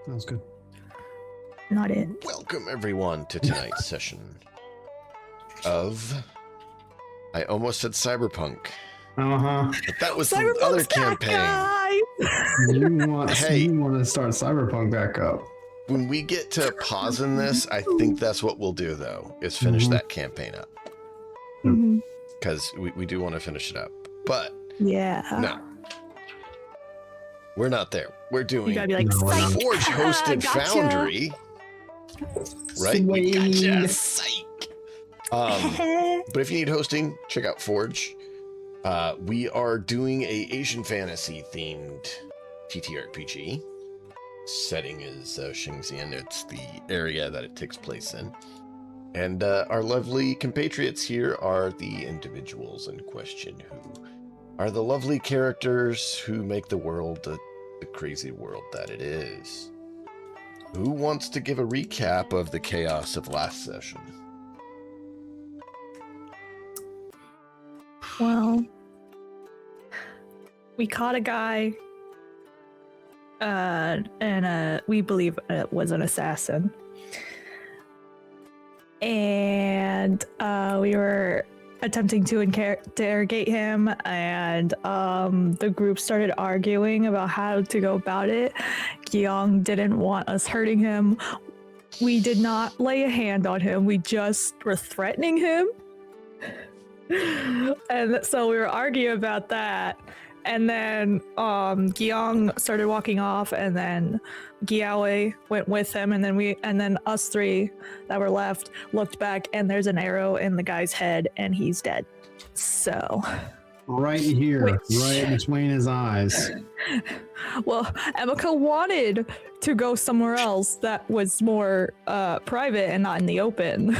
That was good. Not it. Welcome everyone to tonight's session of, I almost said Cyberpunk, but that was the other campaign. You want to start Cyberpunk back up. When we get to pausing this, I think that's what we'll do though, is finish that campaign up. Because we do want to finish it up. But no, we're not there. We're doing you gotta be like, Forge hosted Foundry. Right? We gotcha. Psych. But if you need hosting, check out Forge. We are doing a Asian fantasy themed TTRPG. Setting is Shénxiān. It's the area that it takes place in. And our lovely compatriots here are the individuals in question who are the lovely characters who make the world the crazy world that it is. Who wants to give a recap of the chaos of last session? Well, we caught a guy, and we believe it was an assassin. And we were attempting to interrogate him, and the group started arguing about how to go about it. Gyong didn't want us hurting him. We did not lay a hand on him. We just were threatening him. And so we were arguing about that. And then Gyong started walking off, and then Giaowei went with him, and then us three that were left looked back, and there's an arrow in the guy's head, and he's dead. So right here, right between his eyes. Well, Emika wanted to go somewhere else that was more private and not in the open.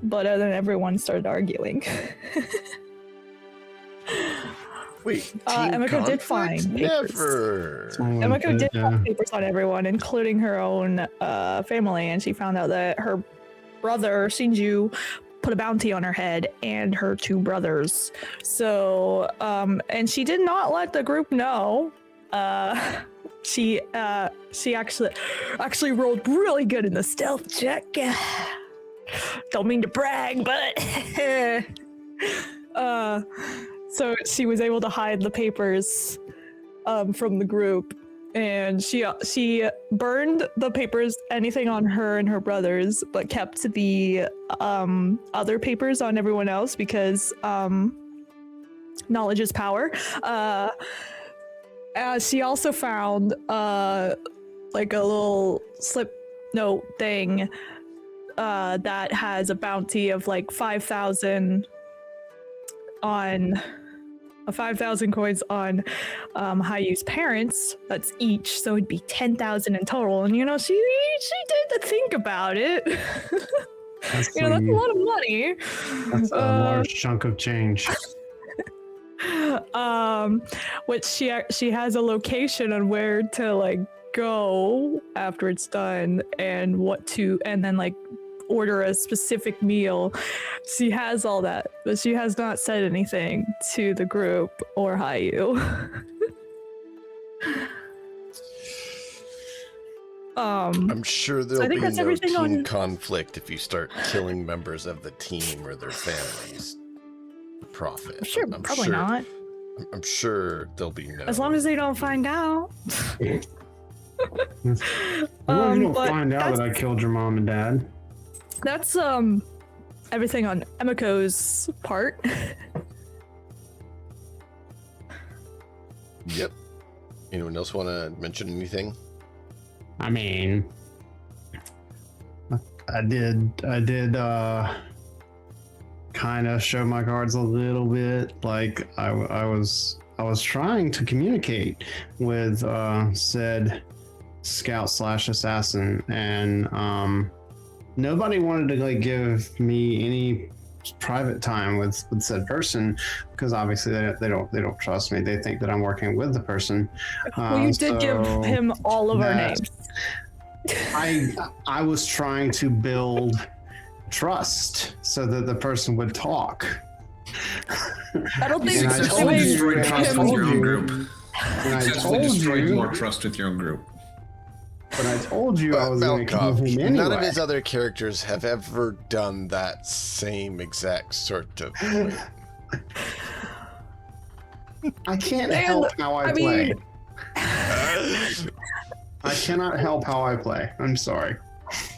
But then everyone started arguing. Wait, Emika did find papers. Never. Emika did find papers on everyone, including her own family, and she found out that her brother, Shinju, put a bounty on her head and her two brothers. So, and she did not let the group know. She actually rolled really good in the stealth check. Don't mean to brag, but so she was able to hide the papers from the group, and she burned the papers, anything on her and her brothers, but kept the other papers on everyone else because knowledge is power. She also found like a little slip note thing that has a bounty of like 5,000 coins on Hayu's parents. That's each, so it'd be 10,000 in total. And she did think about it. That's that's a lot of money. That's a large chunk of change. Which she has a location on where to like go after it's done, and and then like order a specific meal. She has all that, but she has not said anything to the group or Hayu. I'm sure there'll be no team conflict if you start killing members of the team or their families. Profit. Probably not. I'm sure there'll be no. As long as they don't find out. As long as you don't find out that I killed your mom and dad. That's everything on Emiko's part. Yep. Anyone else want to mention anything? I mean, I did kind of show my cards a little bit. Like I was trying to communicate with said scout/assassin, and nobody wanted to like give me any private time with said person, because obviously they don't trust me. They think that I'm working with the person. Well, you did give him all of our names. I was trying to build trust so that the person would talk. I don't think you successfully destroyed trust with your own group. when I Successfully told destroyed you, more trust with your own group. when I told you I was going to kill Malkov, him anyway. none of his other characters have ever done that same exact sort of thing. I can't help how I play. mean- I cannot help how I play. I'm sorry.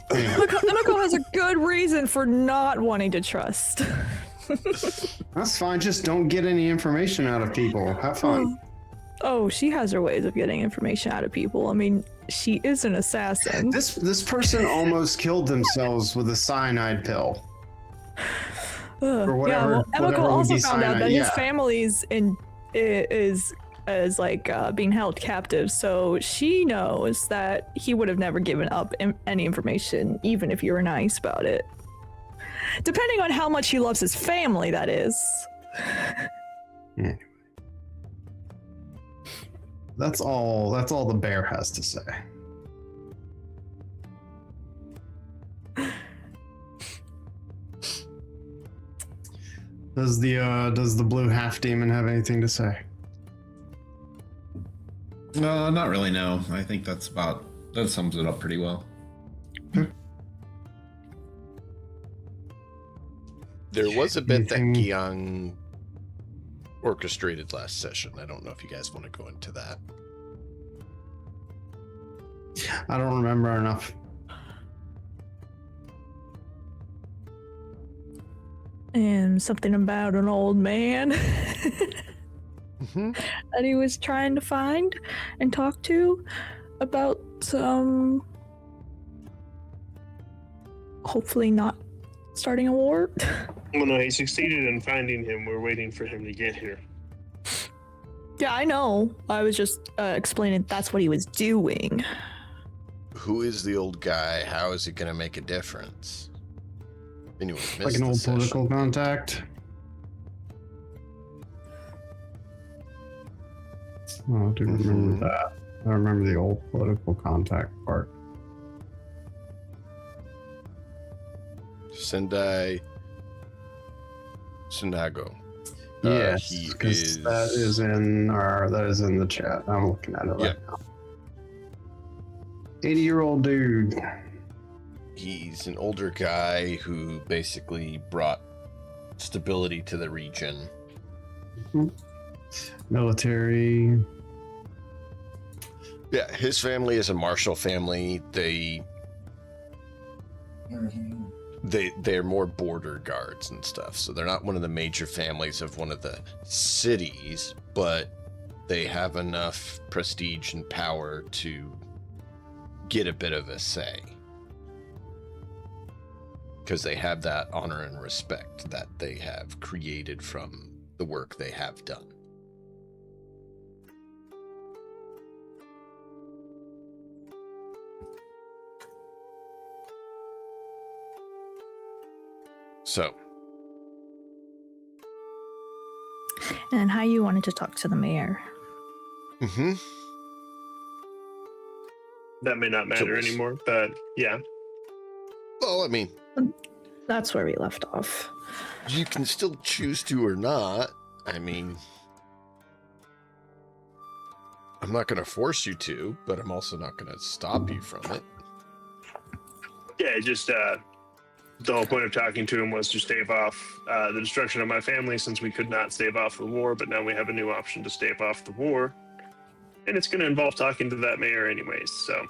Anyway, Emiko has a good reason for not wanting to trust. that's fine. Just don't get any information out of people. Have fun. Oh, she has her ways of getting information out of people. I mean, she is an assassin. This person almost killed themselves with a cyanide pill. Or whatever. Yeah, well, Emiko whatever would also be found out cyanide. that Yeah. his family's is like being held captive, so she knows that he would have never given up any information, even if you were nice about it. Depending on how much he loves his family, that is. Anyway. That's all the bear has to say. Does the blue half demon have anything to say? Not really, no. I think that sums it up pretty well. There was a bit that Anything- Giang orchestrated last session. I don't know if you guys want to go into that. I don't remember enough. And something about an old man Mm-hmm. that he was trying to find and talk to about some hopefully not starting a war. Well, no, he succeeded in finding him. We're waiting for him to get here. Yeah, I know. I was just explaining that's what he was doing. Who is the old guy? How is it going to make a difference? Anyone Like missed an the old session? political contact. Oh, I do remember that. I remember the old political contact part. Sendai Sunago. Yes, he because is. that is in the chat. I'm looking at it right now. 80-year-old dude. He's an older guy who basically brought stability to the region. Military. Yeah, his family is a martial family. They're more border guards and stuff, so they're not one of the major families of one of the cities, but they have enough prestige and power to get a bit of a say. Because they have that honor and respect that they have created from the work they have done. So, And how you wanted to talk to the mayor. That may not matter Choice. anymore, but yeah. Well, I mean, That's where we left off. you can still choose to or not. I mean, I'm not going to force you to, but I'm also not going to stop you from it. Yeah, just the whole point of talking to him was to stave off the destruction of my family, since we could not stave off the war, but now we have a new option to stave off the war. And it's going to involve talking to that mayor anyways, so.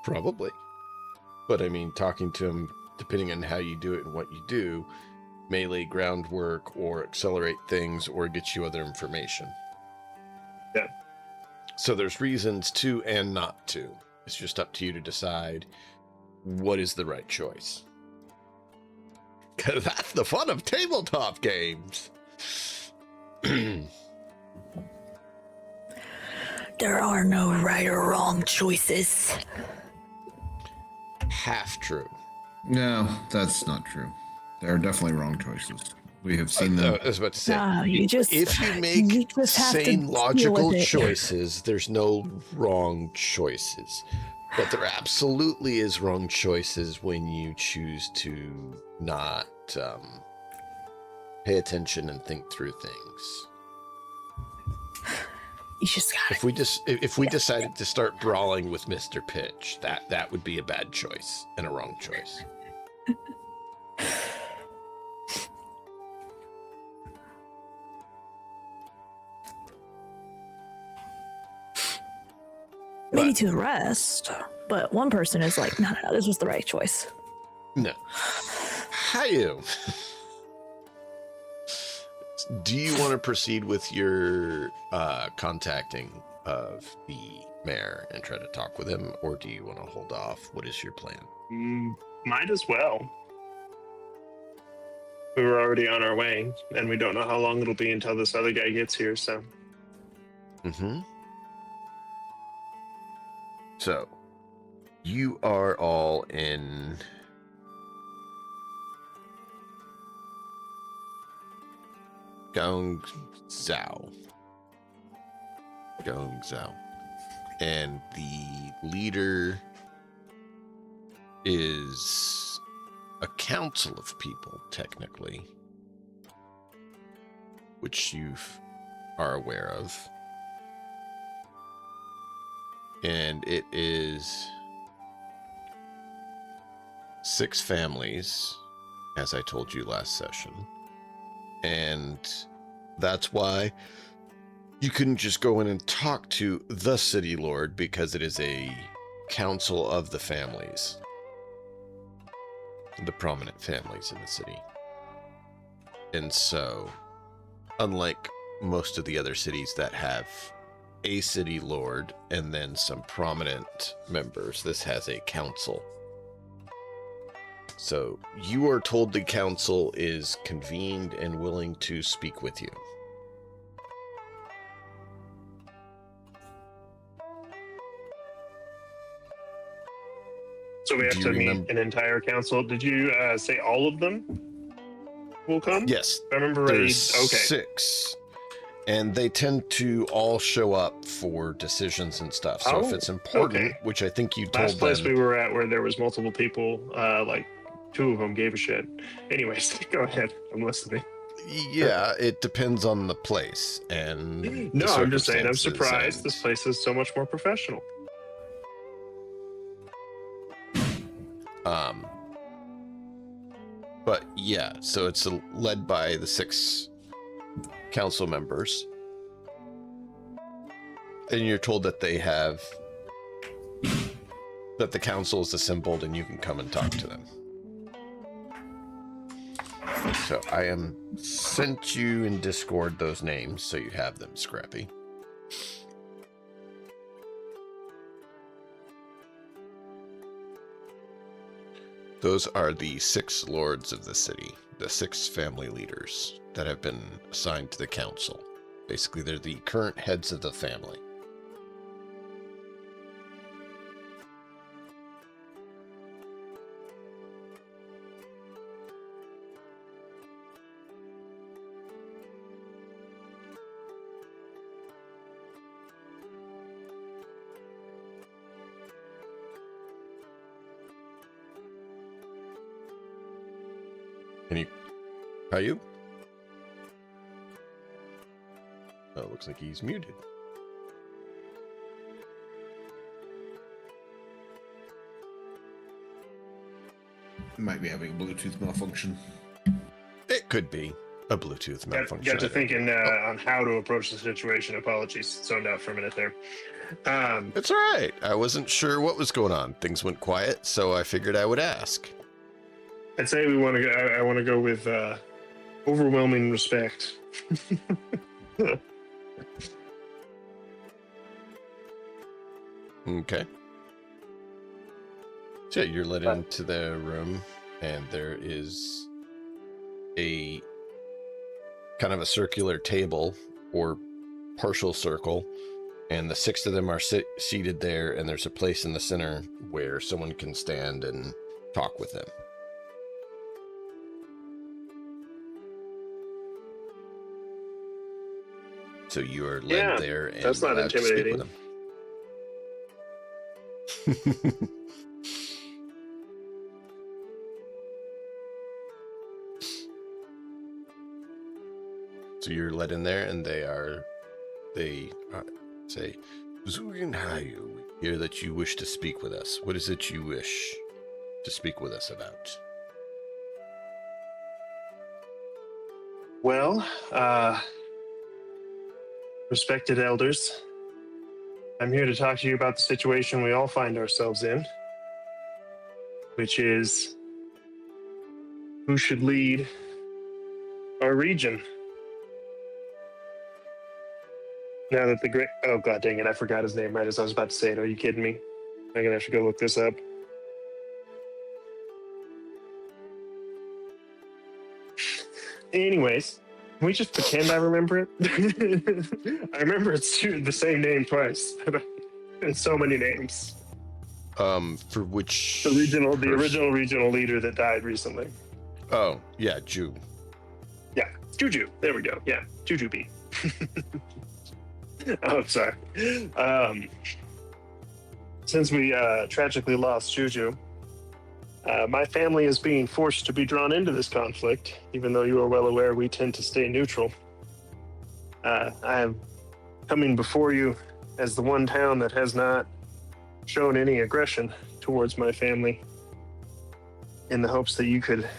Probably. But I mean, talking to him, depending on how you do it and what you do, may lay groundwork or accelerate things or get you other information. Yeah. So there's reasons to and not to. It's just up to you to decide what is the right choice. Because that's the fun of tabletop games. There are no right or wrong choices. Half true. No, that's not true. There are definitely wrong choices. We have seen them. I was about to say, No, you just if you you make just have to sane, deal logical with it. choices, there's no wrong choices. But there absolutely is wrong choices when you choose to not pay attention and think through things. You just got If we decided to start brawling with Mr. Pitch, that would be a bad choice and a wrong choice. maybe to the rest, but one person is like, no, this was the right choice. No. Hiya. Do you want to proceed with your contacting of the mayor and try to talk with him, or do you want to hold off? What is your plan? Might as well. We were already on our way, and we don't know how long it'll be until this other guy gets here, so. Mm-hmm. So, you are all in Gongzhou. And the leader is a council of people, technically, which you are aware of. And it is 6 families, as I told you last session. And that's why you couldn't just go in and talk to the city lord, because it is a council of the families, the prominent families in the city. And so, unlike most of the other cities that have a city lord and then some prominent members, this has a council. So you are told the council is convened and willing to speak with you. So we have to meet an entire council. Did you say all of them will come? Yes. I remember right. There's Okay. 6. And they tend to all show up for decisions and stuff. So if it's important, which I think you told them. Last place we were at where there was multiple people, like 2 of them gave a shit. Anyways, go ahead. I'm listening. Yeah, it depends on the place and no, I'm just saying. I'm circumstances surprised. and- This place is so much more professional. But yeah, so it's led by the 6 council members, and you're told that the council is assembled and you can come and talk to them. So I am sent you in Discord those names so you have them, Scrappy. Those are the 6 lords of the city, the 6 family leaders that have been assigned to the council. Basically, they're the current heads of the family. Are you? Oh, it looks like he's muted. Might be having a Bluetooth malfunction. It could be a Bluetooth malfunction. Got to thinking on how to approach the situation. Apologies, zoned out for a minute there. It's all right. I wasn't sure what was going on. Things went quiet, so I figured I would ask. I'd say we want to go. I want to go with overwhelming respect. Okay. So you're led into the room, and there is a kind of a circular table or partial circle, and the 6 of them are seated there, and there's a place in the center where someone can stand and talk with them. So you are led there, and that's not allowed to speak intimidating. with them. So you're led in there, and Say, Zugin Hayu, we hear that you wish to speak with us. What is it you wish to speak with us about? Well, respected elders, I'm here to talk to you about the situation we all find ourselves in, which is who should lead our region. Now that the great... Oh, god dang it, I forgot his name right as I was about to say it. Are you kidding me? I'm gonna have to go look this up. Anyways, can we just pretend I remember it? I remember it's the same name twice. And so many names. For which... The original regional leader that died recently. Oh, yeah, Jew. Yeah, Juju. There we go. Yeah, Juju B. Oh, sorry. Since we tragically lost Juju, my family is being forced to be drawn into this conflict, even though you are well aware we tend to stay neutral. I am coming before you as the one town that has not shown any aggression towards my family, in the hopes that you could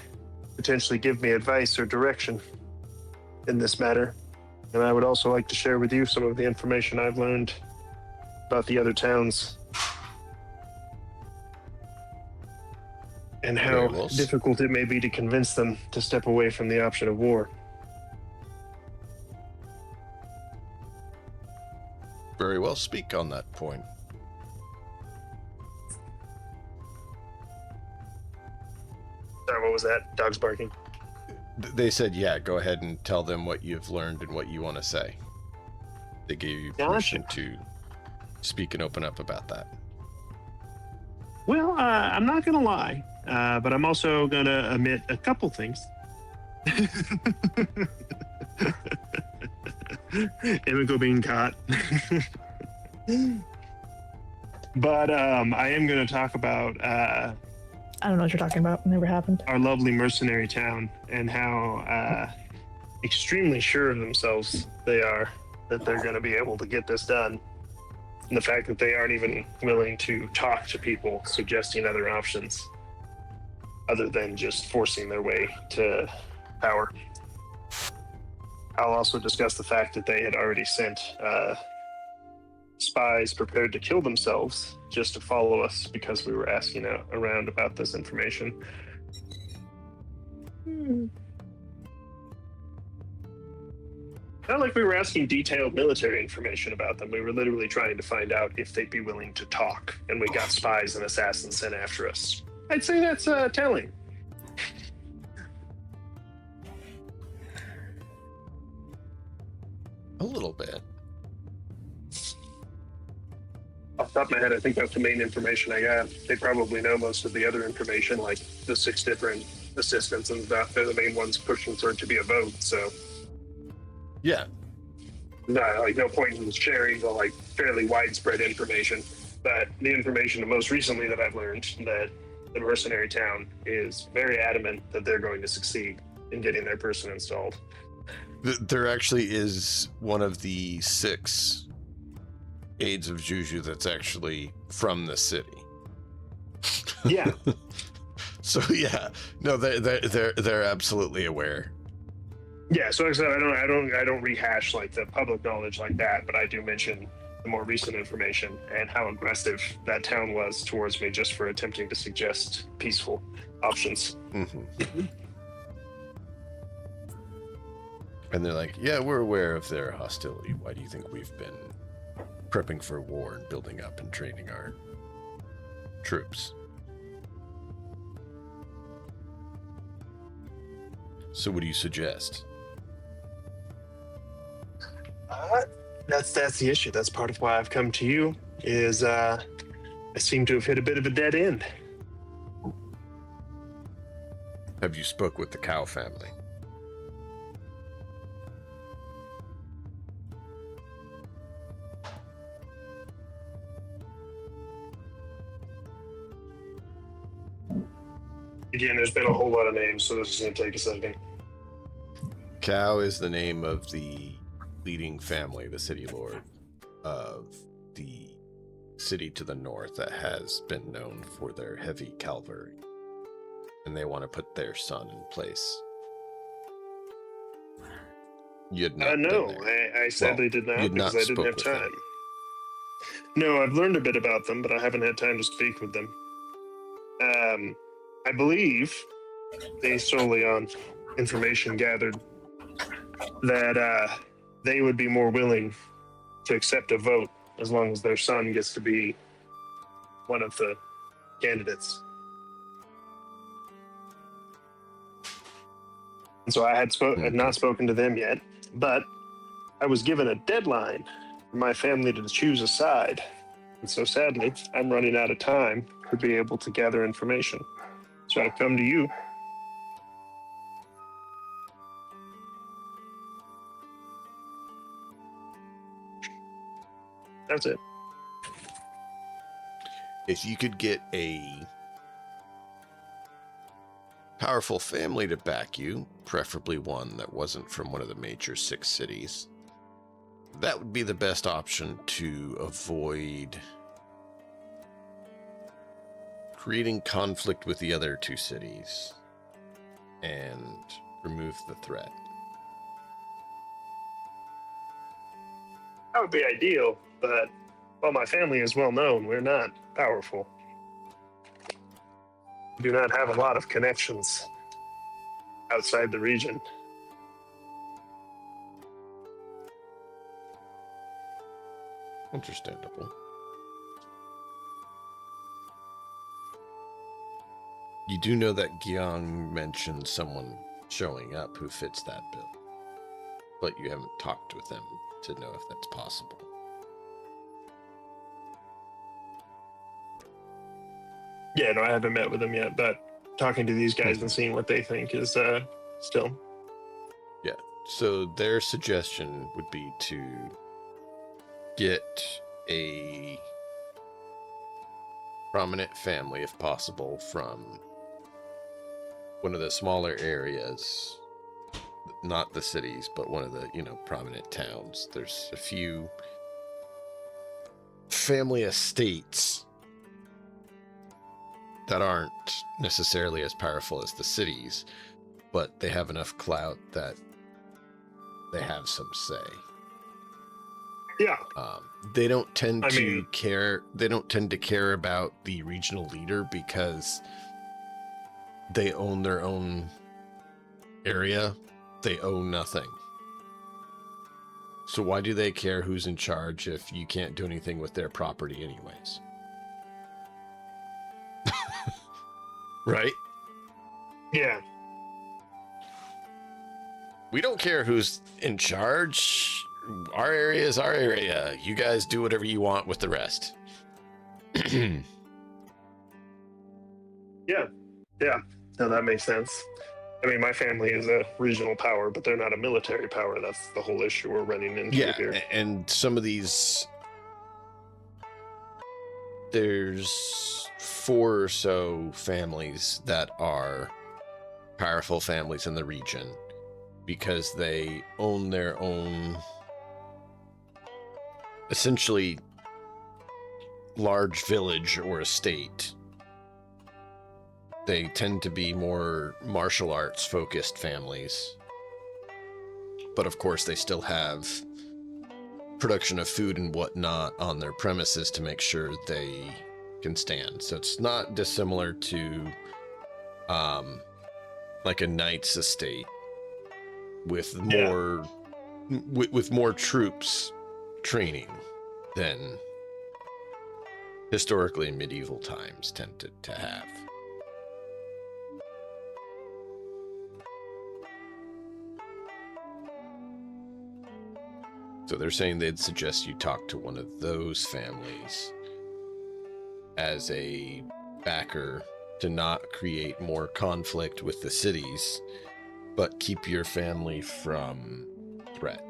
potentially give me advice or direction in this matter. And I would also like to share with you some of the information I've learned about the other towns and how difficult it may be to convince them to step away from the option of war. Very well, speak on that point. Sorry, what was that? Dogs barking. They said, yeah, go ahead and tell them what you've learned and what you want to say. They gave you permission to speak and open up about that. Well, I'm not going to lie, but I'm also going to admit a couple things. Emiko being caught. But I am going to talk about... I don't know what you're talking about. It never happened. Our lovely mercenary town and how extremely sure of themselves they are that they're going to be able to get this done. And the fact that they aren't even willing to talk to people suggesting other options other than just forcing their way to power. I'll also discuss the fact that they had already sent spies prepared to kill themselves just to follow us because we were asking around about this information. Not like we were asking detailed military information about them. We were literally trying to find out if they'd be willing to talk, and we got spies and assassins sent after us. I'd say that's telling. A little bit. Off the top of my head, I think that's the main information I got. They probably know most of the other information, like the 6 different assistants and stuff. They're the main ones pushing for it to be a vote, so... Yeah. No point in sharing the like fairly widespread information. But the information most recently that I've learned that the mercenary town is very adamant that they're going to succeed in getting their person installed. There actually is one of the 6 aides of Juju that's actually from the city. Yeah. So yeah, no, they're absolutely aware. Yeah, so like I said, I don't rehash like the public knowledge like that, but I do mention the more recent information and how aggressive that town was towards me just for attempting to suggest peaceful options. Mm-hmm. And they're like, yeah, we're aware of their hostility. Why do you think we've been prepping for war and building up and training our troops? So what do you suggest? That's the issue. That's part of why I've come to you, is I seem to have hit a bit of a dead end. Have you spoke with the Cow family? Again, there's been a whole lot of names, so this is going to take a second. Cow is the name of the leading family, the city lord. of the city to the north that has been known for their heavy cavalry, and they want to put their son in place. You'd not no, been there. I sadly did not you'd because not I didn't spoke have with time. them. No, I've learned a bit about them, but I haven't had time to speak with them. I believe, based solely on information gathered, that they would be more willing to accept a vote as long as their son gets to be one of the candidates. And so I had not spoken to them yet, but I was given a deadline for my family to choose a side. And so sadly, I'm running out of time to be able to gather information. So I've come to you. That's it. If you could get a powerful family to back you, preferably one that wasn't from one of the major 6 cities, that would be the best option to avoid creating conflict with the other 2 cities and remove the threat. That would be ideal, but while my family is well known, we're not powerful. We do not have a lot of connections outside the region. Understandable. You do know that Gyang mentioned someone showing up who fits that bill, but you haven't talked with them to know if that's possible. Yeah, no, I haven't met with them yet, but talking to these guys and seeing what they think is still. Yeah, so their suggestion would be to get a prominent family, if possible, from one of the smaller areas, not the cities, but one of the, prominent towns. There's a few family estates that aren't necessarily as powerful as the cities, but they have enough clout that they have some say. Yeah. They don't tend to care. They don't tend to care about the regional leader because they own their own area. They own nothing. So why do they care who's in charge if you can't do anything with their property anyways? Right? Yeah. We don't care who's in charge. Our area is our area. You guys do whatever you want with the rest. Yeah. No, that makes sense. I mean, my family is a regional power, but they're not a military power. That's the whole issue we're running into here. And some of these, there's 4 or so families that are powerful families in the region because they own their own, essentially, large village or estate. They tend to be more martial arts focused families. But of course, they still have production of food and whatnot on their premises to make sure they can stand. So it's not dissimilar to like a knight's estate with more with more troops training than historically in medieval times tended to have. So they're saying they'd suggest you talk to one of those families as a backer to not create more conflict with the cities, but keep your family from threat.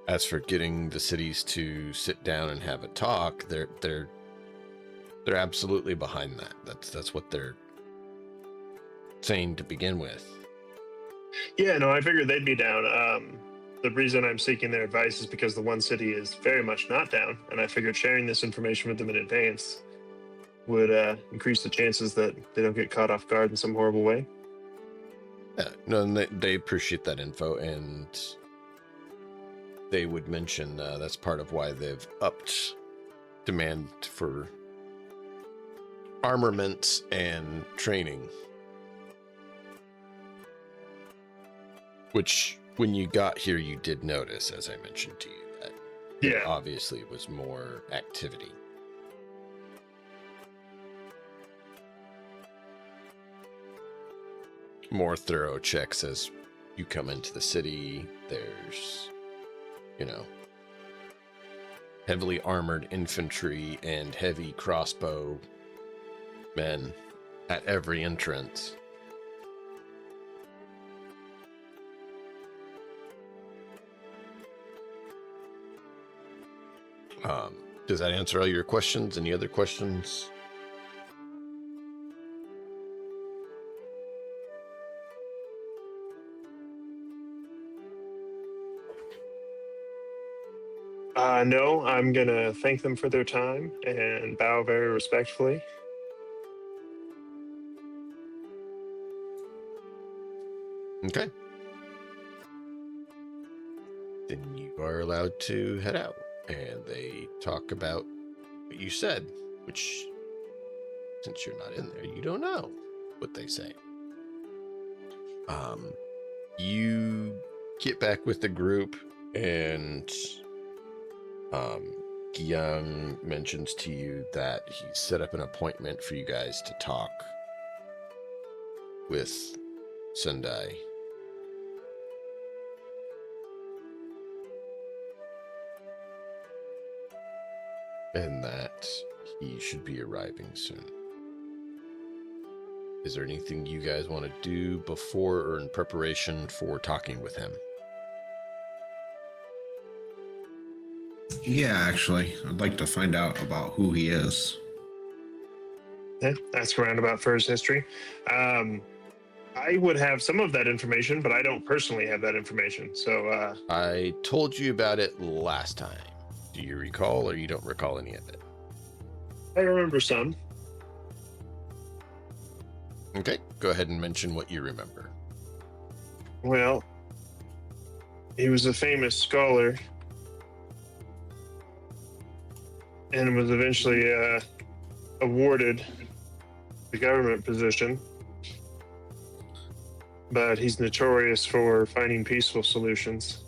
As for getting the cities to sit down and have a talk, they're absolutely behind that. That's what they're saying to begin with. Yeah, no, I figured they'd be down. The reason I'm seeking their advice is because the one city is very much not down, and I figured sharing this information with them in advance would increase the chances that they don't get caught off guard in some horrible way. Yeah, no, and they appreciate that info, and they would mention that's part of why they've upped demand for armaments and training. Which, when you got here, you did notice, as I mentioned to you, that there obviously was more activity. More thorough checks as you come into the city. There's, heavily armored infantry and heavy crossbow men at every entrance. Does that answer all your questions? Any other questions? No, I'm going to thank them for their time and bow very respectfully. Okay. Then you are allowed to head out. And they talk about what you said, which, since you're not in there, you don't know what they say. You get back with the group, and Guillaume mentions to you that he set up an appointment for you guys to talk with Sendai. And that he should be arriving soon. Is there anything you guys want to do before or in preparation for talking with him? Yeah, actually, I'd like to find out about who he is. Yeah, ask around about for his history. I would have some of that information, but I don't personally have that information. So I told you about it last time. Do you recall, or you don't recall any of it? I remember some. Okay, go ahead and mention what you remember. Well, he was a famous scholar and was eventually awarded the government position. But he's notorious for finding peaceful solutions.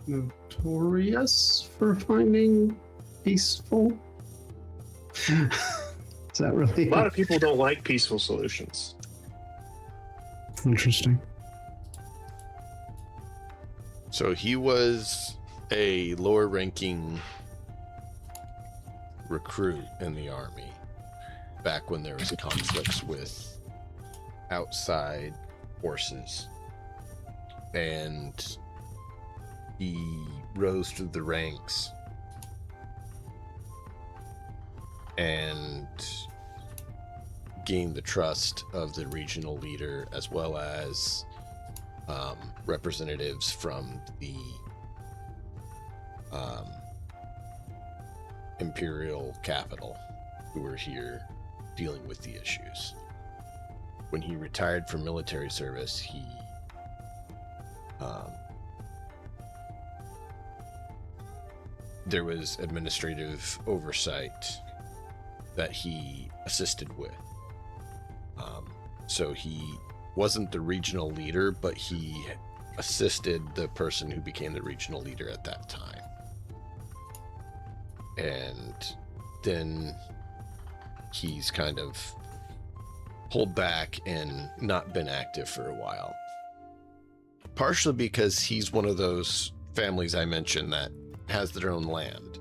Notorious for finding peaceful? Is that really A lot of people don't like peaceful solutions. interesting? So he was a lower ranking recruit in the army back when there was conflicts with outside forces, and he rose through the ranks and gained the trust of the regional leader, as well as representatives from the imperial capital who were here dealing with the issues. When he retired from military service, he there was administrative oversight that he assisted with. So he wasn't the regional leader, but he assisted the person who became the regional leader at that time. And then he's kind of pulled back and not been active for a while. Partially because he's one of those families I mentioned that has their own land.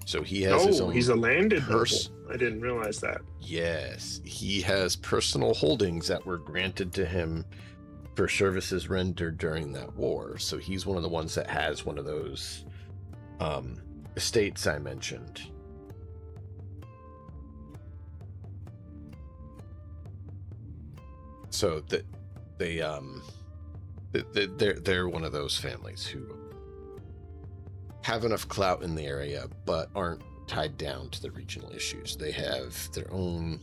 So he has his own. He's a landed noble. I didn't realize that. Yes, he has personal holdings that were granted to him for services rendered during that war. So he's one of the ones that has one of those estates I mentioned. So that they're one of those families who have enough clout in the area, but aren't tied down to the regional issues. They have their own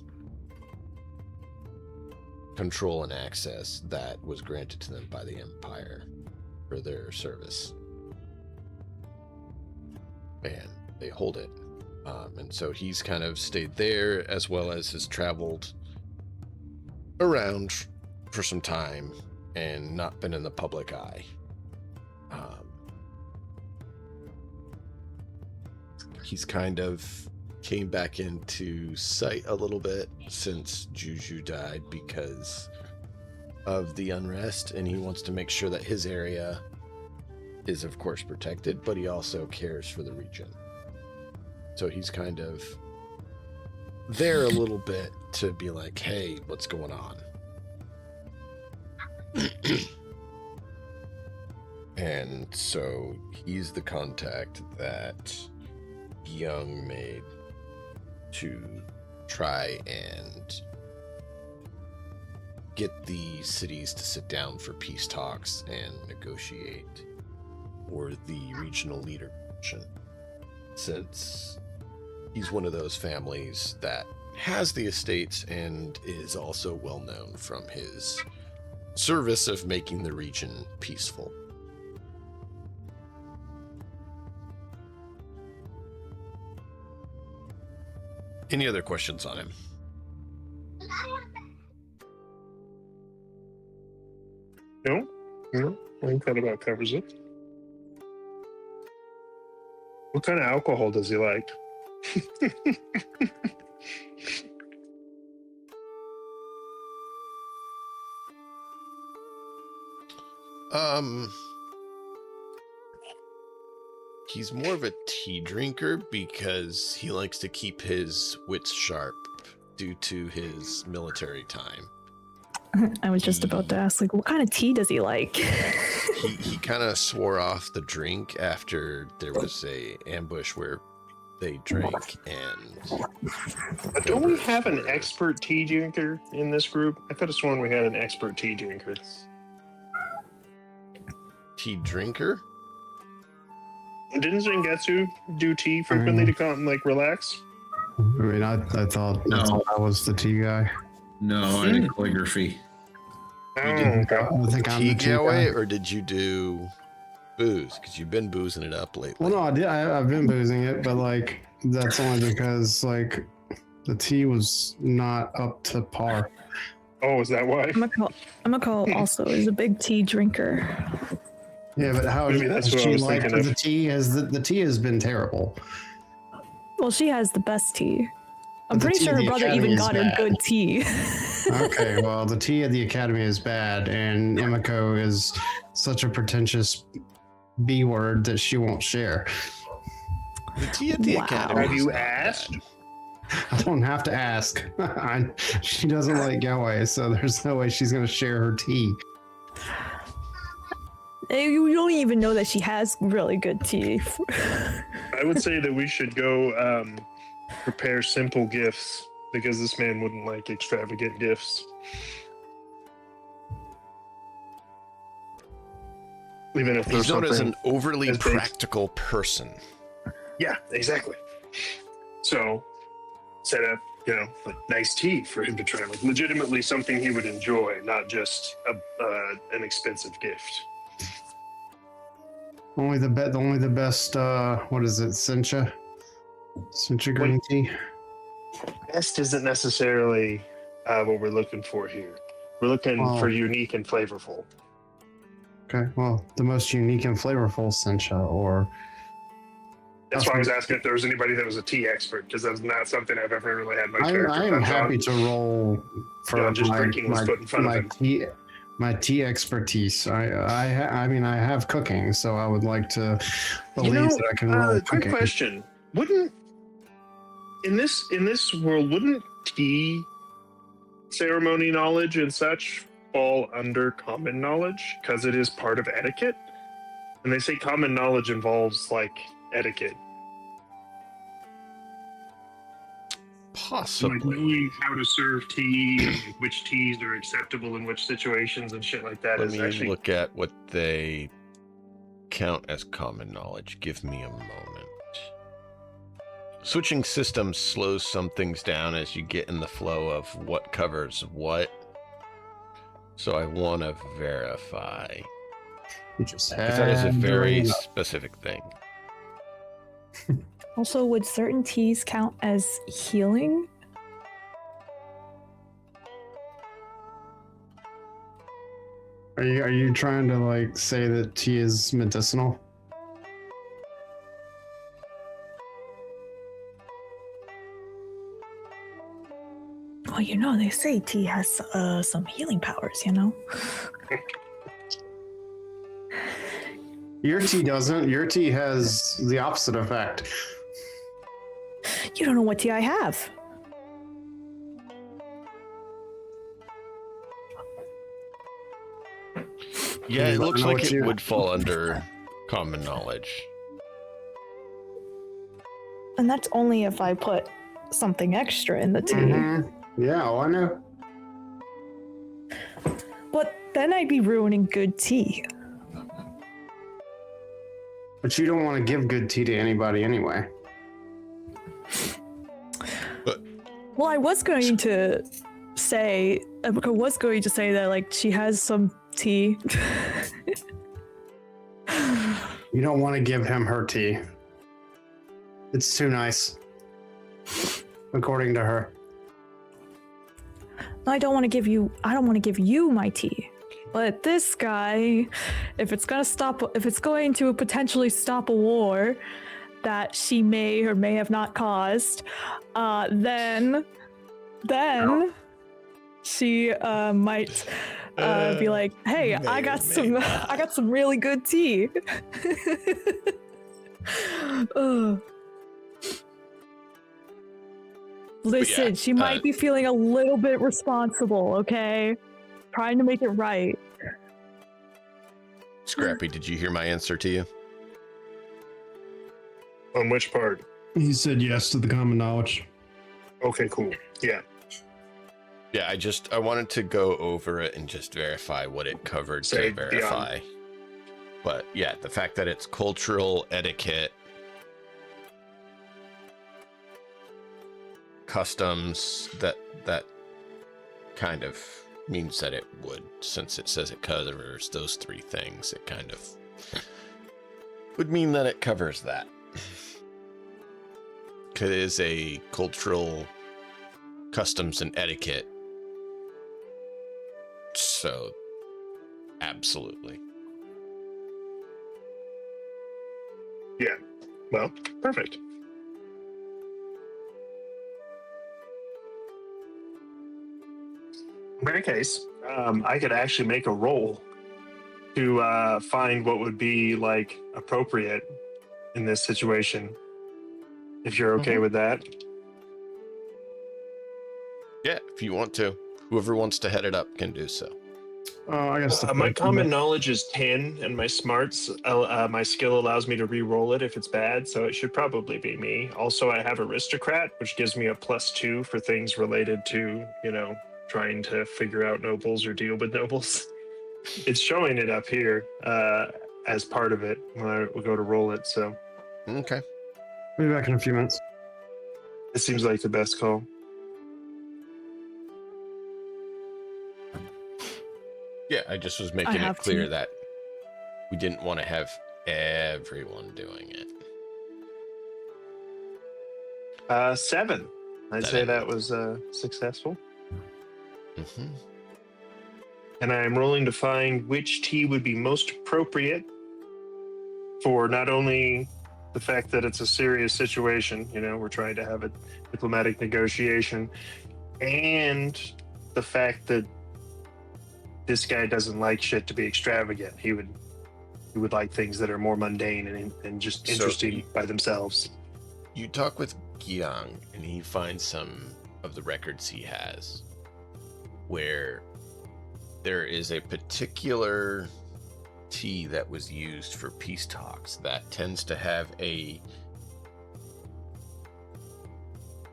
control and access that was granted to them by the Empire for their service. And they hold it. And so he's kind of stayed there, as well as has traveled around for some time and not been in the public eye. He's kind of came back into sight a little bit since Juju died because of the unrest, and he wants to make sure that his area is, of course, protected, but he also cares for the region. So he's kind of there a little bit to be like, hey, what's going on? And so he's the contact that Young made to try and get the cities to sit down for peace talks and negotiate for the regional leader position, since he's one of those families that has the estates and is also well known from his service of making the region peaceful. Any other questions on him? No, I think that about covers it. What kind of alcohol does he like? He's more of a tea drinker because he likes to keep his wits sharp due to his military time. I was just about to ask, like, what kind of tea does he like? He kind of swore off the drink after there was a ambush where they drank and... But don't we have an expert tea drinker in this group? I could have sworn we had an expert tea drinker. Tea drinker? Didn't Zangetsu do tea frequently to come, like, relax? I mean, I thought I was the tea guy. No, I did calligraphy. Oh, okay. I think I'm Tea the tea guy. getaway, or did you do booze? Because you've been boozing it up lately. Well, no, I did. I've been boozing it, but like that's only because like the tea was not up to par. Oh, is that why? Amako also is a big tea drinker. Yeah, but how Maybe that's what I she was liked thinking of. the tea? Has the tea has been terrible. Well, she has the best tea. I'm But the pretty tea sure of her the brother Academy even is got her bad. good tea. Okay, well, the tea at the academy is bad, and Emiko is such a pretentious B word that she won't share. The tea at the Wow. academy. Have is you not bad. asked? I don't have to ask. She doesn't like Galway, so there's no way she's going to share her tea. You don't even know that she has really good tea. I would say that we should go prepare simple gifts because this man wouldn't like extravagant gifts. Even if there's He's known as something. an overly as big. practical person. Yeah, exactly. So set up, like nice tea for him to try, like legitimately something he would enjoy, not just an expensive gift. Only the best. What is it? Sencha green tea. Best isn't necessarily what we're looking for here. We're looking for unique and flavorful. Okay, well, the most unique and flavorful Sencha, or That's why I was asking if there was anybody that was a tea expert, because that's not something I've ever really had my character I am touch happy on. to roll for Yeah, just drinking was put in front of him. my tea expertise. I mean, I have cooking, so I would like to believe that I can roll quick cooking. question: Wouldn't in this world wouldn't tea ceremony knowledge and such fall under common knowledge because it is part of etiquette? And they say common knowledge involves like etiquette. Possibly. Like knowing how to serve tea and which teas are acceptable in which situations and shit like that Let is me actually look at what they count as common knowledge. Give me a moment. Switching systems slows some things down as you get in the flow of what covers what. So I want to verify. You just Because that is a had to very roll it up. specific thing. Also, would certain teas count as healing? Are you trying to like say that tea is medicinal? Well, you know, they say tea has some healing powers, you know? Your tea doesn't. Your tea has the opposite effect. You don't know what tea I have. Yeah, it I looks know like what it you- would fall under common knowledge. And that's only if I put something extra in the tea. Mhm. Yeah, well, I know. But then I'd be ruining good tea. But you don't want to give good tea to anybody anyway. But Well, I was going to say that like she has some tea. You don't want to give him her tea. It's too nice. According to her. I don't want to give you my tea. But this guy, if it's going to potentially stop a war that she may or may have not caused, then she might be like, "Hey, I got some really good tea." Ugh. Listen, she might be feeling a little bit responsible, okay? Trying to make it right. Scrappy, did you hear my answer to you? on which part? He said yes to the common knowledge. Okay, cool. Yeah. Yeah, I wanted to go over it and just verify what it covered Say to verify. But yeah, the fact that it's cultural etiquette, customs, that kind of means that it would, since it says it covers those three things, it kind of would mean that it covers that. It is a cultural customs and etiquette. So, absolutely. Yeah. Well, perfect. In that case, I could actually make a roll to find what would be like appropriate in this situation. If you're okay with that. Yeah, if you want to. Whoever wants to head it up can do so. I guess My common knowledge is 10, and my smarts, my skill allows me to re-roll it if it's bad, so it should probably be me. Also, I have aristocrat, which gives me a +2 for things related to, trying to figure out nobles or deal with nobles. It's showing it up here as part of it when I will go to roll it, so Okay. We'll be back in a few minutes. it seems like the best call. Yeah, I just was making it have clear to. that we didn't want to have everyone doing it. 7. I'd say that was successful. Mm-hmm. And I'm rolling to find which tea would be most appropriate for not only the fact that it's a serious situation, we're trying to have a diplomatic negotiation, and the fact that this guy doesn't like shit to be extravagant. He would like things that are more mundane and just interesting by themselves. You talk with Gyang, and he finds some of the records he has where there is a particular tea that was used for peace talks that tends to have a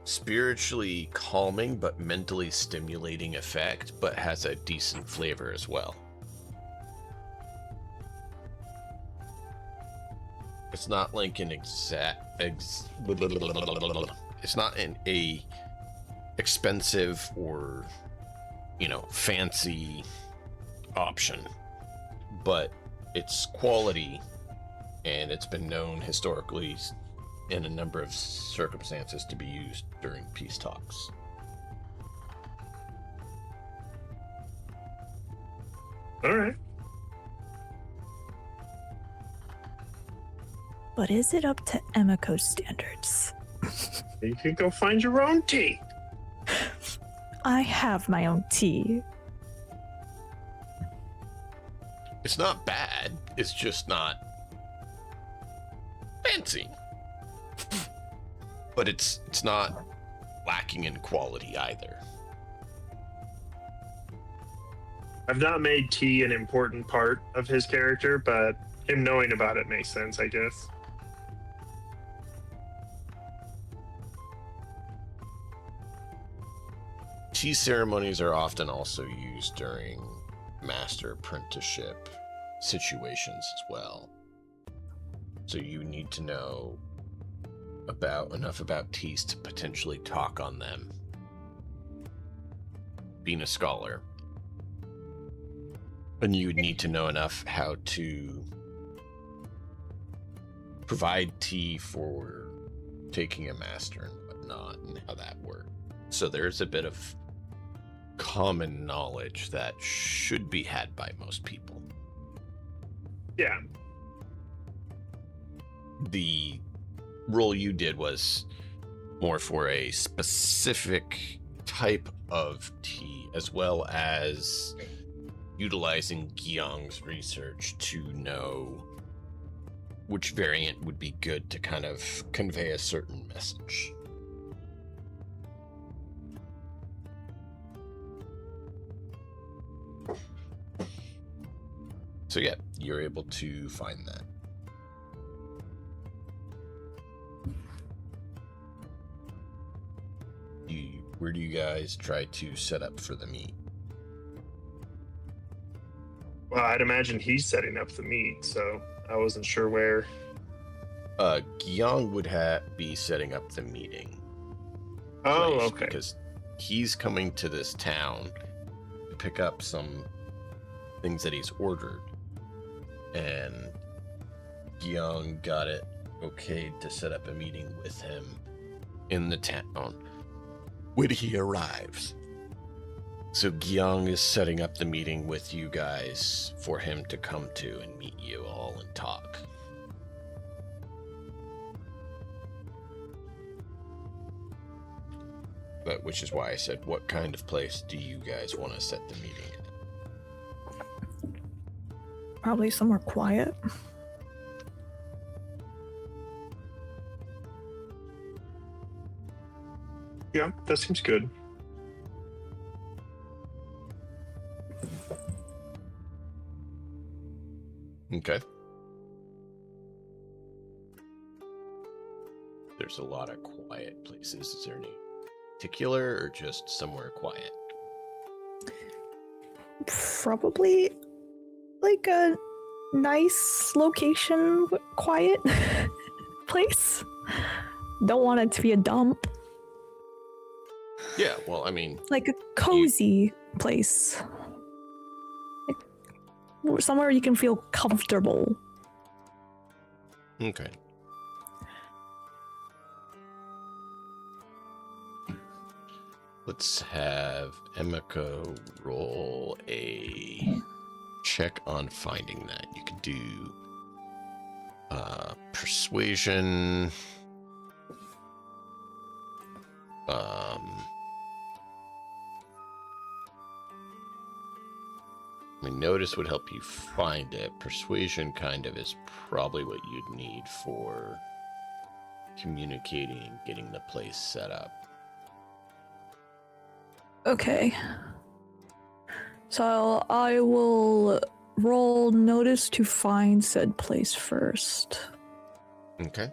spiritually calming but mentally stimulating effect, but has a decent flavor as well. It's not like an it's not a expensive or, fancy option, but it's quality, and it's been known historically in a number of circumstances to be used during peace talks. All right. But is it up to Emiko standards? You can go find your own tea. I have my own tea. It's not bad, it's just not fancy. But it's not lacking in quality either. I've not made tea an important part of his character, but him knowing about it makes sense, I guess. Tea ceremonies are often also used during master apprenticeship situations as well. So you need to know enough about teas to potentially talk on them. Being a scholar. And you would need to know enough how to provide tea for taking a master and whatnot, and how that works. So there's a bit of common knowledge that should be had by most people. Yeah. The role you did was more for a specific type of tea, as well as utilizing Gyeong's research to know which variant would be good to kind of convey a certain message. So yeah, you're able to find that. Where do you guys try to set up for the meet? Well, I'd imagine he's setting up the meet, so I wasn't sure where. Gyeong would be setting up the meeting. Oh, okay. Because he's coming to this town to pick up some things that he's ordered. And Gyeong got it okay to set up a meeting with him in the town when he arrives. So Gyeong is setting up the meeting with you guys for him to come to and meet you all and talk. But which is why I said, what kind of place do you guys want to set the meeting at? Probably somewhere quiet. Yeah, that seems good. Okay. There's a lot of quiet places. Is there any particular or just somewhere quiet? Probably like a nice location, quiet place. Don't want it to be a dump. Yeah, well, I mean, Like a cozy place. Like somewhere you can feel comfortable. okay. Let's have Emiko roll a check on finding that. You could do persuasion. I mean, notice would help you find it. Persuasion kind of is probably what you'd need for communicating and getting the place set up. Okay. So I will roll notice to find said place first. Okay.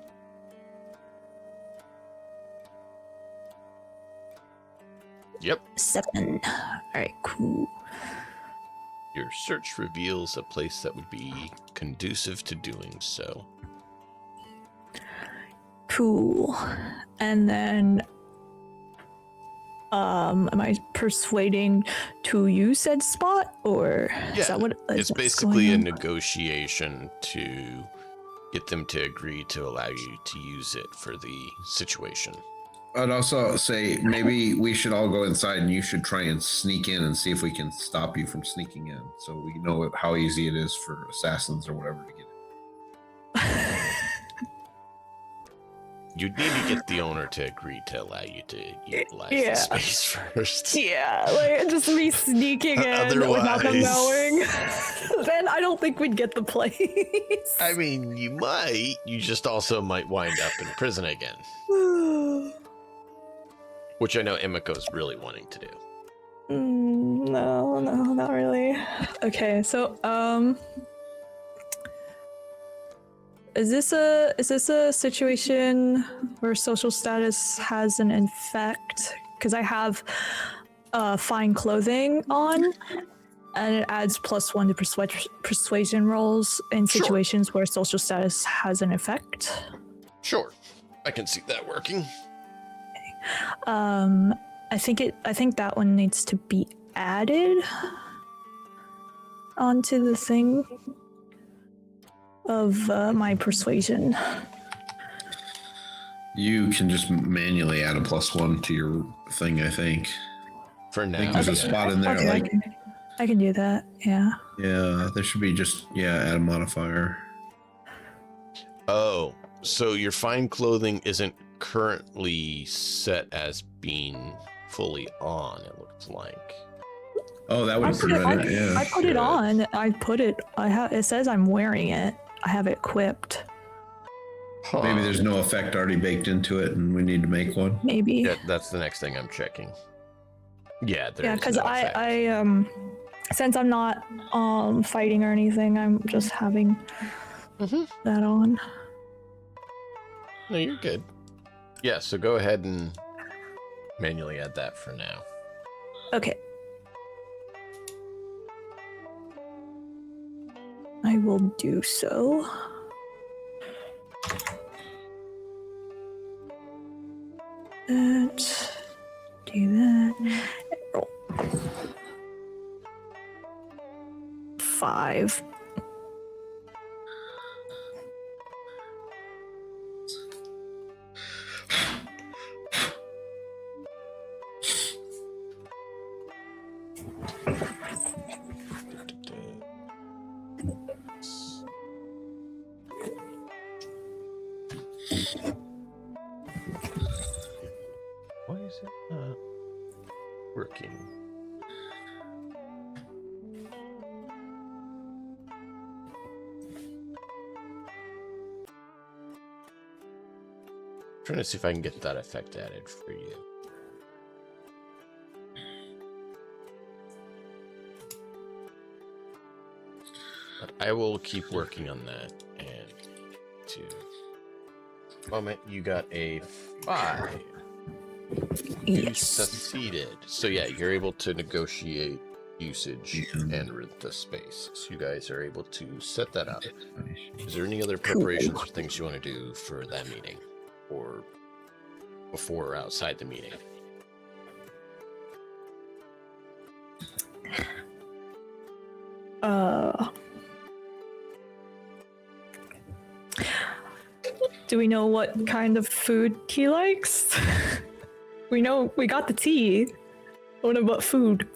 Yep. 7. All right, cool. Your search reveals a place that would be conducive to doing so. Cool. And then, am I persuading to use said spot, or is that what? It's basically a negotiation to get them to agree to allow you to use it for the situation. I'd also say maybe we should all go inside and you should try and sneak in and see if we can stop you from sneaking in, so we know how easy it is for assassins or whatever to get in. You'd need to get the owner to agree to allow you to utilize the space first. Yeah, like just me sneaking in without them knowing. Then I don't think we'd get the place. I mean, you might. You just also might wind up in prison again. Which I know Emiko's really wanting to do. No, not really. Okay, so is this a situation where social status has an effect? Because I have fine clothing on, and it adds +1 to persuasion rolls in situations where social status has an effect. Sure, I can see that working. I think that one needs to be added onto the thing of my persuasion. You can just manually add a +1 to your thing, I think. For now. I think there's a spot in there, Okay, like... I can do that, yeah. Yeah, there should be just, add a modifier. Oh, so your fine clothing isn't currently set as being fully on, it looks like. Oh, that would prevent it, yeah. I put it on. It says I'm wearing it. I have it equipped. Huh. Maybe there's no effect already baked into it and we need to make one. Maybe. Yeah, that's the next thing I'm checking. Yeah, there's because no effect. I since I'm not fighting or anything, I'm just having that on. No, you're good. Yeah, so go ahead and manually add that for now. Okay. I will do so. That. Do that. Roll. 5. Why is it not working? Trying to see if I can get that effect added for you. But I will keep working on that. And to moment, you got a 5. You Yes. succeeded. So yeah, you're able to negotiate usage and rent the space. So you guys are able to set that up. Is there any other preparations or things you want to do for that meeting? Or before or outside the meeting? Do we know what kind of food he likes? We know we got the tea. What about food?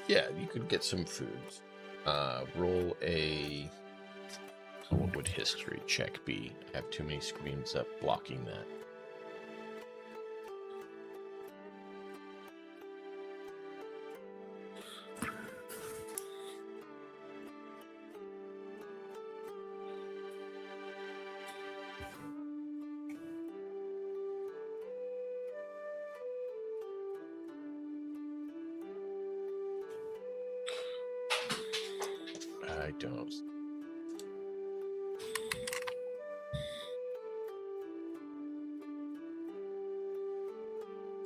Yeah, you could get some foods. Roll a... What would history check be? I have too many screens up blocking that. I don't.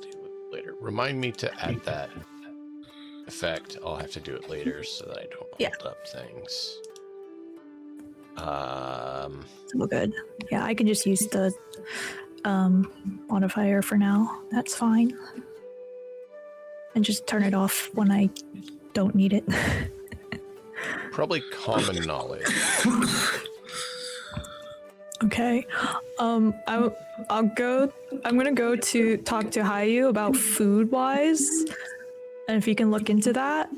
Do it later. Remind me to add that effect. I'll have to do it later so that I don't hold up things. All good. Yeah, I can just use the modifier for now. That's fine. And just turn it off when I don't need it. Probably common knowledge. Okay. I'm gonna go to talk to Hayu about food wise. And if you can look into that.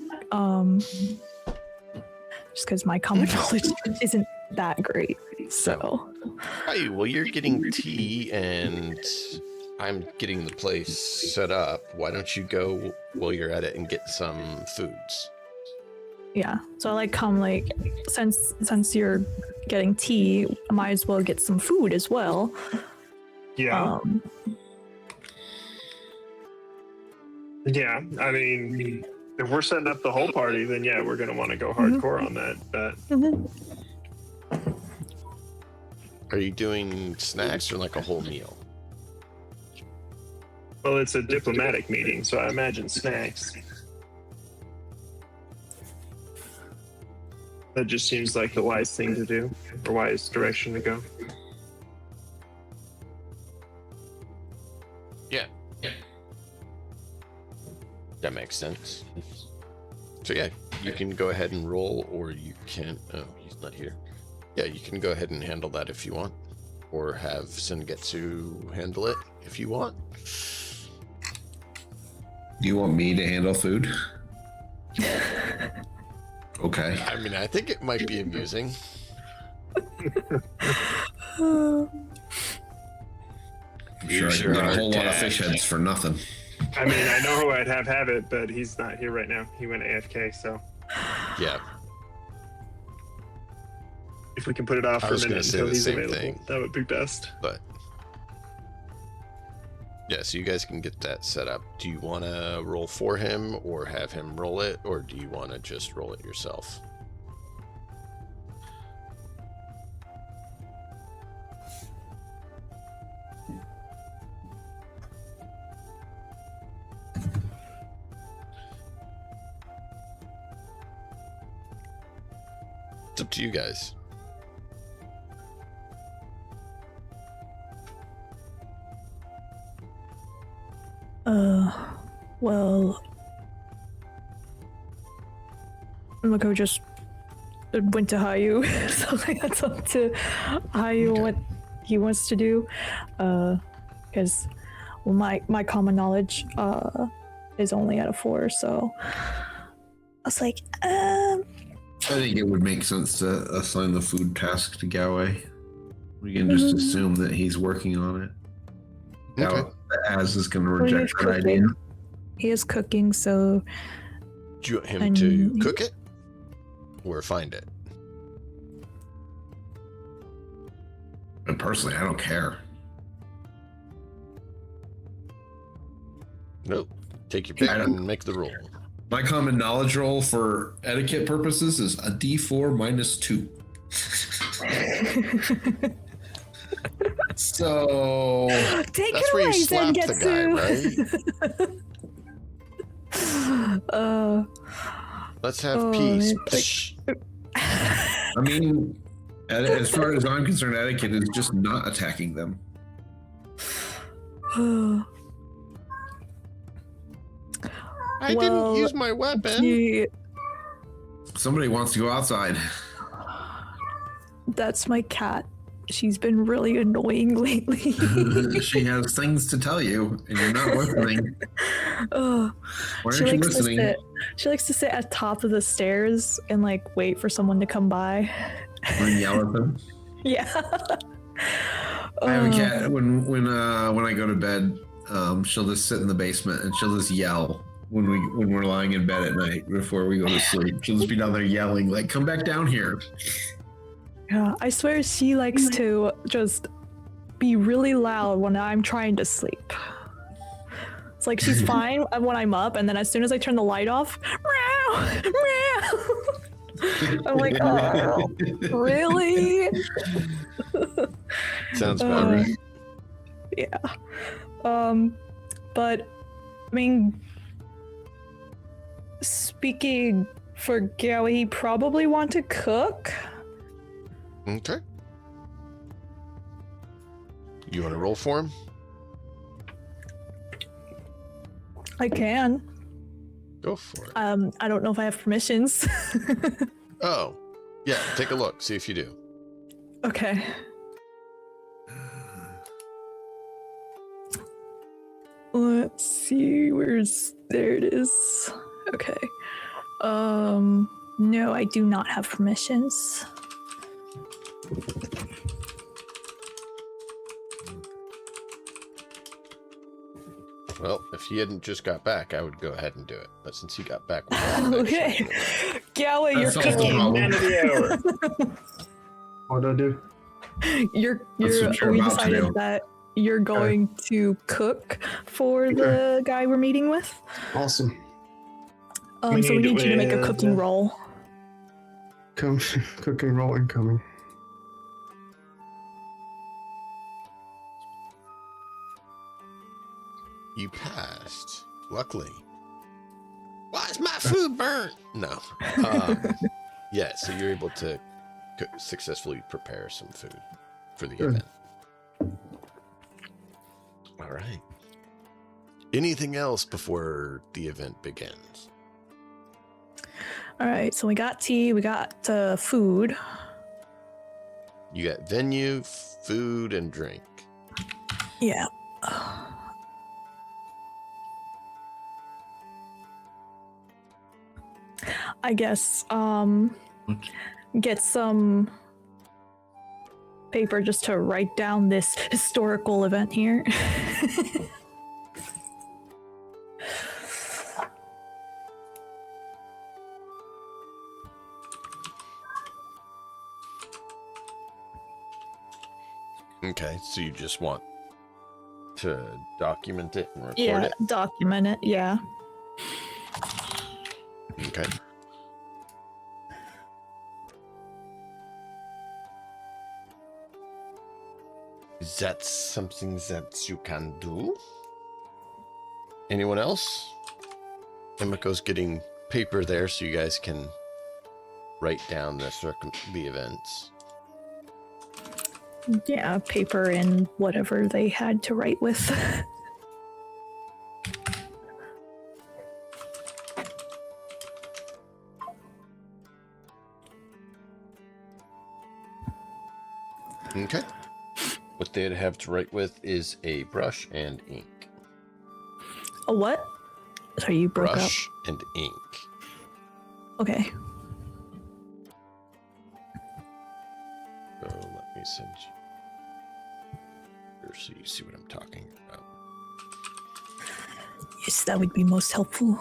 Just because my common knowledge isn't that great. So Hi, well, you're getting tea and I'm getting the place set up. Why don't you go while you're at it and get some foods? yeah. So I come since you're getting tea, I might as well get some food as well. Yeah. Yeah, I mean, if we're setting up the whole party, then yeah, we're gonna want to go hardcore on that. But Are you doing snacks or like a whole meal? well, it's a diplomatic meeting, so I imagine snacks. That just seems like the wise thing to do, or wise direction to go. Yeah. That makes sense. So yeah, you can go ahead and roll, or you can. Oh, he's not here. Yeah, you can go ahead and handle that if you want, or have Sengetsu handle it if you want. Do you want me to handle food? Okay. I mean, I think it might be amusing. I'm sure I Sure can get a are, whole lot of Dad. fish heads for nothing. I mean, I know who I'd have it, but he's not here right now. He went AFK, so Yeah. if we can put it off I for a was gonna minute say until the he's same available, thing. that would be best. But yeah, so you guys can get that set up. Do you want to roll for him or have him roll it, or do you want to just roll it yourself? It's up to you guys. Well, Mako just went to Hayu, so that's up to Hayu Okay. what he wants to do. Because my common knowledge is only at a 4, so I was like, I think it would make sense to assign the food task to Galway. We can just assume that he's working on it. Okay. Az is going to Well, he's reject that idea. cooking. He is cooking, so Do you want him And- to cook it or find it? And personally, I don't care. Nope. Take your pick I don't- and make the roll. My common knowledge roll for etiquette purposes is a D4 minus 2. So take That's it where away, you slap the guy, Let's have Oh, peace. it's Psh. I mean, as far as I'm concerned, etiquette is just not attacking them. I Well, didn't use my weapon. Somebody wants to go outside. That's my cat. She's been really annoying lately. She has things to tell you, and you're not listening. Ugh. Why She aren't you likes to listening? sit. She likes to sit at top of the stairs and like wait for someone to come by. And yell at them. Yeah. I have a cat. When I go to bed, she'll just sit in the basement and she'll just yell when we're lying in bed at night before we go to sleep. She'll just be down there yelling like, "Come back down here!" Yeah, I swear she likes to just be really loud when I'm trying to sleep. It's like she's fine when I'm up, and then as soon as I turn the light off, meow, meow. I'm like, oh, really? Sounds about right. Yeah. But I mean, speaking for Gowie, he probably want to cook. Okay. You want to roll for him? I can. Go for it. I don't know if I have permissions. Oh, yeah. Take a look. See if you do. Okay. Let's see, there it is. Okay. No, I do not have permissions. Well, if he hadn't just got back, I would go ahead and do it. But since he got back, Okay. Gowie, you're That's all the cooking. problem. End of the hour. What do I do? That's what you're we about to decided do. that you're going to cook for the guy we're meeting with. Awesome. So we need you to make a with- cooking roll. Cooking roll incoming. you passed. Luckily. Why is my food burnt? No. Yeah, so you're able to successfully prepare some food for the Good. event. All right. Anything else before the event begins? All right, so we got tea, we got food. You got venue, food, and drink. Yeah. I guess get some paper just to write down this historical event here. Okay, so you just want to document it and record Yeah, it? document it, yeah. Okay. Is that something that you can do? Anyone else? Emiko's getting paper there so you guys can write down the events. Yeah, paper and whatever they had to write with. Okay. What they'd have to write with is a brush and ink. A what? Sorry, you broke Brush and ink. up. Okay. So let me send you here so you see what I'm talking about. Yes, that would be most helpful.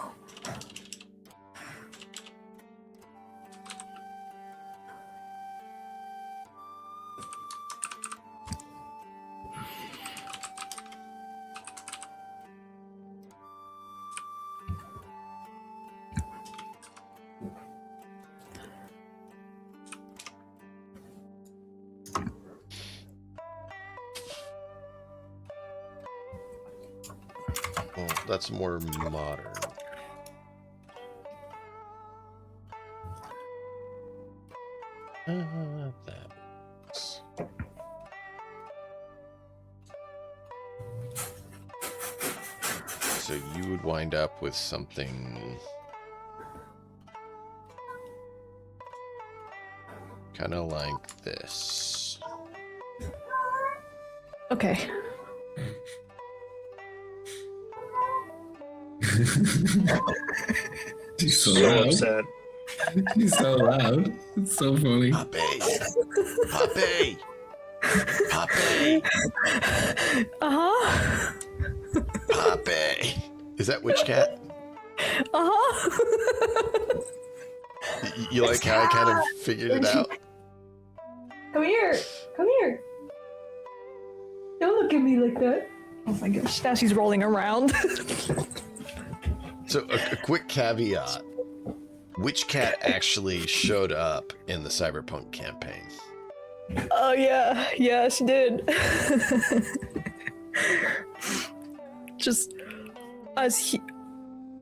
Oh, that's more modern. That works. So you would wind up with something kind of like this. Okay. He's so So loud. upset. He's so loud. It's so funny. Poppy! Poppy! Poppy! Uh-huh. Poppy! Is that Witch Cat? Uh-huh. You like how I kind of figured it out? Come here. Come here. Don't look at me like that. Oh my gosh. Now she's rolling around. So a quick caveat. Which cat actually showed up in the Cyberpunk campaign? Oh yeah, she did. Just as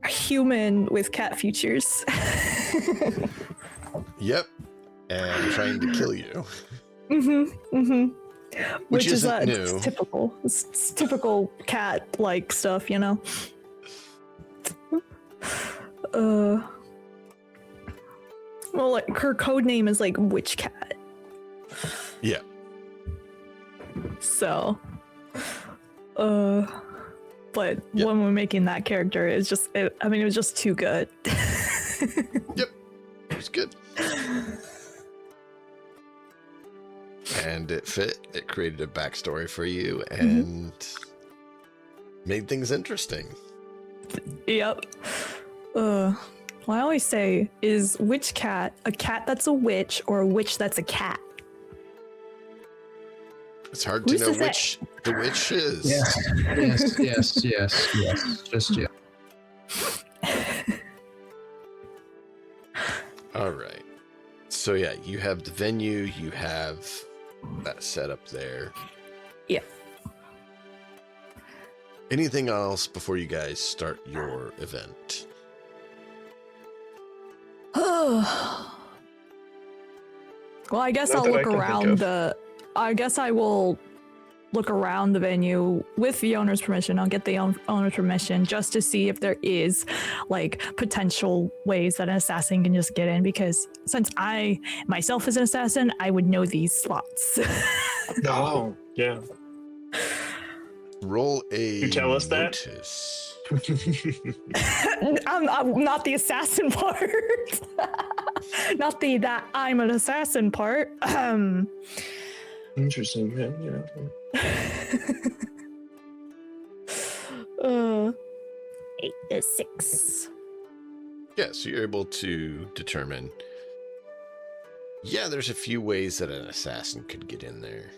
a human with cat features. Yep, and trying to kill you. Which is isn't new. It's typical. It's typical cat-like stuff, you know. Well, like her code name is like Witch Cat. Yeah. So, but Yep. when we're making that character, it's just, it was just too good. Yep. It was good. And it fit. It created a backstory for you and made things interesting. Yep. Well, I always say, is witch cat a cat that's a witch or a witch that's a cat? It's hard Who's to know to say? which the witch is. Yes. Just yeah. All right. So yeah, you have the venue, you have that set up there. Yeah. Anything else before you guys start your event? Well, I guess Not I'll that I look can think around of. I guess I will look around the venue with the owner's permission. I'll get the owner's permission just to see if there is like potential ways that an assassin can just get in, because since I myself is an assassin, I would know these slots. Oh, yeah. Roll a You tell us that? notice. I'm not the assassin part. Not the that I'm an assassin part. Interesting. Yeah. 8 is 6. Yeah, so you're able to determine. Yeah, there's a few ways that an assassin could get in there.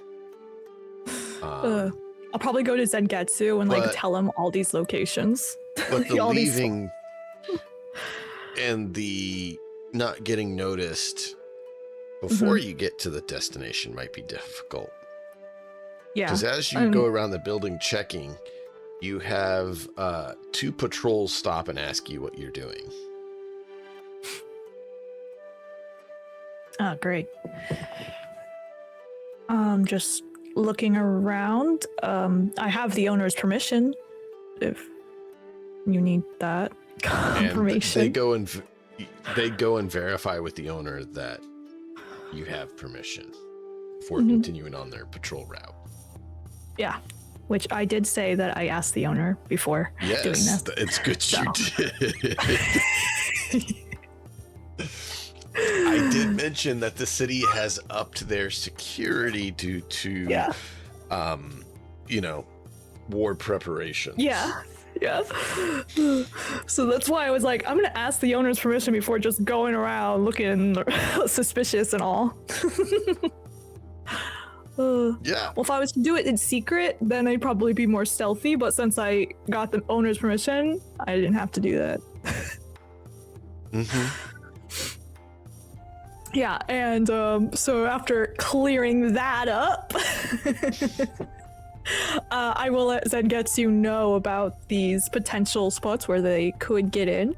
I'll probably go to Zengetsu and like but- tell him all these locations. But the All these- leaving and the not getting noticed before you get to the destination might be difficult. Yeah. Because as you go around the building checking, you have 2 patrols stop and ask you what you're doing. Oh, great. Just looking around. I have the owner's permission if you need that confirmation. And they go and verify with the owner that you have permission before continuing on their patrol route. Yeah, which I did say that I asked the owner before doing Yes, this. it's good So. you did. I did mention that the city has upped their security due to, war preparations. Yeah. So that's why I was like, I'm gonna ask the owner's permission before just going around looking suspicious and all. Yeah. Well, if I was to do it in secret, then I'd probably be more stealthy. But since I got the owner's permission, I didn't have to do that. Yeah, and so after clearing that up, I will let Zengetsu know about these potential spots where they could get in.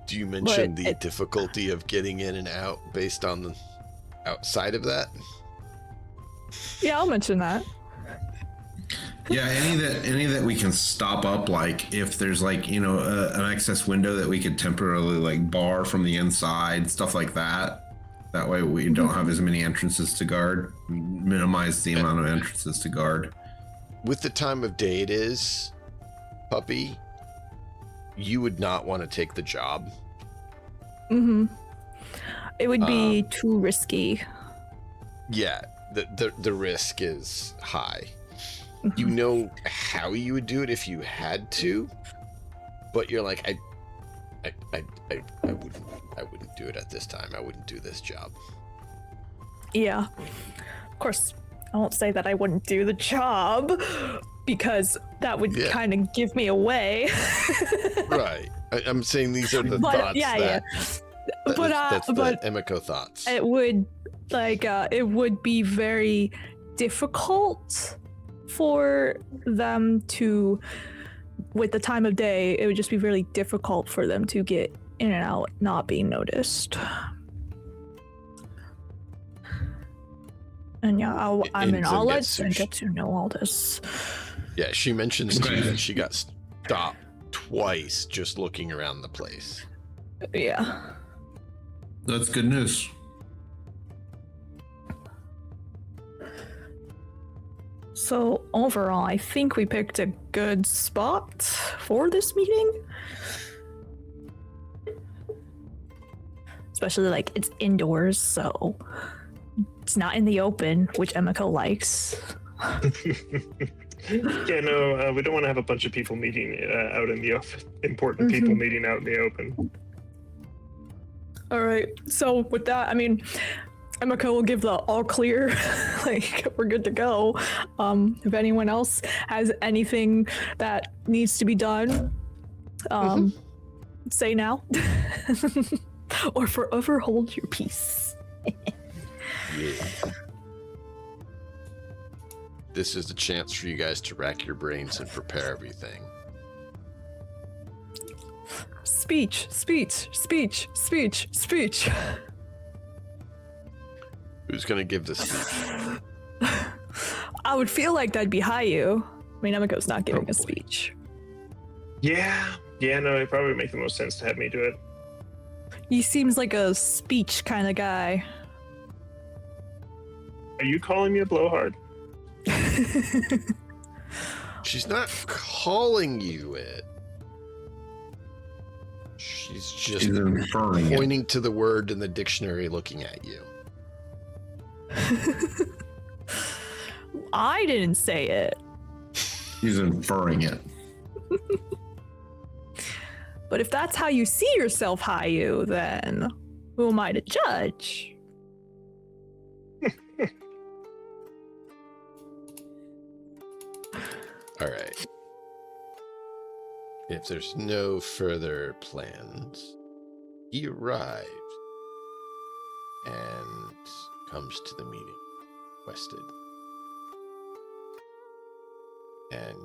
Do you mention But the difficulty of getting in and out based on the outside of that? Yeah, I'll mention that. Yeah, any that we can stop up, like if there's like, an access window that we could temporarily like bar from the inside, stuff like that. That way we don't have as many entrances to guard. We minimize the amount of entrances to guard. With the time of day it is, puppy, you would not want to take the job. It would be too risky. Yeah, the risk is high. You know how you would do it if you had to, but you're like, I wouldn't do it at this time. I wouldn't do this job. Yeah. Of course, I won't say that I wouldn't do the job because that would Yeah. kind of give me away. Right. I'm saying these are the But, thoughts yeah. that's the Emiko thoughts. It would it would be very difficult for them to, with the time of day, it would just be really difficult for them to get in and out not being noticed. And yeah, I'll let Senjutsu know all this. Yeah, she mentions to you that she got stopped twice just looking around the place. Yeah. That's good news. So overall, I think we picked a good spot for this meeting. Especially like it's indoors, so it's not in the open, which Emiko likes. Yeah, no, we don't want to have a bunch of people meeting out in the open. Important people meeting out in the open. All right. So with that, I mean, Emiko will give the all clear, like we're good to go. If anyone else has anything that needs to be done, say now, or forever hold your peace. Yeah. This is the chance for you guys to rack your brains and prepare everything. Speech. Who's gonna give the speech? I would feel like that'd be Hayu. I mean, Emiko's not giving a Probably. speech. Yeah, no, it probably would make the most sense to have me do it. He seems like a speech kind of guy. Are you calling me a blowhard? She's not calling you it. She's just She's inferring it. pointing to the word in the dictionary looking at you. I didn't say it. He's inferring it. But if that's how you see yourself, Hayu, then who am I to judge? All right. If there's no further plans, he arrives and comes to the meeting requested. And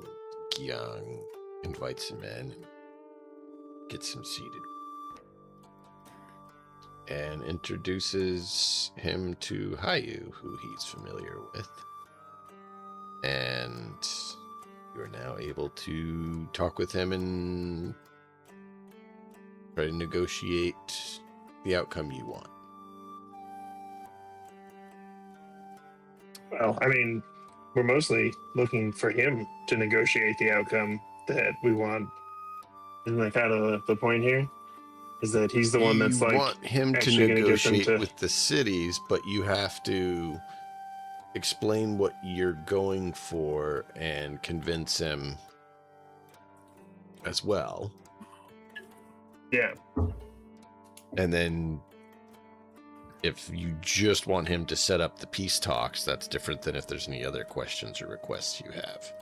Gyang invites him in and gets him seated and introduces him to Hayu, who he's familiar with. And you're now able to talk with him and try to negotiate the outcome you want. Well, I mean, we're mostly looking for him to negotiate the outcome that we want. Isn't that kind of the point here? Is that he's the one that's you like want him to actually gonna get them negotiate to- with the cities, but you have to explain what you're going for and convince him as well. Yeah. And then if you just want him to set up the peace talks, that's different than if there's any other questions or requests you have.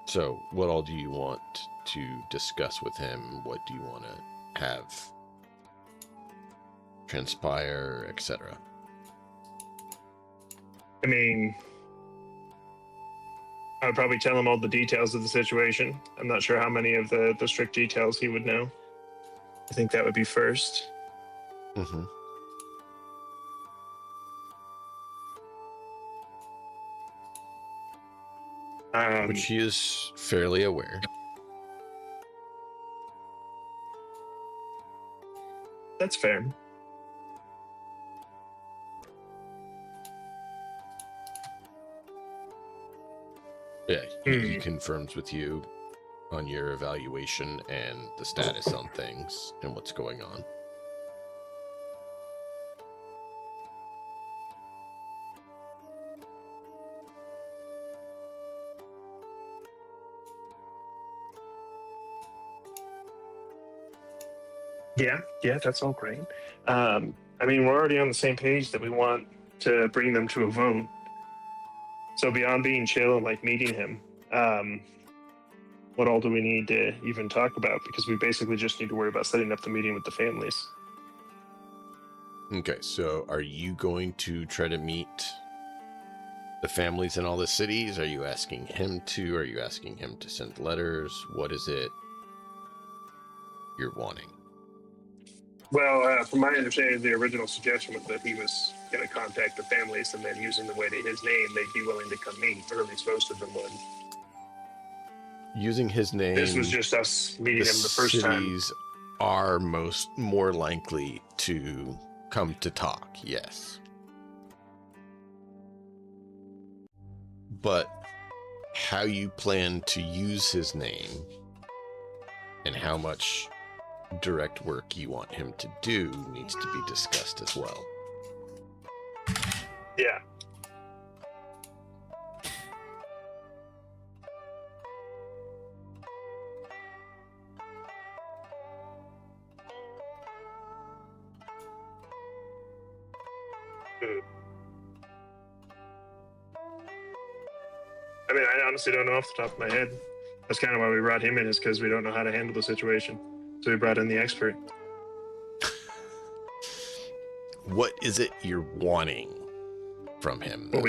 So what all do you want to discuss with him? What do you want to have transpire, etc.? I mean, I would probably tell him all the details of the situation. I'm not sure how many of the strict details he would know. I think that would be first. Mm-hmm. Which he is fairly aware. That's fair. Yeah, he confirms with you on your evaluation and the status on things and what's going on. Yeah, that's all great. I mean, we're already on the same page that we want to bring them to a vote. So beyond being chill and like meeting him, what all do we need to even talk about? Because we basically just need to worry about setting up the meeting with the families. Okay, so are you going to try to meet the families in all the cities? Are you asking him to? Are you asking him to send letters? What is it you're wanting? Well, from my understanding, the original suggestion was that he was going to contact the families, and then using the way to his name, they'd be willing to come meet, or at least most of them would. Using his name, This was just us meeting him the first time. cities are more likely to come to talk, yes. But how you plan to use his name and how much direct work you want him to do needs to be discussed as well. Yeah. I mean, I honestly don't know off the top of my head. That's kind of why we brought him in, is because we don't know how to handle the situation. So we brought in the expert. What is it you're wanting from him? Well,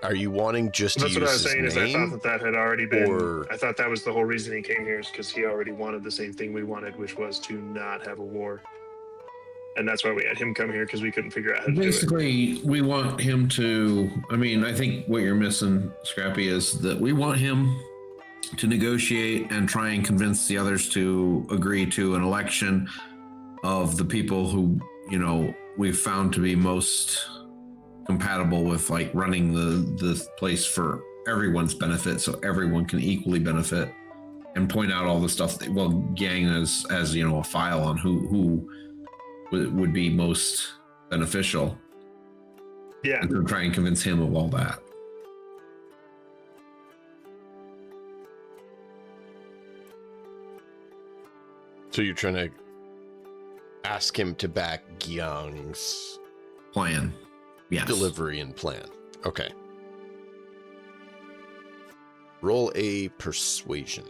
Are you wanting just that's to what I use was saying. his Is I name? thought that had already been. or- I thought that was the whole reason he came here, is because he already wanted the same thing we wanted, which was to not have a war. And that's why we had him come here, because we couldn't figure out how to do it. Basically, we want him to. I mean, I think what you're missing, Scrappy, is that we want him to negotiate and try and convince the others to agree to an election of the people who, you know, we've found to be most compatible with, like, running the place for everyone's benefit, so everyone can equally benefit, and point out all the stuff that, well, Gang as you know, a file on who would be most beneficial, Yeah. and to try and convince him of all that. So you're trying to ask him to back Gyang's Plan. Yes. delivery and plan. Okay. Roll a persuasion.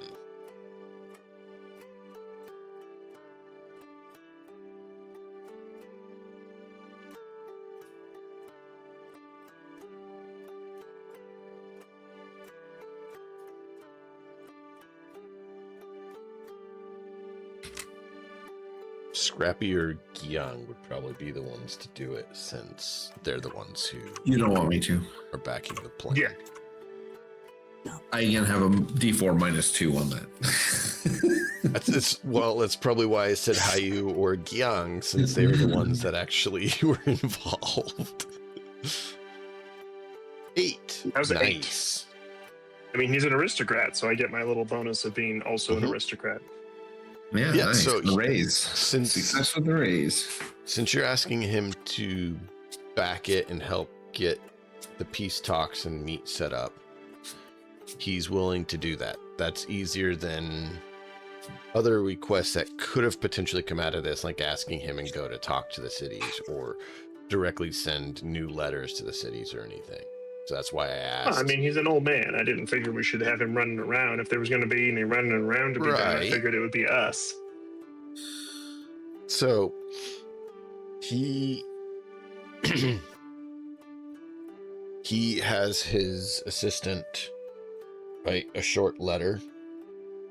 Scrappy or Gyang would probably be the ones to do it, since they're the ones who You don't want me to. are backing the plan. Yeah. I again have a D4 -2 on that. That's probably why I said Hayu or Gyang, since they were the ones that actually were involved. 8. That was an 8. Nice. I mean, he's an aristocrat, so I get my little bonus of being also an Mhm. aristocrat. Yeah, Yeah, nice. so The raise. Since Success with the raise. Since you're asking him to back it and help get the peace talks and meet set up, he's willing to do that. That's easier than other requests that could have potentially come out of this, like asking him and go to talk to the cities or directly send new letters to the cities or anything. So that's why I asked. I mean, he's an old man. I didn't figure we should have him running around. If there was going to be any running around to be done, I Right. figured it would be us. So he he has his assistant write a short letter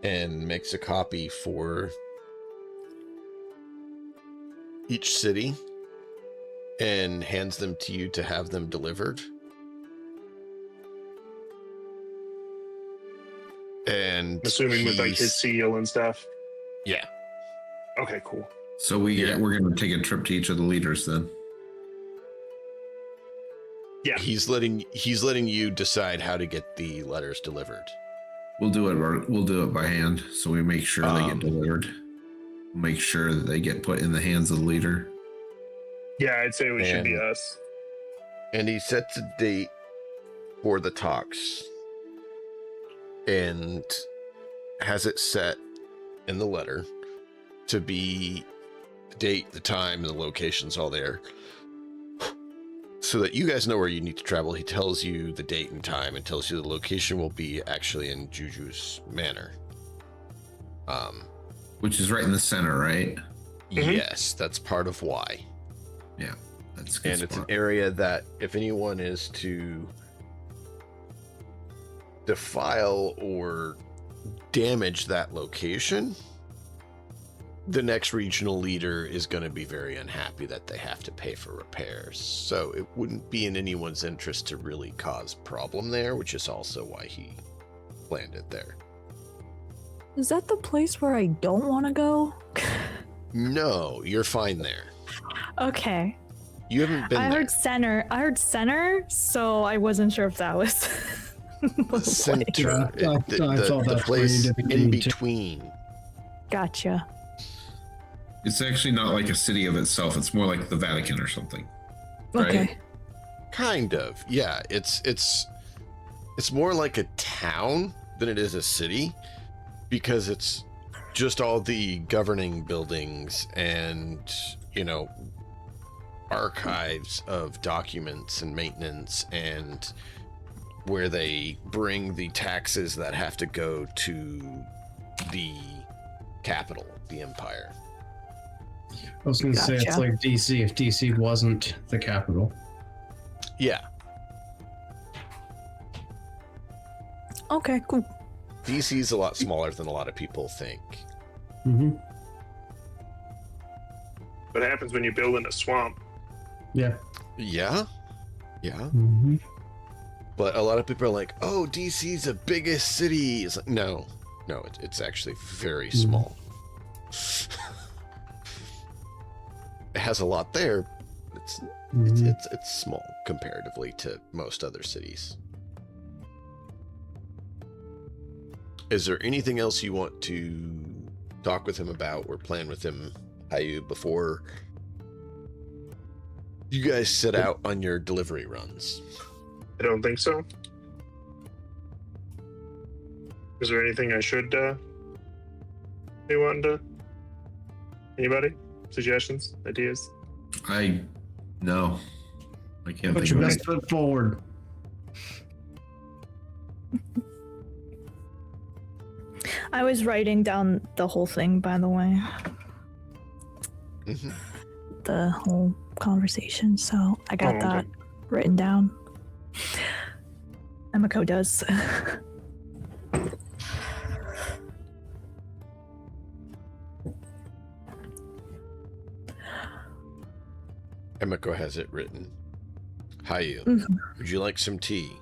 and makes a copy for each city and hands them to you to have them delivered. And I'm assuming with like he's- his seal and stuff. yeah. Okay, cool. So Yeah. we're going to take a trip to each of the leaders then. Yeah. He's letting you decide how to get the letters delivered. We'll do it by hand, so we make sure they get delivered. Make sure that they get put in the hands of the leader. Yeah, I'd say we should be And- us. And he sets a date for the talks and has it set in the letter to be the date, the time, and the locations all there, so that you guys know where you need to travel. He tells you the date and time and tells you the location will be actually in Juju's Manor. Which is right in the center, right? Yes, that's part of why. Yeah, that's a good And it's an spot. area that if anyone is to defile or damage that location, the next regional leader is going to be very unhappy that they have to pay for repairs. So it wouldn't be in anyone's interest to really cause problem there, which is also why he planned it there. Is that the place where I don't want to go? No, you're fine there. Okay. You haven't been I there. heard center, so I wasn't sure if that was The center, Yeah, I thought the that's where you place did the in meeting, too. between. Gotcha. It's actually not like a city of itself. It's more like the Vatican or something. Right? Okay. Kind of, yeah. It's more like a town than it is a city, because it's just all the governing buildings and, you know, archives of documents and maintenance, and where they bring the taxes that have to go to the capital, the empire. I was going to say it's Gotcha. like DC if DC wasn't the capital. Yeah, Okay, cool. DC's a lot smaller than a lot of people think. Mm-hmm. What happens when you build in a swamp? Yeah. Yeah. Mm-hmm. But a lot of people are like, "Oh, DC's the biggest city." It's like, no, it's actually very small. It has a lot there. But it's small comparatively to most other cities. Is there anything else you want to talk with him about or plan with him, Hayu, before you guys set out on your delivery runs? I don't think so. Is there anything I should be wanting to? Anybody? Suggestions? Ideas? No. I can't Put think your of best it. foot forward. I was writing down the whole thing, by the way. Mm-hmm. The whole conversation, so I got Oh, okay. that written down. Emiko does. Emiko has it written. Hayu, Mhm. would you like some tea?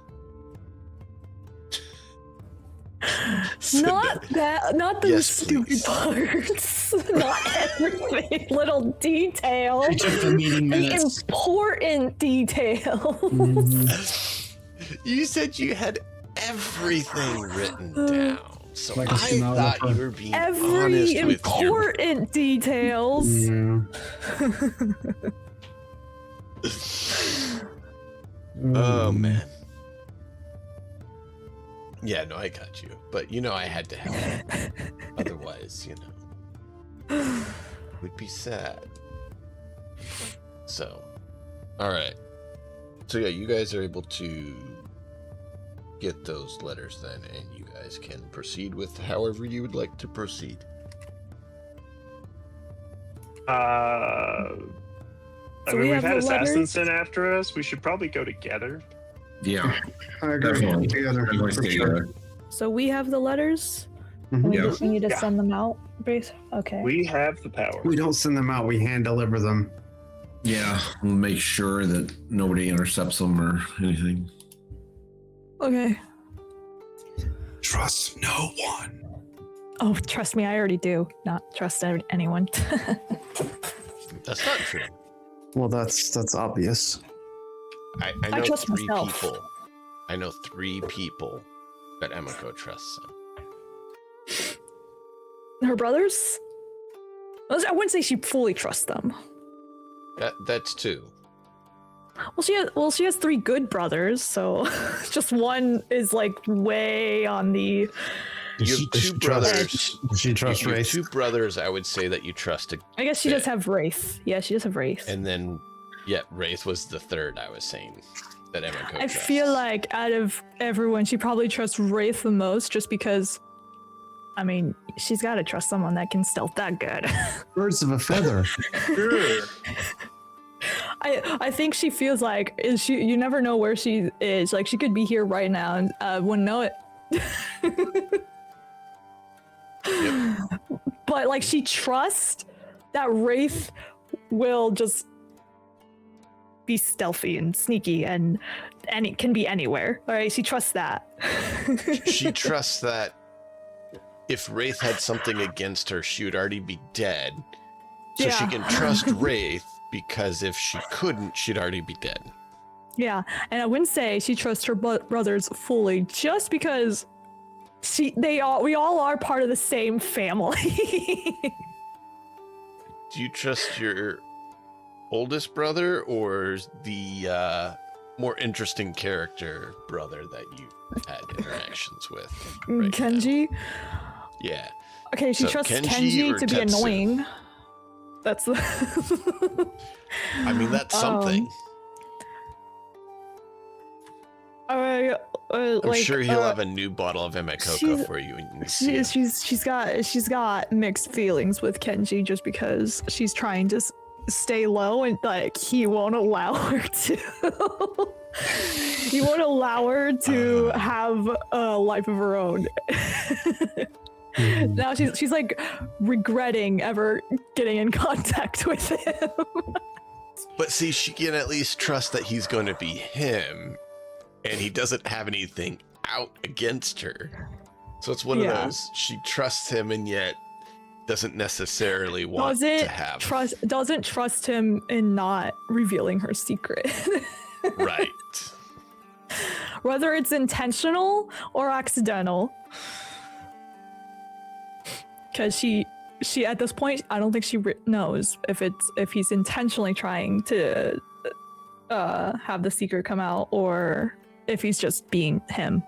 Not that, not those Yes, stupid please. parts. Not everything. Little detail. She took the meeting The minutes. important detail. Mhm. You said you had everything written down, so Like a I stenographer. thought you were being Every honest with your... important details. Yeah. Oh, man. Yeah, no, I got you. But, you know, I had to help. Otherwise, you know, would be sad. So, all right. So, yeah, you guys are able to get those letters then, and you guys can proceed with however you would like to proceed. I So mean, we we've have had the letters? assassins sent after us. We should probably go together. Yeah. I agree. Definitely. Together, Definitely for stay sure. together. So we have the letters. Mhm. And we Yeah. just need to Yeah. send them out. Okay. We have the power. We don't send them out. We hand deliver them. Yeah. We'll make sure that nobody intercepts them or anything. Okay. Trust no one. Oh, trust me, I already do. Not trust anyone. That's not true. Well, that's obvious. I I know trust three myself. people. I know 3 people that Emiko trusts. Her brothers? I wouldn't say she fully trusts them. That's 2. Well, she has 3 good brothers, so just one is like way on the. You have 2 brothers. Does she trust You have Wraith? 2 brothers, I would say that you trust. I guess she does have Wraith. Yeah, she does have Wraith. And then, yeah, Wraith was the 3rd I was saying that Emiko I feel like out of everyone, she probably trusts Wraith the most, just because I mean, she's got to trust someone that can stealth that good. Birds of a feather. Sure. I think she feels like you never know where she is. Like she could be here right now and wouldn't know it. Yep. But like she trusts that Wraith will just be stealthy and sneaky and it can be anywhere. All right, she trusts that. She trusts that if Wraith had something against her, she would already be dead. So she can trust Wraith because if she couldn't, she'd already be dead. Yeah, and I wouldn't say she trusts her brothers fully, just because we all are part of the same family. Do you trust your oldest brother or the more interesting character brother that you had interactions with? Right Kenji? now? Yeah. Okay, she trusts Kenji to be Tetsu? annoying. That's the I mean, that's something. I'm I'm sure he'll have a new bottle of Emekoko for you. When you see him. She's got mixed feelings with Kenji just because she's trying to stay low and like he won't allow her to. He won't allow her to have a life of her own. Now she's like regretting ever getting in contact with him. But see, she can at least trust that he's going to be him, and he doesn't have anything out against her. So it's one of those, she trusts him and yet doesn't necessarily want to have doesn't trust him in not revealing her secret. Right. Whether it's intentional or accidental. Because she at this point, I don't think she knows if he's intentionally trying to have the secret come out or if he's just being him.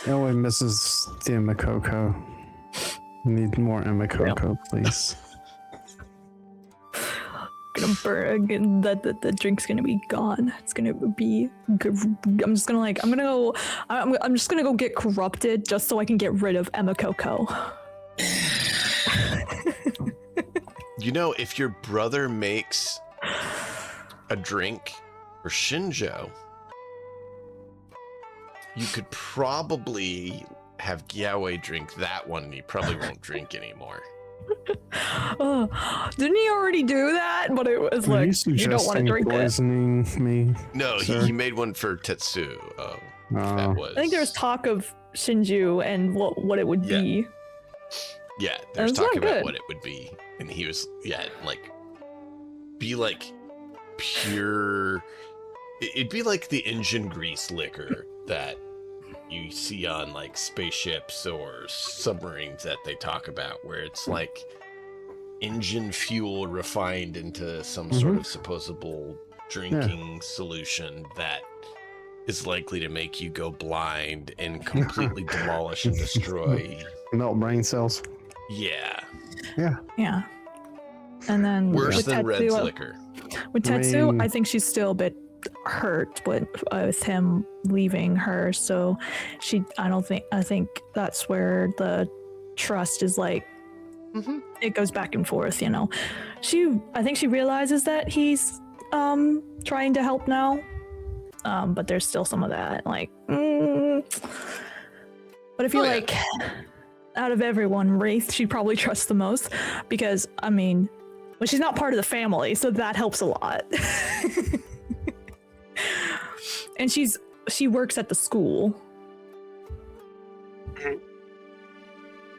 Oh, and Mrs. the Emekoko. Need more Emekoko, please. Gonna burn. The drink's gonna be gone. It's gonna be. I'm just gonna go get corrupted just so I can get rid of Emekoko. You know, if your brother makes a drink for Shinjo, you could probably have Gyawe drink that one and he probably won't drink anymore. Didn't he already do that? But it was like, you don't want to drink poisoning me? No, he made one for Tetsu. That was... I think there was talk of Shinju and what it would be. Yeah, there's talk about what it would be. And he was, be like pure... It'd be like the engine grease liquor that you see on like spaceships or submarines that they talk about, where it's like engine fuel refined into some sort of supposable drinking solution that is likely to make you go blind and completely demolish and destroy. Melt brain cells. Yeah. And then worse than Tetsu, Red's liquor. With Tetsu, I think she's still a bit hurt with him leaving her, so I think that's where the trust is like it goes back and forth, you know. I think she realizes that he's trying to help now, but there's still some of that like but I feel like out of everyone, Wraith she probably trusts the most because I mean, well, she's not part of the family, so that helps a lot. And she works at the school.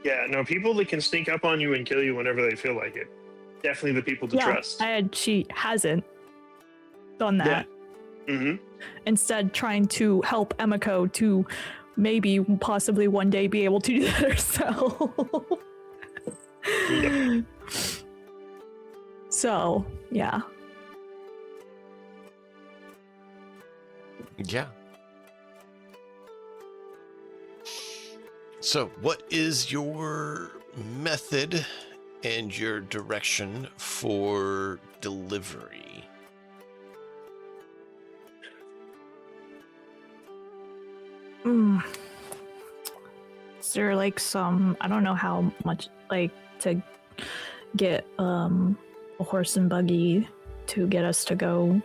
Yeah, no, people that can sneak up on you and kill you whenever they feel like it. Definitely the people to trust. And she hasn't done that. Yeah. Instead, trying to help Emiko to maybe possibly one day be able to do that herself. Yep. So, yeah. Yeah. So, what is your method and your direction for delivery? Is there like some, I don't know how much, like, to get a horse and buggy to get us to go?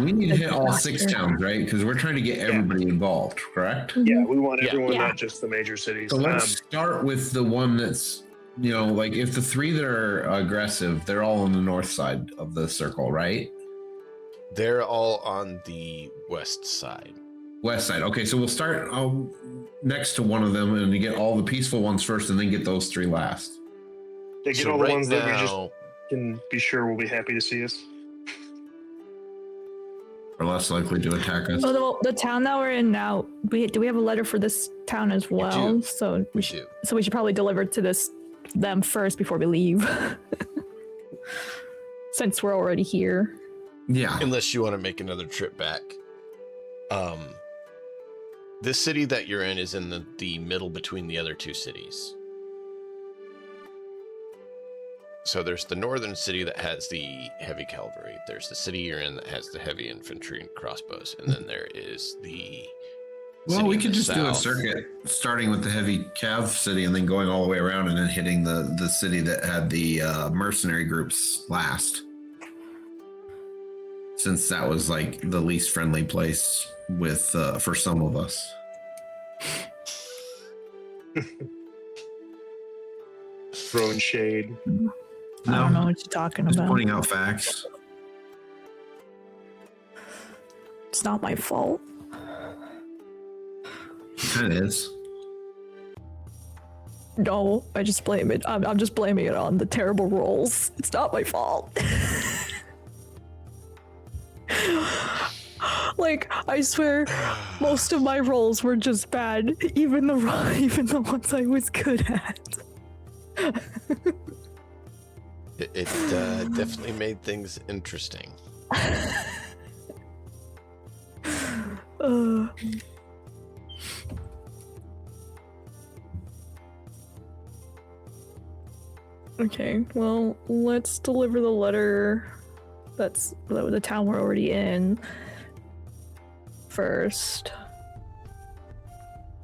We need to hit all 6 towns, right? Because we're trying to get everybody involved, correct? Yeah, we want everyone, Yeah. not just the major cities. So let's start with the one that's, like if the 3 that are aggressive, they're all on the north side of the circle, right? They're all on the west side. West side. Okay, so we'll start next to one of them and you get all the peaceful ones first and then get those 3 last. They get So all the right ones that we now- just can be sure will be happy to see us. Are less likely to attack us. Oh, the town that we're in now, do we have a letter for this town as well? do. So We should, do. so we should probably deliver to them first before we leave. Since we're already here. Yeah. Unless you want to make another trip back. This city that you're in is in the middle between the other 2 cities. So there's the northern city that has the heavy cavalry. There's the city you're in that has the heavy infantry and crossbows. And then there is the Well, city we in could the just do a south. circuit, starting with the heavy cav city and then going all the way around and then hitting the city that had the mercenary groups last. Since that was like the least friendly place with for some of us. Throwing shade. I don't know what you're talking Just about. pointing out facts. It's not my fault. Kind of is. No, I just blame it. I'm just blaming it on the terrible rolls. It's not my fault. Like, I swear, most of my rolls were just bad. Even the ones I was good at. It definitely made things interesting. Okay, well, let's deliver the letter. That's the town we're already in first.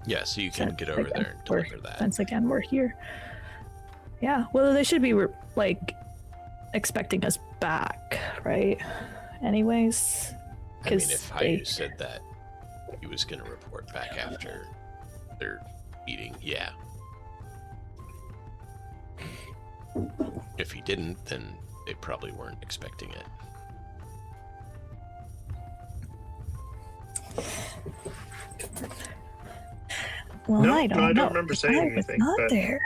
Yeah, so you can Since get over again, there and deliver that. Since again we're here. Yeah, well, they should be like expecting us back, right? Anyways, I mean, 'cause if they- Hayu said that he was going to report back after their meeting, yeah. If he didn't, then they probably weren't expecting it. well, No, I don't no, I know. don't remember saying I was anything, not but- there.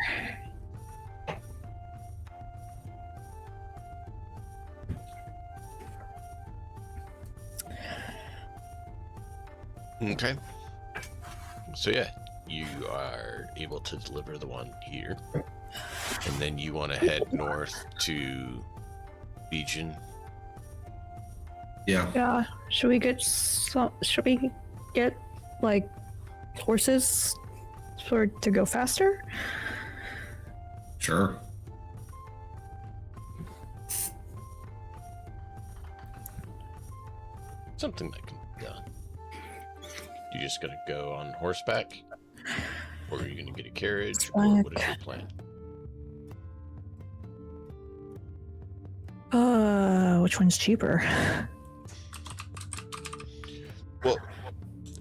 Okay. So yeah, you are able to deliver the one here. And then you want to head north to Legion. Yeah. Yeah, should we get like horses to go faster? Sure. Something that can be done. You just gonna go on horseback? Or are you gonna get a carriage? Or what is your plan? Which one's cheaper? Well,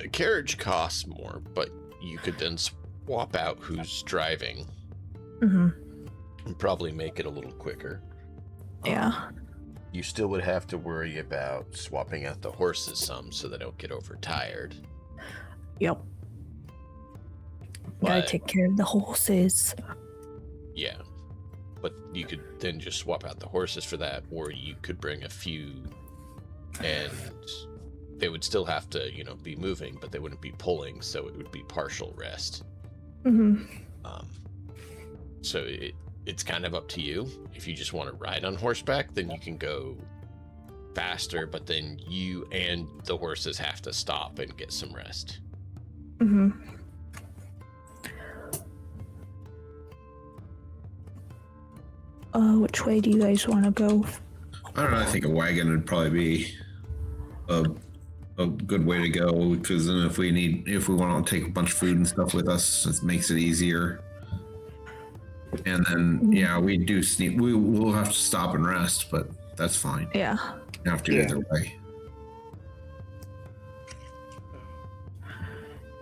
a carriage costs more, but you could then swap out who's driving Mm-hmm. and probably make it a little quicker. Yeah. You still would have to worry about swapping out the horses some so they don't get overtired. Yep. Gotta But- take care of the horses. Yeah. But you could then just swap out the horses for that, or you could bring a few and they would still have to, be moving, but they wouldn't be pulling, so it would be partial rest. Mm-hmm. So it's kind of up to you. If you just want to ride on horseback, then you can go faster, but then you and the horses have to stop and get some rest. Mm-hmm. Which way do you guys want to go? I don't know. I think a wagon would probably be a a good way to go, because then if we want to take a bunch of food and stuff with us, it makes it easier. And then we do sneak. We'll have to stop and rest, but that's fine. Yeah. You have to either way.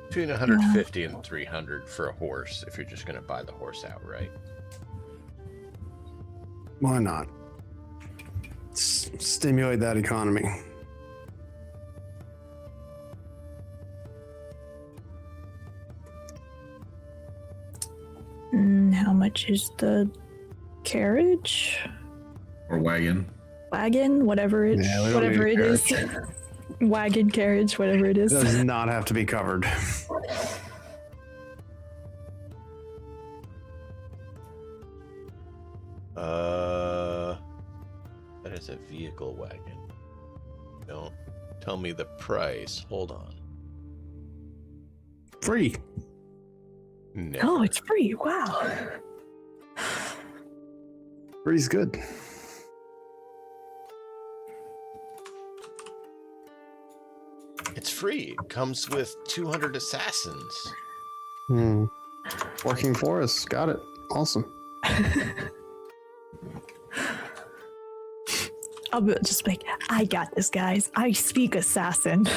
Between 150 and 300 for a horse if you're just going to buy the horse outright. Why not? Stimulate that economy. How much is the carriage? Or wagon. Wagon, whatever it is. Wagon, carriage, whatever it is. Does not have to be covered. That is a vehicle wagon. Don't tell me the price. Hold on. Free. Never. Oh, it's free. Wow. Free's good. It's free. It comes with 200 assassins. Working for us. Got it. Awesome. I'll be just like, I got this, guys. I speak assassin.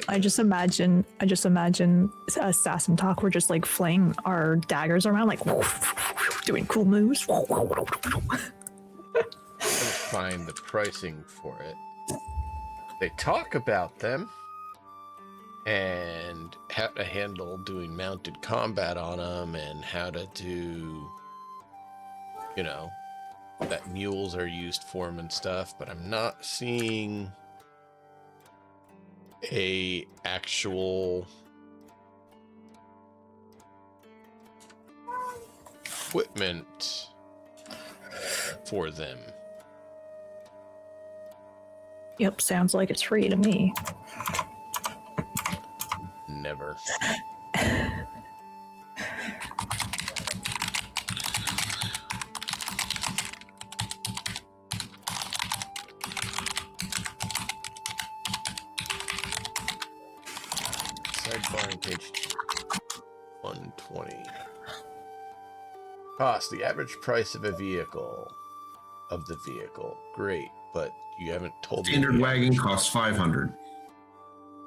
I just imagine assassin talk. We're just like flaying our daggers around, like doing cool moves. Let's find the pricing for it. They talk about them and how to handle doing mounted combat on them and how to do, that mules are used for them and stuff, but I'm not seeing a actual equipment for them. Yep, sounds like it's free to me. Never. Sidebar on page 120. Cost, the average price of the vehicle. Great, but you haven't told me. Standard wagon costs 500.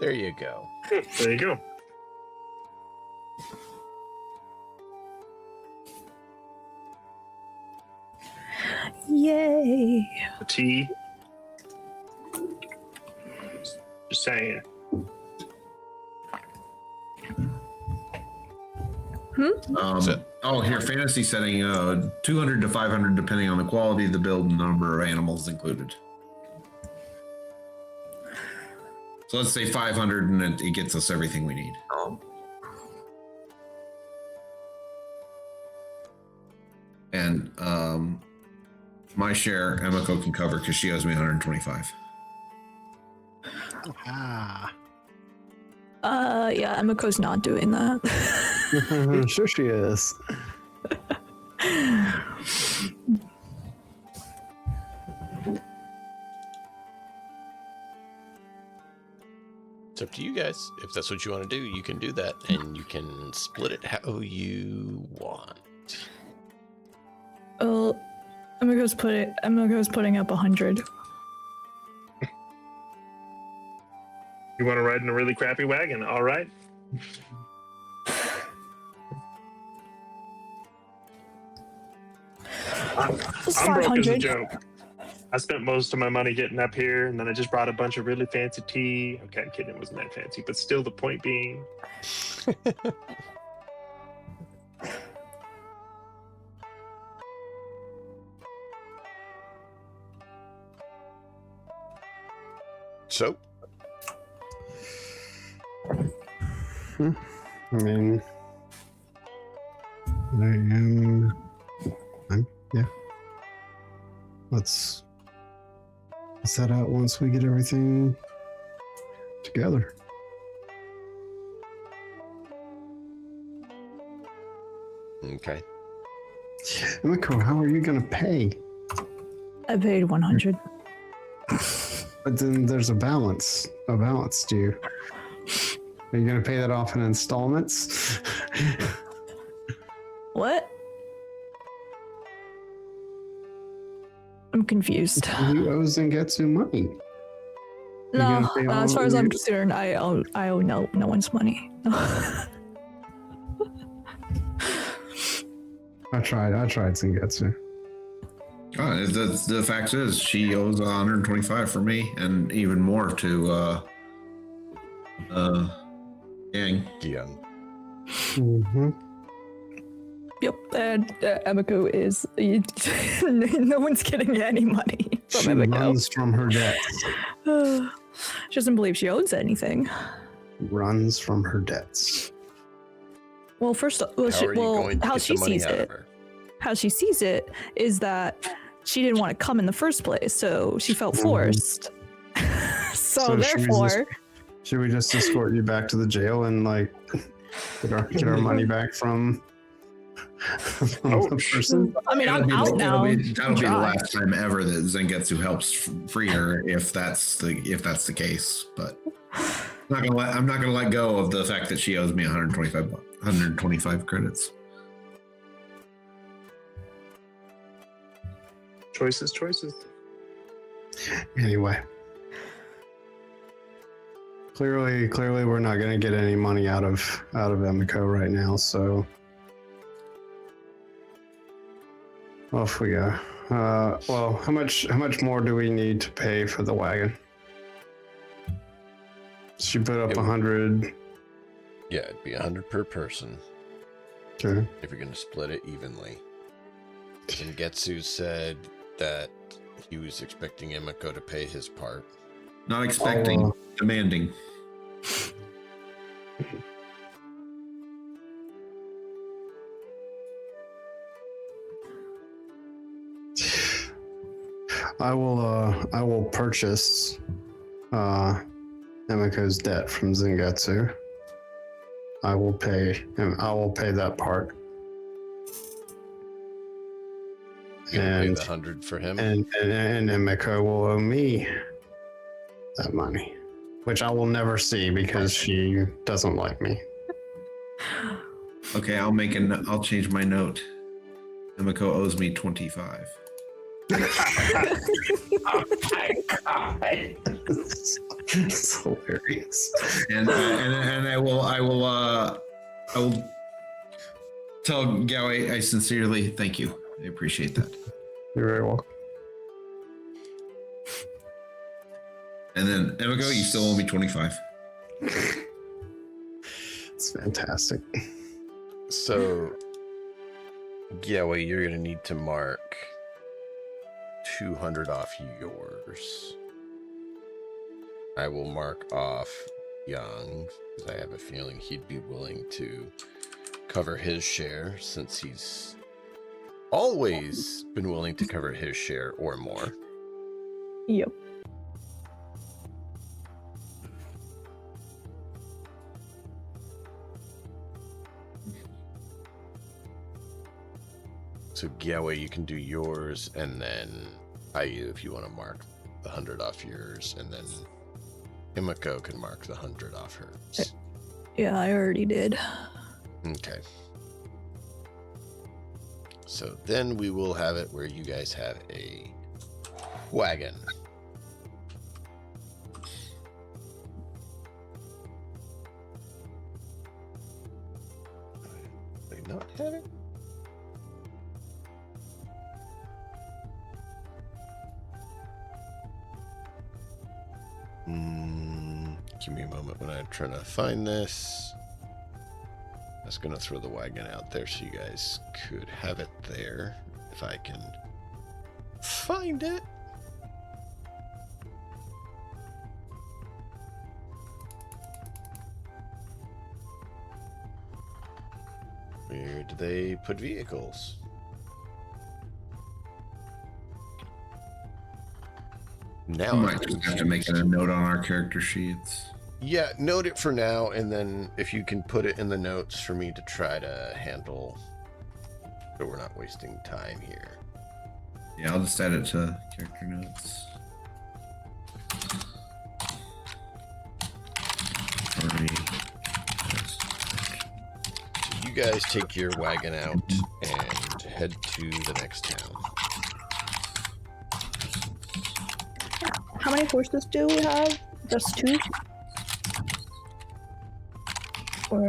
There you go. There you go. Yay. The tea. Just saying. Here, fantasy setting, 200 to 500, depending on the quality of the build and number of animals included. So let's say 500, and it gets us everything we need. And my share, Emiko can cover because she owes me 125. Yeah, Emiko's not doing that. Sure she is. It's up to you guys. If that's what you want to do, you can do that, and you can split it how you want. Well, Emiko's putting up 100. You want to ride in a really crappy wagon? All right. I'm broke as a joke. I spent most of my money getting up here, and then I just brought a bunch of really fancy tea. Okay, I'm kidding. It wasn't that fancy, but still, the point being. So. I mean, yeah. Let's set out once we get everything together. Okay. Emiko, how are you gonna pay? I paid 100. But then there's a balance due. Are you gonna pay that off in installments? What? I'm confused. You owe Zangetsu money. No, gonna pay all as far as of I'm your- concerned, I owe no one's money. I tried Zangetsu. Oh, the fact is, she owes 125 for me, and even more to Yang. Young. Mm-hmm. Yep, and Emiko is. No one's getting any money from She Emiko. runs from her debts. She doesn't believe she owns anything. Runs from her debts. Well, first, well, How are you going to how get she the money sees out of it, her? how she sees it is that she didn't want to come in the first place, so she felt Mhm. forced. So so should we therefore, Should we just escort you back to the jail and like get our money back from the person? I mean, I'm out now. That'll be the Try. last time ever that Zangetsu helps free her, if that's the case. But I'm not gonna let go of the fact that she owes me 125 credits. Choices. Anyway. Clearly we're not gonna get any money out of Emiko right now, so off we go. Well, how much more do we need to pay for the wagon? She put up 100. Yeah, it'd be 100 per person Okay. if you're going to split it evenly. And Getsu said that he was expecting Emiko to pay his part. Not expecting, demanding. I will purchase Emiko's debt from Zangetsu. I will pay that part. You gonna pay And the 100 for him? and Emiko will owe me that money, which I will never see because she doesn't like me. Okay, I'll change my note. Emiko owes me 25. Oh my god, it's hilarious. And I will tell Gaoi I sincerely thank you. I appreciate that. You're very welcome. And then Emiko, you still owe me 25. It's fantastic. So, yeah, well, you're going to need to mark 200 off yours. I will mark off Young, because I have a feeling he'd be willing to cover his share, since he's always been willing to cover his share or more. Yep. So Gyawe, you can do yours, and then Ayu, if you want to mark the 100 off yours, and then Himiko can mark the 100 off hers. Yeah, I already did. Okay. So then we will have it where you guys have a wagon. They not have it? Give me a moment when I'm trying to find this. I was going to throw the wagon out there so you guys could have it there if I can find it. Where do they put vehicles? Now I I'm might just have to make a note on our character sheets. Yeah, note it for now, and then if you can put it in the notes for me to try to handle So we're not wasting time here. Yeah, I'll just add it to character notes. Sorry. So you guys take your wagon out and head to the next town. How many horses do we have? Just 2? Or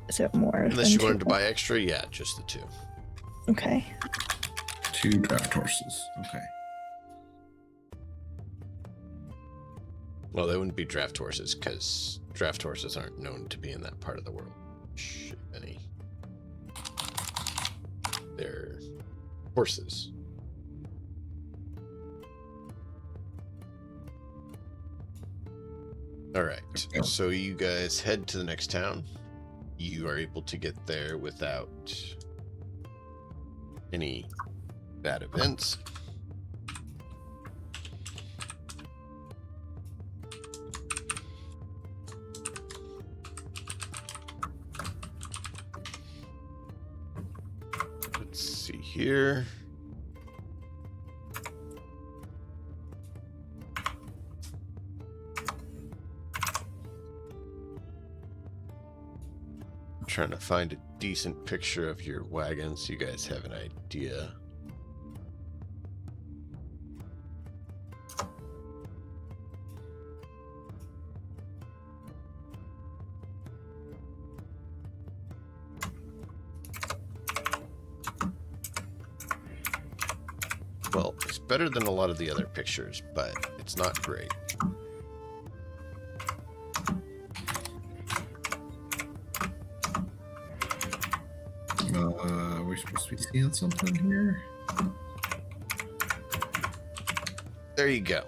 is it more? Unless than you 2? wanted to buy extra, yeah, just the 2. Okay. 2 draft horses. Okay. Well, they wouldn't be draft horses because draft horses aren't known to be in that part of the world. If any. They're horses. All right, so you guys head to the next town. You are able to get there without any bad events. Let's see here. Trying to find a decent picture of your wagon so you guys have an idea. Well, it's better than a lot of the other pictures, but it's not great. We're supposed to be seeing something here. There you go.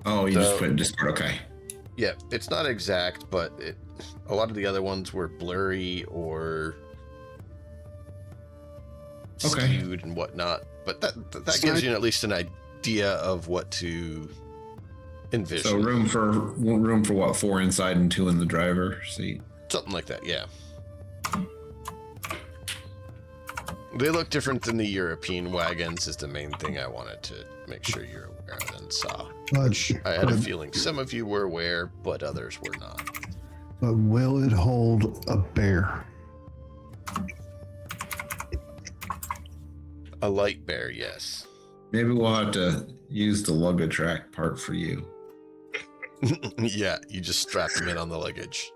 Oh, you just put in Discord. Okay. Yeah, it's not exact, but a lot of the other ones were blurry or skewed and whatnot. But that gives you at least an idea of what to envision. So room for what? 4 inside and 2 in the driver's seat. Something like that, yeah. They look different than the European wagons is the main thing I wanted to make sure you're aware of and saw. Which I had a feeling some of you were aware, but others were not. But will it hold a bear? A light bear, yes. Maybe we'll have to use the luggage rack part for you. Yeah, you just strap them in on the luggage.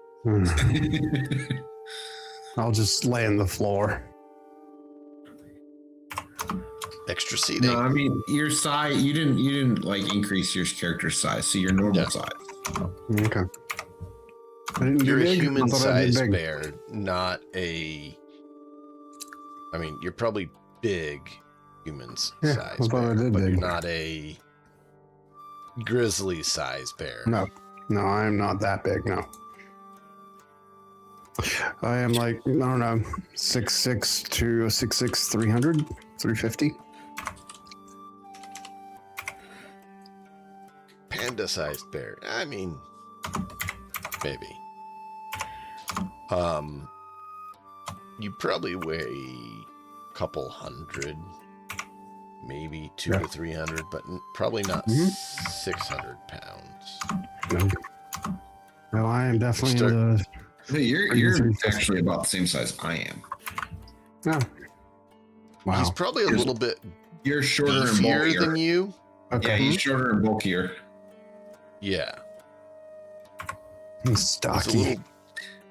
I'll just lay on the floor. Extra seating. No, I mean your size. You didn't like increase your character size, so your normal size. Okay. You're a human-sized bear, not a. I mean, you're probably big humans size bear, but you're not a grizzly size bear. No, I'm not that big. No, I am like I don't know, 6'6" to 6'6", 300, 350. Panda-sized bear. I mean, maybe. You probably weigh a couple hundred, maybe 200 to 300, but probably not 600 pounds. No, I am definitely Hey, you're actually about the same size I am. Oh. Wow. He's probably a little bit You're shorter and bulkier than you. Okay. Yeah, he's shorter and bulkier. Yeah. He's stocky. He's a little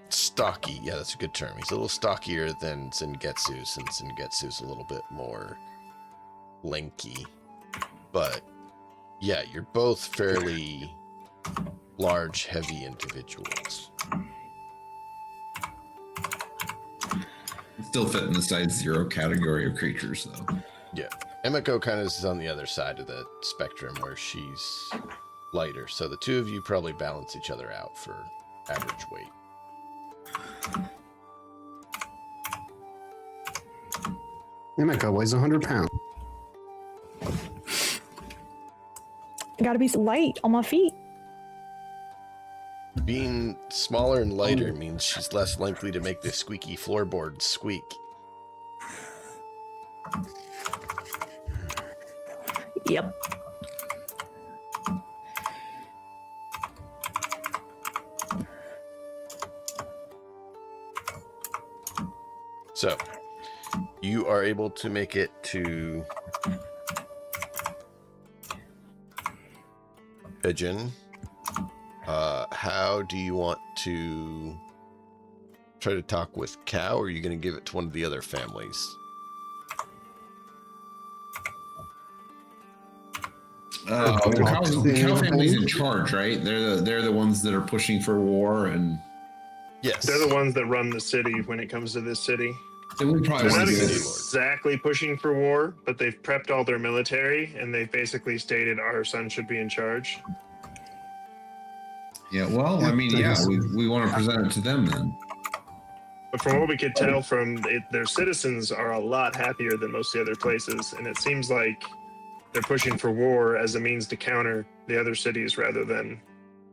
stocky. Yeah, that's a good term. He's a little stockier than Sengetsu, since Sengetsu's a little bit more lanky. But yeah, you're both fairly large, heavy individuals. Still fit in the size 0 category of creatures, though. Yeah. Emiko kind of is on the other side of the spectrum where she's lighter. So the two of you probably balance each other out for average weight. Emiko weighs 100 pounds. I gotta be light on my feet. Being smaller and lighter means she's less likely to make the squeaky floorboards squeak. Yep. So, you are able to make it to Pigeon. How do you want to try to talk with Cow, or are you going to give it to one of the other families? The Cow family's in charge, right? They're the ones that are pushing for war, and Yes. They're the ones that run the city when it comes to this city. then we probably They're want not to do exactly pushing for war, but they've prepped all their military, and they've basically stated our son should be in charge. Yeah, well, I mean, yeah, we want to present it to them then. But from what we could tell from it, their citizens are a lot happier than most of the other places, and it seems like they're pushing for war as a means to counter the other cities rather than.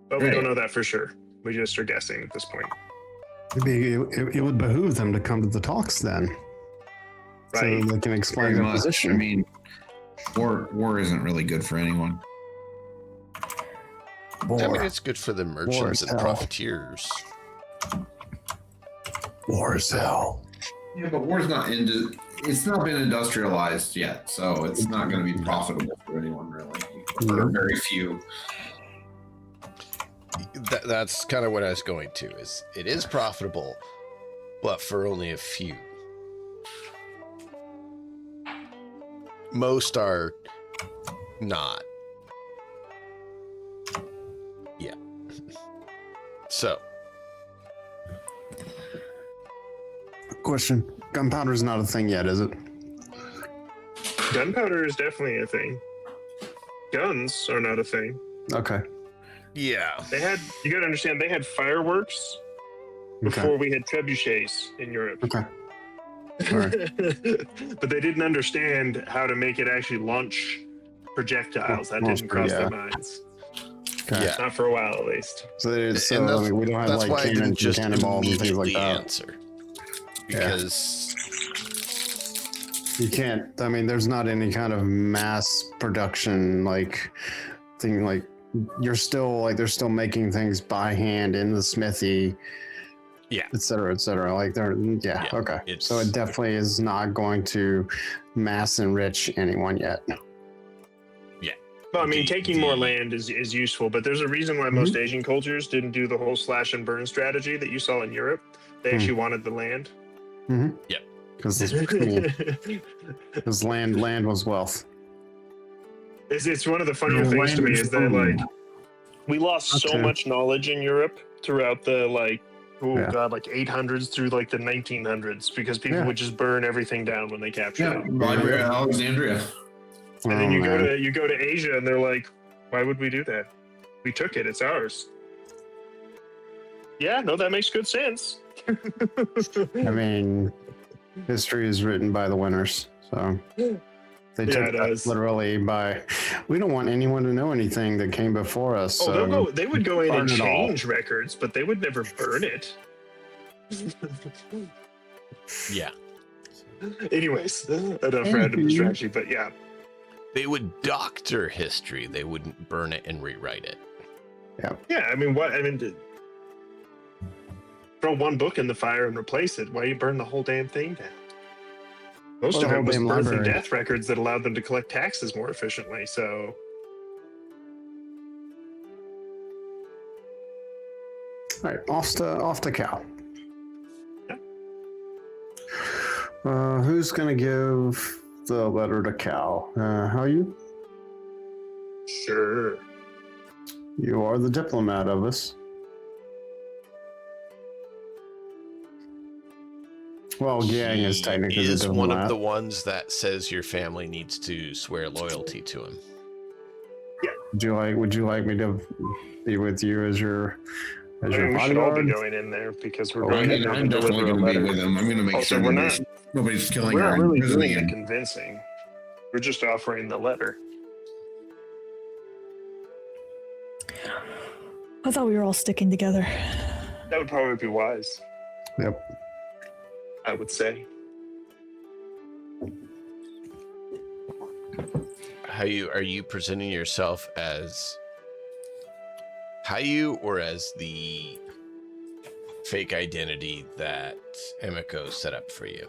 But we don't know that for sure. We just are guessing at this point. It would behoove them to come to the talks then, Right. so they can explain Very their much. position. I mean, war isn't really good for anyone. I mean, it's good for the merchants is and hell. profiteers. War is hell. Yeah, but war's not it's not been industrialized yet, so it's not going to be profitable for anyone really. For very few. That's kind of what I was going to. Is it is profitable, but for only a few. Most are not. Yeah. So, Question: gunpowder is not a thing yet, is it? Gunpowder is definitely a thing. Guns are not a thing. Okay. yeah. You got to understand, they had fireworks before we had trebuchets in Europe. Okay. All right. But they didn't understand how to make it actually launch projectiles. That didn't cross their minds. Okay. Yeah. Not for a while, at least. So, I And mean, we don't have that's like why I didn't cannons and just cannonballs and things like immediately that. answer. Because You can't. I mean, there's not any kind of mass production thing. Like you're still they're still making things by hand in the smithy. Yeah. Et cetera, et cetera. Like they're Yeah, okay. it's- So it definitely is not going to mass enrich anyone yet. Well, I mean, taking more the- land is useful, but there's a reason why most Asian cultures didn't do the whole slash and burn strategy that you saw in Europe. They actually wanted the land. Because land was wealth. It's one of the funnier things to me is that like we lost so Okay. much knowledge in Europe throughout the like 800s through like the 1900s because people would just burn everything down when they captured it. Library of Alexandria. And then Oh, you man. go to Asia and they're like, why would we do that? We took it, it's ours. Yeah, no, that makes good sense. I mean, history is written by the winners. So they took it that is. literally by. We don't want anyone to know anything that came before us. Oh, So they would go in and burn it all. change records, but they would never burn it. yeah, Anyways, enough random distraction, but yeah. they would doctor history. They wouldn't burn it and rewrite it. Yeah, I mean, throw one book in the fire and replace it. Why you burn the whole damn thing down? Most Well, of the it whole was damn birth and library. death records that allowed them to collect taxes more efficiently. So, all right, off to Cal. Yeah. Who's gonna give the letter to Cal? How are you? sure. You are the diplomat of us. Well, Yang is He technically the is diplomat. one of the ones that says your family needs to swear loyalty to him. Would you like me to be with you as your I mean, we should all be bodyguard? going in there because we're Oh, going in there I'm to definitely deliver a going to be letter. with them. I'm going to make Also, sure we're nobody's killing We're or not really doing imprisoning the him. convincing. We're just offering the letter. I thought we were all sticking together. That would probably be wise, Yep. I would say. are you presenting yourself as Hayu or as the fake identity that Emiko set up for you?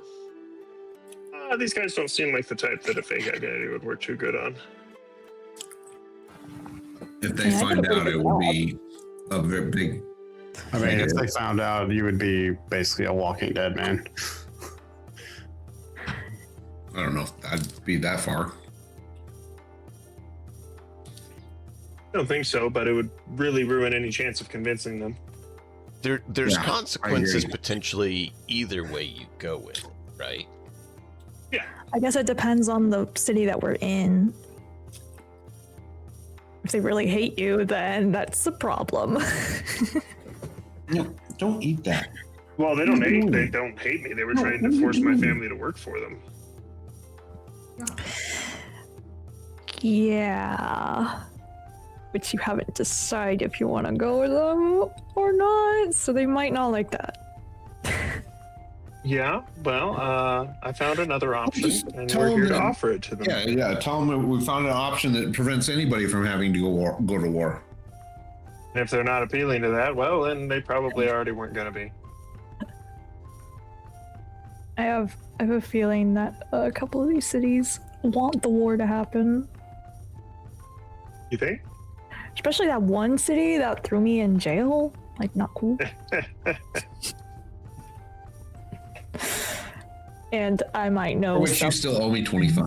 These guys don't seem like the type that a fake identity would work too good on. If they find out, it would be a very big. I mean, if they found out, you would be basically a Walking Dead man. I don't know if I'd be that far. I don't think so, but it would really ruin any chance of convincing them. There's Yeah, consequences potentially either way you go with it, right? Yeah. I guess it depends on the city that we're in. If they really hate you, then that's a problem. No, don't eat that. Well, they don't hate me. They were trying to force my family to work for them. Yeah. But you haven't decided if you want to go with them or not, so they might not like that. Yeah, well, I found another option, Just and tell we're here them to that- offer it to them. Yeah. Tell them we found an option that prevents anybody from having to go to war. And if they're not appealing to that, well, then they probably already weren't going to be. I have a feeling that a couple of these cities want the war to happen. You think? Especially that one city that threw me in jail. Like, not cool. And I might know For which you stuff. still owe me 25.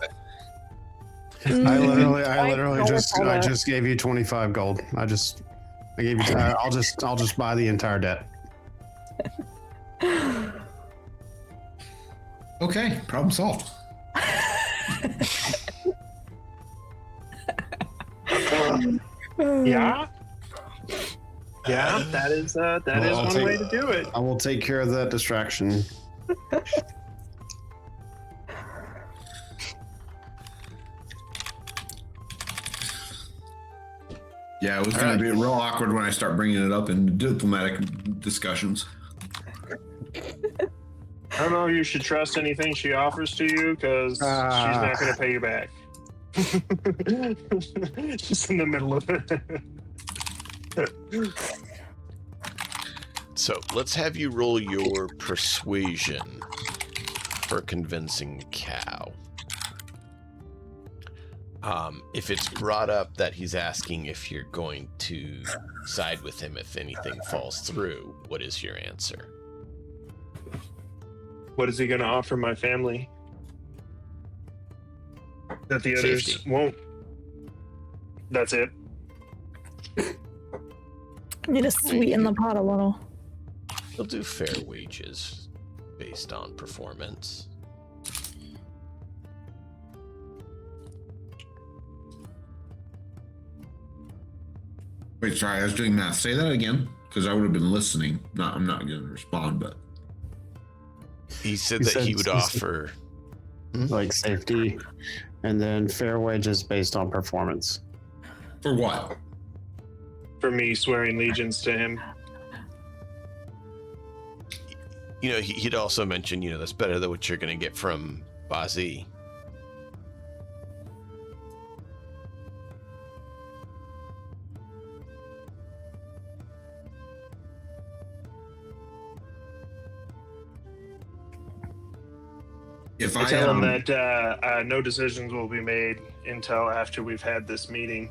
I literally don't just recall I that. just gave you 25 gold. I gave you. I'll just buy the entire debt. Okay, problem solved. Yeah? Yeah, that is Well, I'll one take- way to do it. I will take care of that distraction. Yeah, it was going to be real awkward when I start bringing it up in diplomatic discussions. I don't know if you should trust anything she offers to you, because she's not going to pay you back. Just in the middle of it. So let's have you roll your persuasion for convincing Cow. If it's brought up that he's asking if you're going to side with him if anything falls through, what is your answer? What is he going to offer my family that the others 50. won't? That's it. Need to sweeten the pot a little. He'll do fair wages based on performance. Wait, sorry, I was doing math. Say that again, because I would have been listening. I'm not going to respond, but He said He that said- he would he said- offer. Like safety, and then fair wages based on performance. for what? For me swearing allegiance to him. You know, he'd also mention, you know, that's better than what you're going to get from Bazi. If I I tell him that no decisions will be made until after we've had this meeting.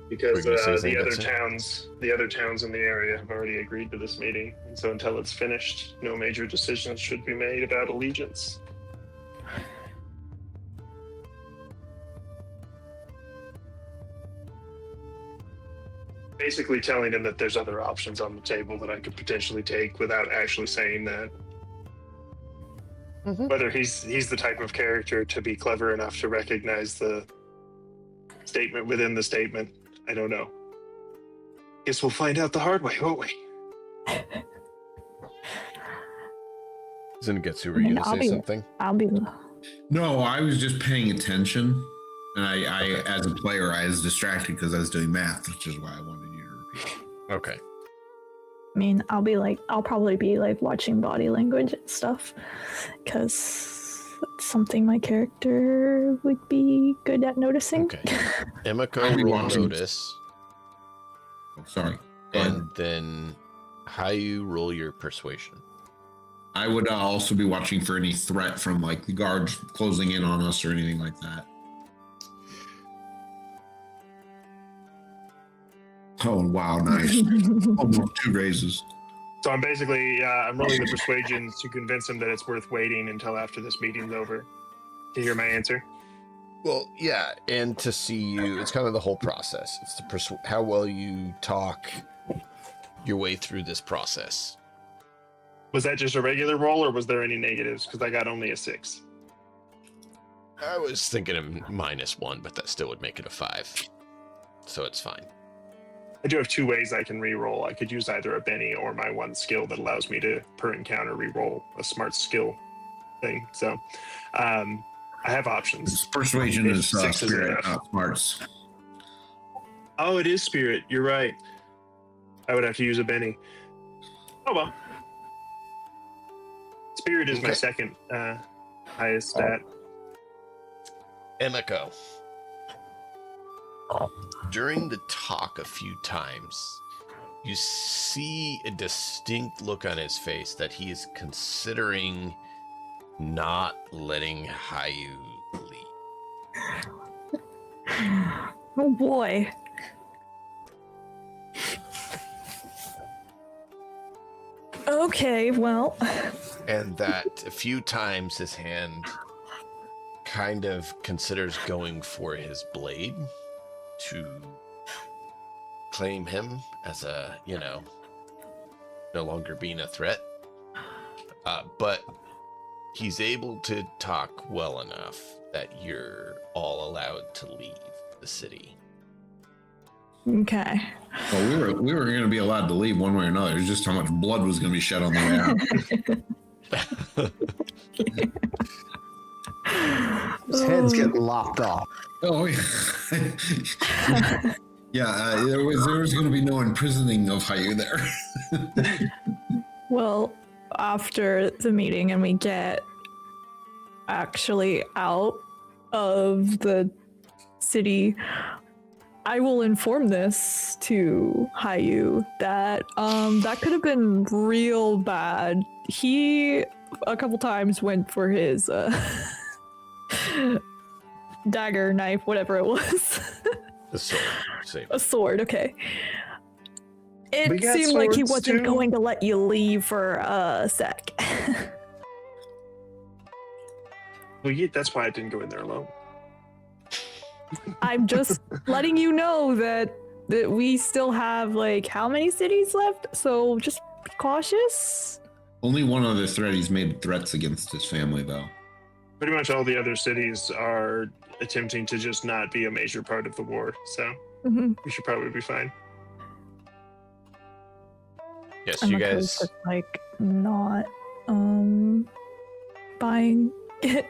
Because Were you gonna say the something, other towns in the area have already agreed to this meeting, and so until it's finished, no major decisions should be made about allegiance. Basically, telling him that there's other options on the table that I could potentially take without actually saying that. Mhm. Whether he's the type of character to be clever enough to recognize the statement within the statement, I don't know. Guess we'll find out the hard way, won't we? Zengetsu, were you going to say something? I'll be. No, I was just paying attention, and I as a player, I was distracted because I was doing math, which is why I wanted you to repeat. Okay. I mean, I'll probably be like watching body language and stuff, because that's something my character would be good at noticing. Okay. Emiko I'll be roll watching. notice, Oh, sorry. Go ahead. and then Hayu roll your persuasion. I would also be watching for any threat from like the guards closing in on us or anything like that. Oh wow, nice! Almost 2 raises. So I'm basically I'm rolling the persuasion to convince him that it's worth waiting until after this meeting's over to hear my answer. Well, yeah, and to see you, it's kind of the whole process. It's the how well you talk your way through this process. Was that just a regular roll, or was there any negatives? Because I got only a 6. I was thinking of -1, but that still would make it a 5. So it's fine. I do have 2 ways I can re-roll. I could use either a Benny or my 1 skill that allows me to, per encounter, re-roll a smart skill thing. So I have options. Persuasion If is 6 is spirit, enough. not smarts. Oh, it is spirit. You're right. I would have to use a Benny. Oh, well. Spirit is my Okay. second highest stat. Emiko. During the talk a few times, you see a distinct look on his face that he is considering not letting Hayu leave. Oh boy. Okay, well. And that a few times his hand kind of considers going for his blade to claim him as a, no longer being a threat. But he's able to talk well enough that you're all allowed to leave the city. Okay. Well, we were going to be allowed to leave one way or another. It's just how much blood was going to be shed on the way out. His head's getting lopped off. Oh, yeah. Yeah, there was going to be no imprisoning of Hayu there. Well, after the meeting and we get actually out of the city, I will inform this to Hayu that that could have been real bad. He a couple times went for his dagger, knife, whatever it was. The sword. Same. A sword, okay. We It got seemed like he swords, wasn't too? going to let you leave for a sec. Well, yeah, that's why I didn't go in there alone. I'm just letting you know that we still have like how many cities left, so just be cautious. Only one other threat. He's made threats against his family, though. Pretty much all the other cities are attempting to just not be a major part of the war, so Mhm. we should probably be fine. Yes, I'm you opposed guys. to, like not buying it.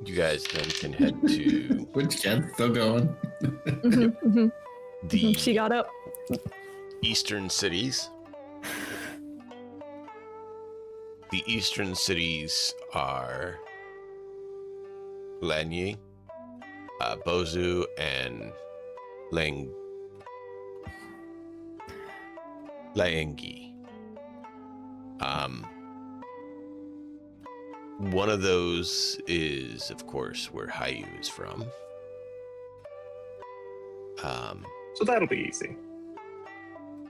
You guys then can head to Which Ken's still going. Mhm, mhm. the She got up. eastern cities. The eastern cities are Lanyi, Bozu, and Laengi. One of those is, of course, where Hayu is from. So that'll be easy.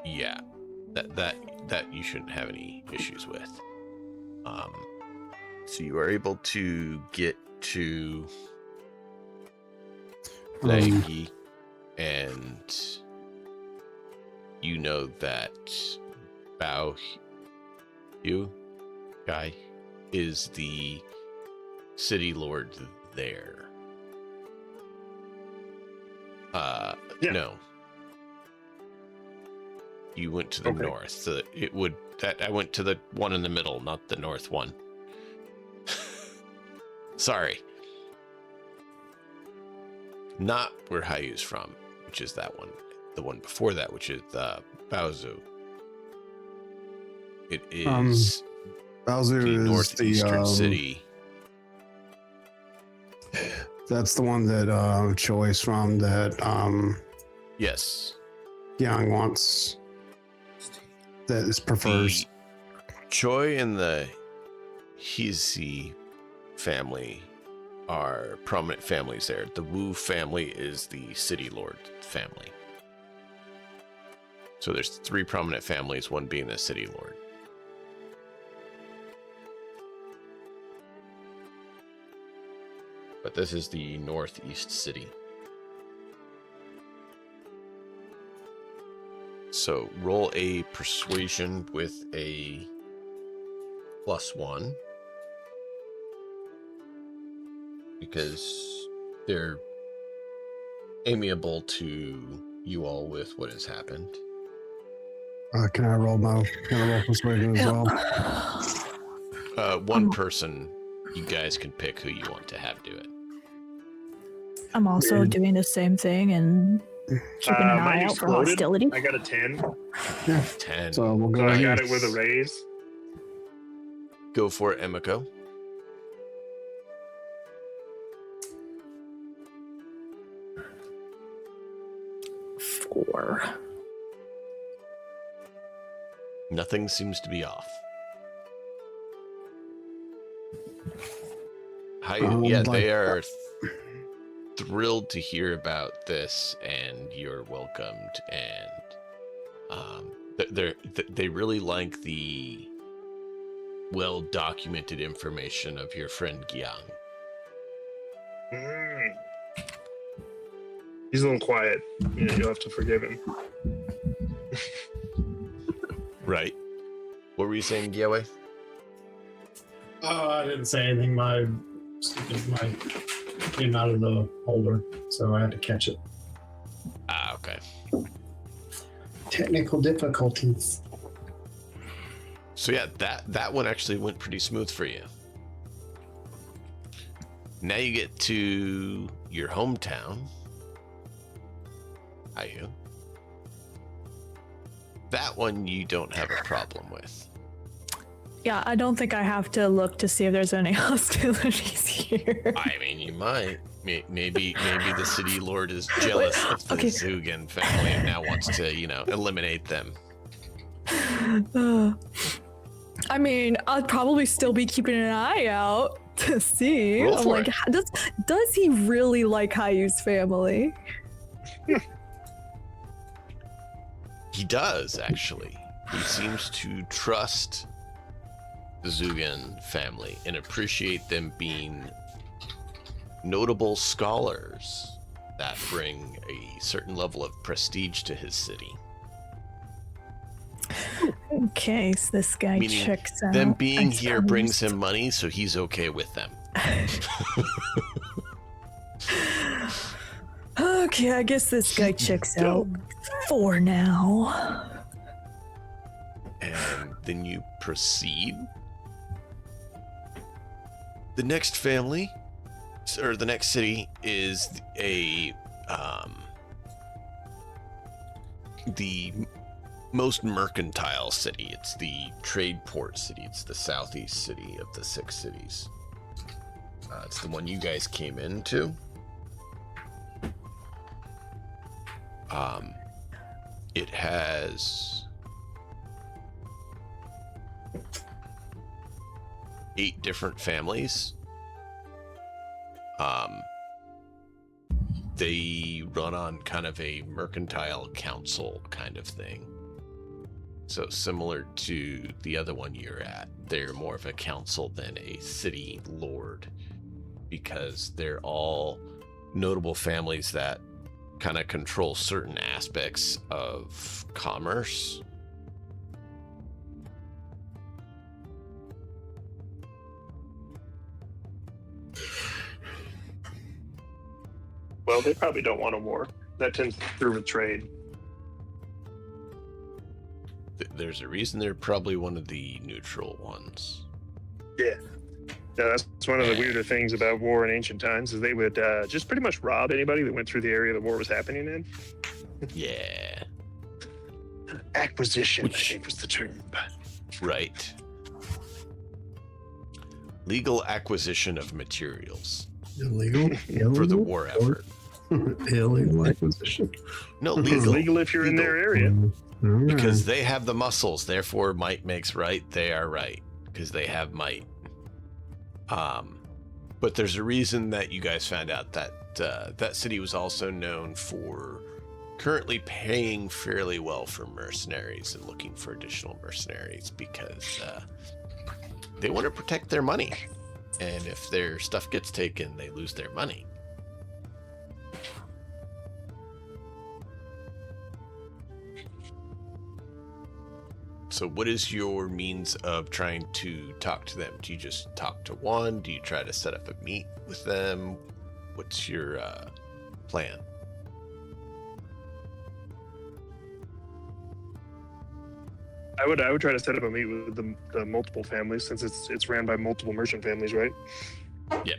Yeah, that you shouldn't have any issues with. So you are able to get to Laengi, and you know that Bao Yu guy is the city lord there. Yeah. No. You went to the Okay. north, so I went to the one in the middle, not the north one. Sorry. Not where Hayu's from, which is that one. The one before that, which is Baozu. It is Baozu the is northeastern city. That's the one that Choi's from. That Yes. Yang wants. That is prefers. The Choi and the Hizi family are prominent families there. The Wu family is the city lord family. So there's 3 prominent families, one being the city lord. But this is the northeast city. So roll a persuasion with a +1. Because they're amiable to you all with what has happened. Can I roll persuasion as well? One person, you guys can pick who you want to have do it. I'm also doing the same thing and keeping an eye mine out for exploded. hostility. I got a 10. Yeah. 10. So we'll go So I here. got it with a raise. Go for it, Emiko. Four. Nothing seems to be off. They are thrilled to hear about this, and you're welcomed. And they really like the well-documented information of your friend Gyang. He's a little quiet. Yeah, you'll have to forgive him. Right. What were you saying, Gyewe? I didn't say anything. My came out of the holder, so I had to catch it. Ah, okay. Technical difficulties. So yeah, that one actually went pretty smooth for you. Now you get to your hometown. Hayu. That one you don't have a problem with. Yeah, I don't think I have to look to see if there's any hostilities here. I mean, you might. Maybe the city lord is jealous of the Zugan family and now wants to, eliminate them. I mean, I'd probably still be keeping an eye out to see. Roll I'm for like, it. does he really like Hayu's family? He does, actually. He seems to trust the Zugan family and appreciate them being notable scholars that bring a certain level of prestige to his city. Okay, so this guy Meaning checks out. them being here Exposed. brings him money, so he's okay with them. Okay, I guess this guy checks out for now. And then you proceed. The next family, or the next city, is the most mercantile city. It's the trade port city. It's the southeast city of the 6 cities. It's the one you guys came into. It has 8 different families. They run on kind of a mercantile council kind of thing. So similar to the other one you're at, they're more of a council than a city lord, because they're all notable families that kind of control certain aspects of commerce. Well, they probably don't want a war. That tends to prove a trade. There's a reason they're probably one of the neutral ones. Yeah. Yeah, that's one of the weirder things about war in ancient times is they would just pretty much rob anybody that went through the area the war was happening in. Yeah. Acquisition, I think was the term. Right. Legal acquisition of materials Illegal for the war effort. Illegal acquisition. No, It's legal. legal if you're in their area. Because they have the muscles, therefore might makes right. They are right because they have might. But there's a reason that you guys found out that that city was also known for currently paying fairly well for mercenaries and looking for additional mercenaries because they want to protect their money. And if their stuff gets taken, they lose their money. So what is your means of trying to talk to them? Do you just talk to one? Do you try to set up a meet with them? What's your plan? I would try to set up a meet with the multiple families since it's ran by multiple merchant families, right? Yeah.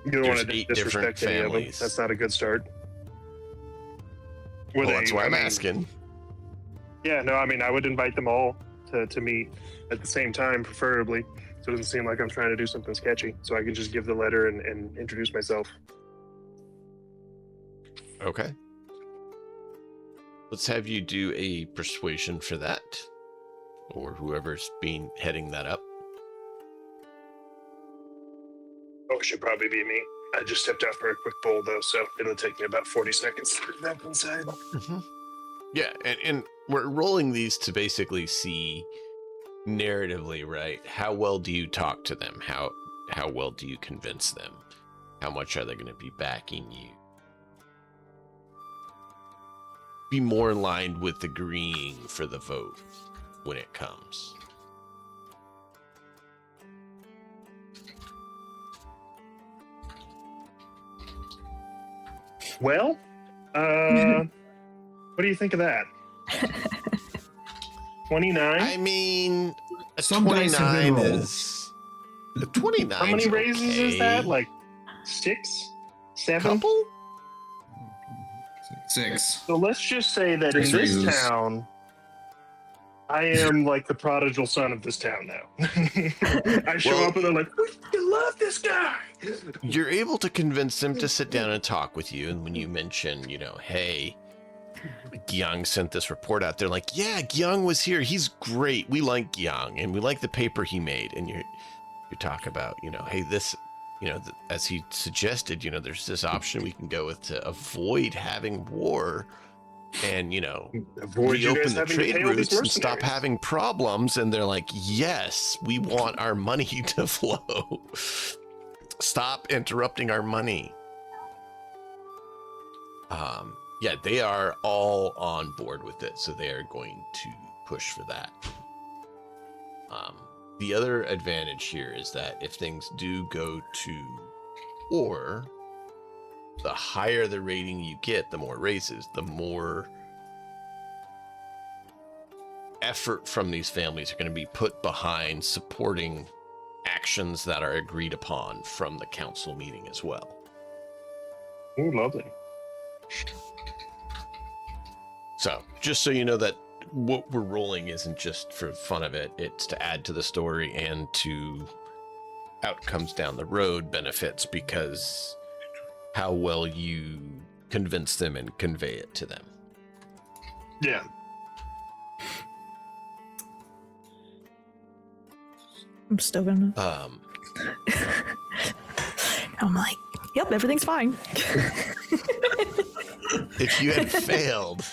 You don't There's want to 8 different disrespect any of them. families. That's not a good start. Well, that's why I'm asking. Yeah, no, I mean, I would invite them all to meet at the same time, preferably, so it doesn't seem like I'm trying to do something sketchy. So I can just give the letter and introduce myself. Okay. Let's have you do a persuasion for that, or whoever's heading that up. Oh, it should probably be me. I just stepped out for a quick bowl, though, so it'll take me about 40 seconds to get back inside. Mm-hmm. Yeah, and we're rolling these to basically see narratively, right? How well do you talk to them? How well do you convince them? How much are they going to be backing you? Be more aligned with agreeing for the vote when it comes. Well, what do you think of that? 29? I mean, a Some dice have been 29 rolled. is... A 29 How many raises is that? okay. Like 6? 7? Couple? 6. So let's just say that in 6 this raises. town, I am like the prodigal son of this town now. I show Well- up and they're like, we love this guy. You're able to convince them to sit down and talk with you. And when you mention, hey, Gyang sent this report out, they're like, yeah, Gyang was here. He's great. We like Gyang and we like the paper he made. And you talk about, hey, this, as he suggested, there's this option we can go with to avoid having war and, Avoid you reopen guys the having to trade pay all these routes and stop mercenaries. having problems. And they're like, yes, we want our money to flow. Stop interrupting our money. Yeah, they are all on board with it, so they are going to push for that. The other advantage here is that if things do go to war, the higher the rating you get, the more raises, the more effort from these families are going to be put behind supporting actions that are agreed upon from the council meeting as well. Ooh, lovely. So, just so you know that what we're rolling isn't just for fun of it, it's to add to the story and to outcomes down the road benefits because how well you convince them and convey it to them. Yeah. I'm still gonna. I'm like, yep, everything's fine. If you had failed,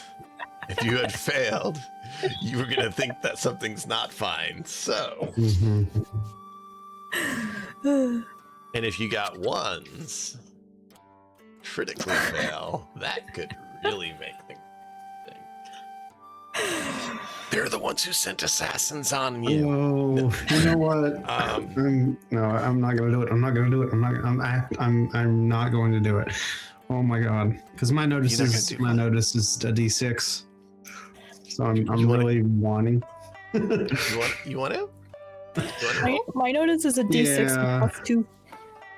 you were going to think that something's not fine. So, and if you got ones, critically fail, that could really make things. They're the ones who sent assassins on you. Whoa, you know what? No, I'm not gonna do it. I'm not gonna do it. I'm not going to do it. Oh my god, because my notice You're not is gonna do what? a D6, so I'm You wanna- really wanting. You want to? My notice is a D6 Yeah. plus 2.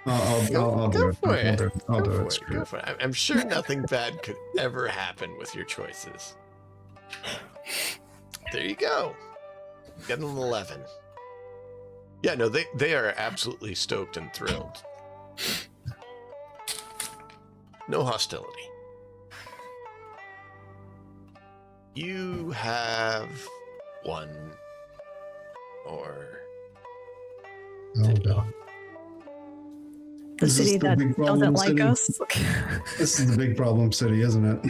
I'll do Go it. for it. I'll do Go it. for it. Go for it. I'm sure nothing bad could ever happen with your choices. There you go. Get an 11. Yeah, no, they are absolutely stoked and thrilled. No hostility. You have one or Oh, God. The This is city the that big problem doesn't like city. us. This is the big problem city, isn't it?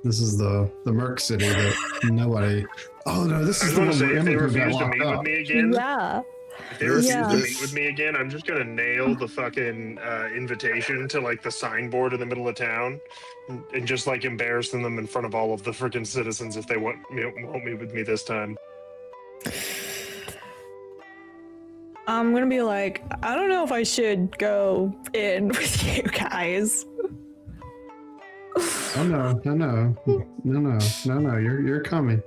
This is the Merc city that nobody. Oh no, this I is just the want one to say, where if they Emma got refuse to locked meet with up. me again, Yeah. if they refuse Yeah. to meet with me again, I'm just gonna nail the fucking invitation to like the signboard in the middle of town, and just like embarrass them in front of all of the freaking citizens if they won't meet with me this time. I'm gonna be like, I don't know if I should go in with you guys. Oh no, you're coming.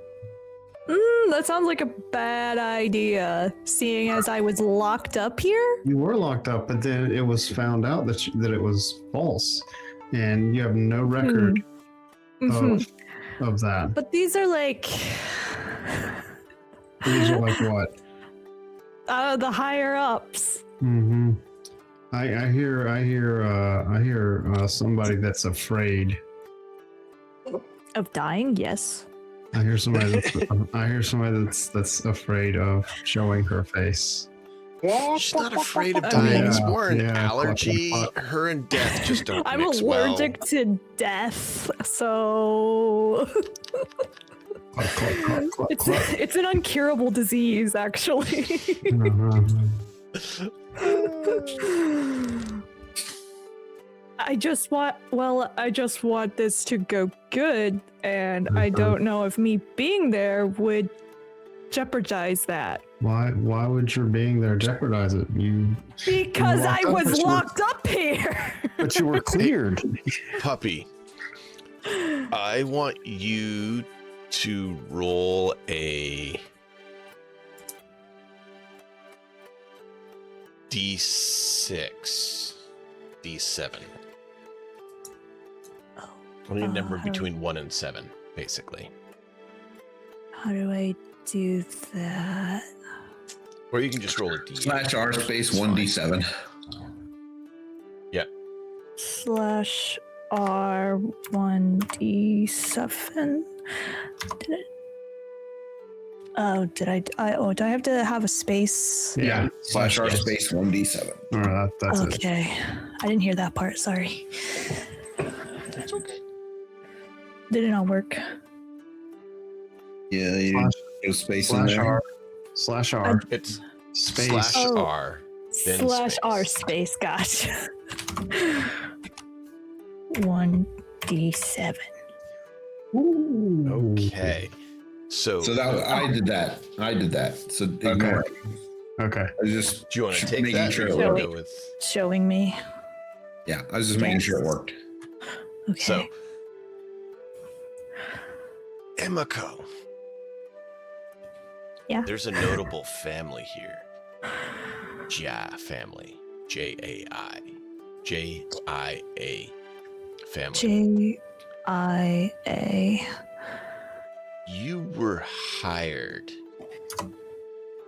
That sounds like a bad idea, seeing as I was locked up here. You were locked up, but then it was found out that it was false, and you have no record of that. But these are like These are like what? the higher ups. Mm-hmm. I hear somebody that's afraid. Of dying, yes. I hear somebody that's afraid of showing her face. she's not afraid of dying. It's more an Yeah, allergy. cluck. Her and death just don't I'm mix allergic to death, so Cluck, cluck, cluck, cluck, it's cluck. it's an uncurable disease, actually. Uh-huh. I just want this to go good, and I don't know if me being there would jeopardize that. Why would your being there jeopardize it? Because I locked up, was but you were- locked up here. But you were cleared. Puppy, I want you to roll a D6, D7. I need a number between 1 and 7, basically. How do I do that? Or you can just roll a D. /R space 1d7. Yeah. /R1d7. Did it? Oh, did I? Do I have to have a space? Yeah. /R space 1d7. All right, that's it. Okay. I didn't hear that part. Sorry. That's okay. Did it not work? Yeah, you Slash- put a space in there. /R It's space. /R. Then /R space. Gotcha. 1d7. Ooh. Okay. So that I did that. So ignore it. Okay. I was just do you want to take making that? sure or it do you wanna worked. go with Showing me. Yeah, I was just making sure it worked. Okay. So, Emiko. Yeah. There's a notable family here. Jia family. J-A-I. J-I-A family. J-I-A. You were hired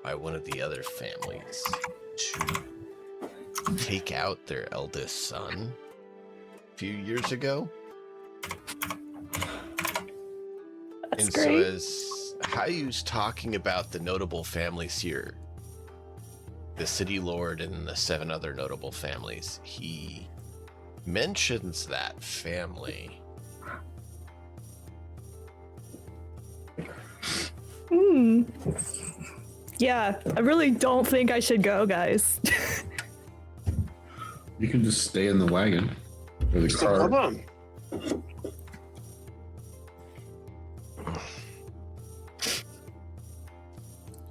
by one of the other families to take out their eldest son a few years ago. That's And great. so as Hayu's talking about the notable families here, the city lord and the 7 other notable families, he mentions that family. Yeah, I really don't think I should go, guys. You can just stay in the wagon or the So car. hold on.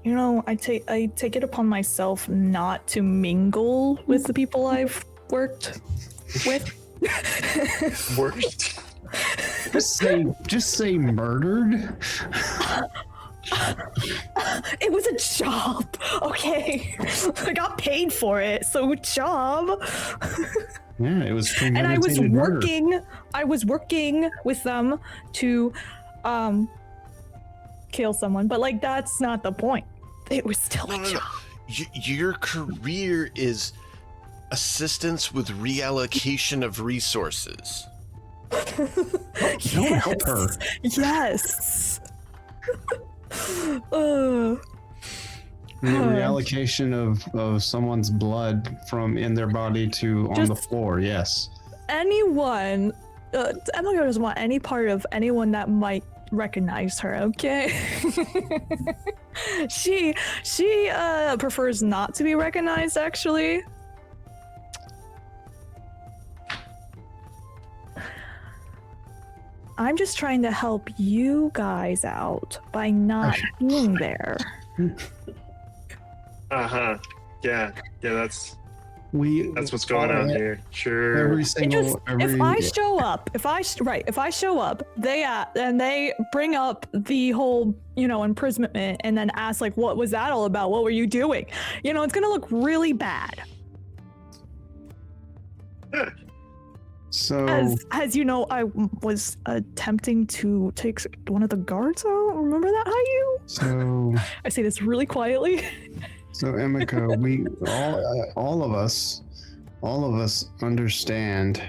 You know, I take it upon myself not to mingle with the people I've worked with. Worst. Just say murdered. It was a job, okay? I got paid for it, so job. Yeah, it was And I was premeditated murder. working with them to kill someone, but like that's not the point. It was still a job. Your career is assistance with reallocation of resources. Don't help her. Yes. The reallocation of someone's blood from in their body to on the floor. Yes. Anyone, Emily doesn't want any part of anyone that might recognize her. Okay. she prefers not to be recognized. Actually. I'm just trying to help you guys out by not being there. Uh-huh. Yeah, that's That's what's going on here. Sure. Every single. If I show up, if I show up, they bring up the whole, imprisonment and then ask like, what was that all about? What were you doing? It's gonna look really bad. Yeah. So As you know, I was attempting to take one of the guards out. Remember that, Hayu? So I say this really quietly. So Emiko, we all of us understand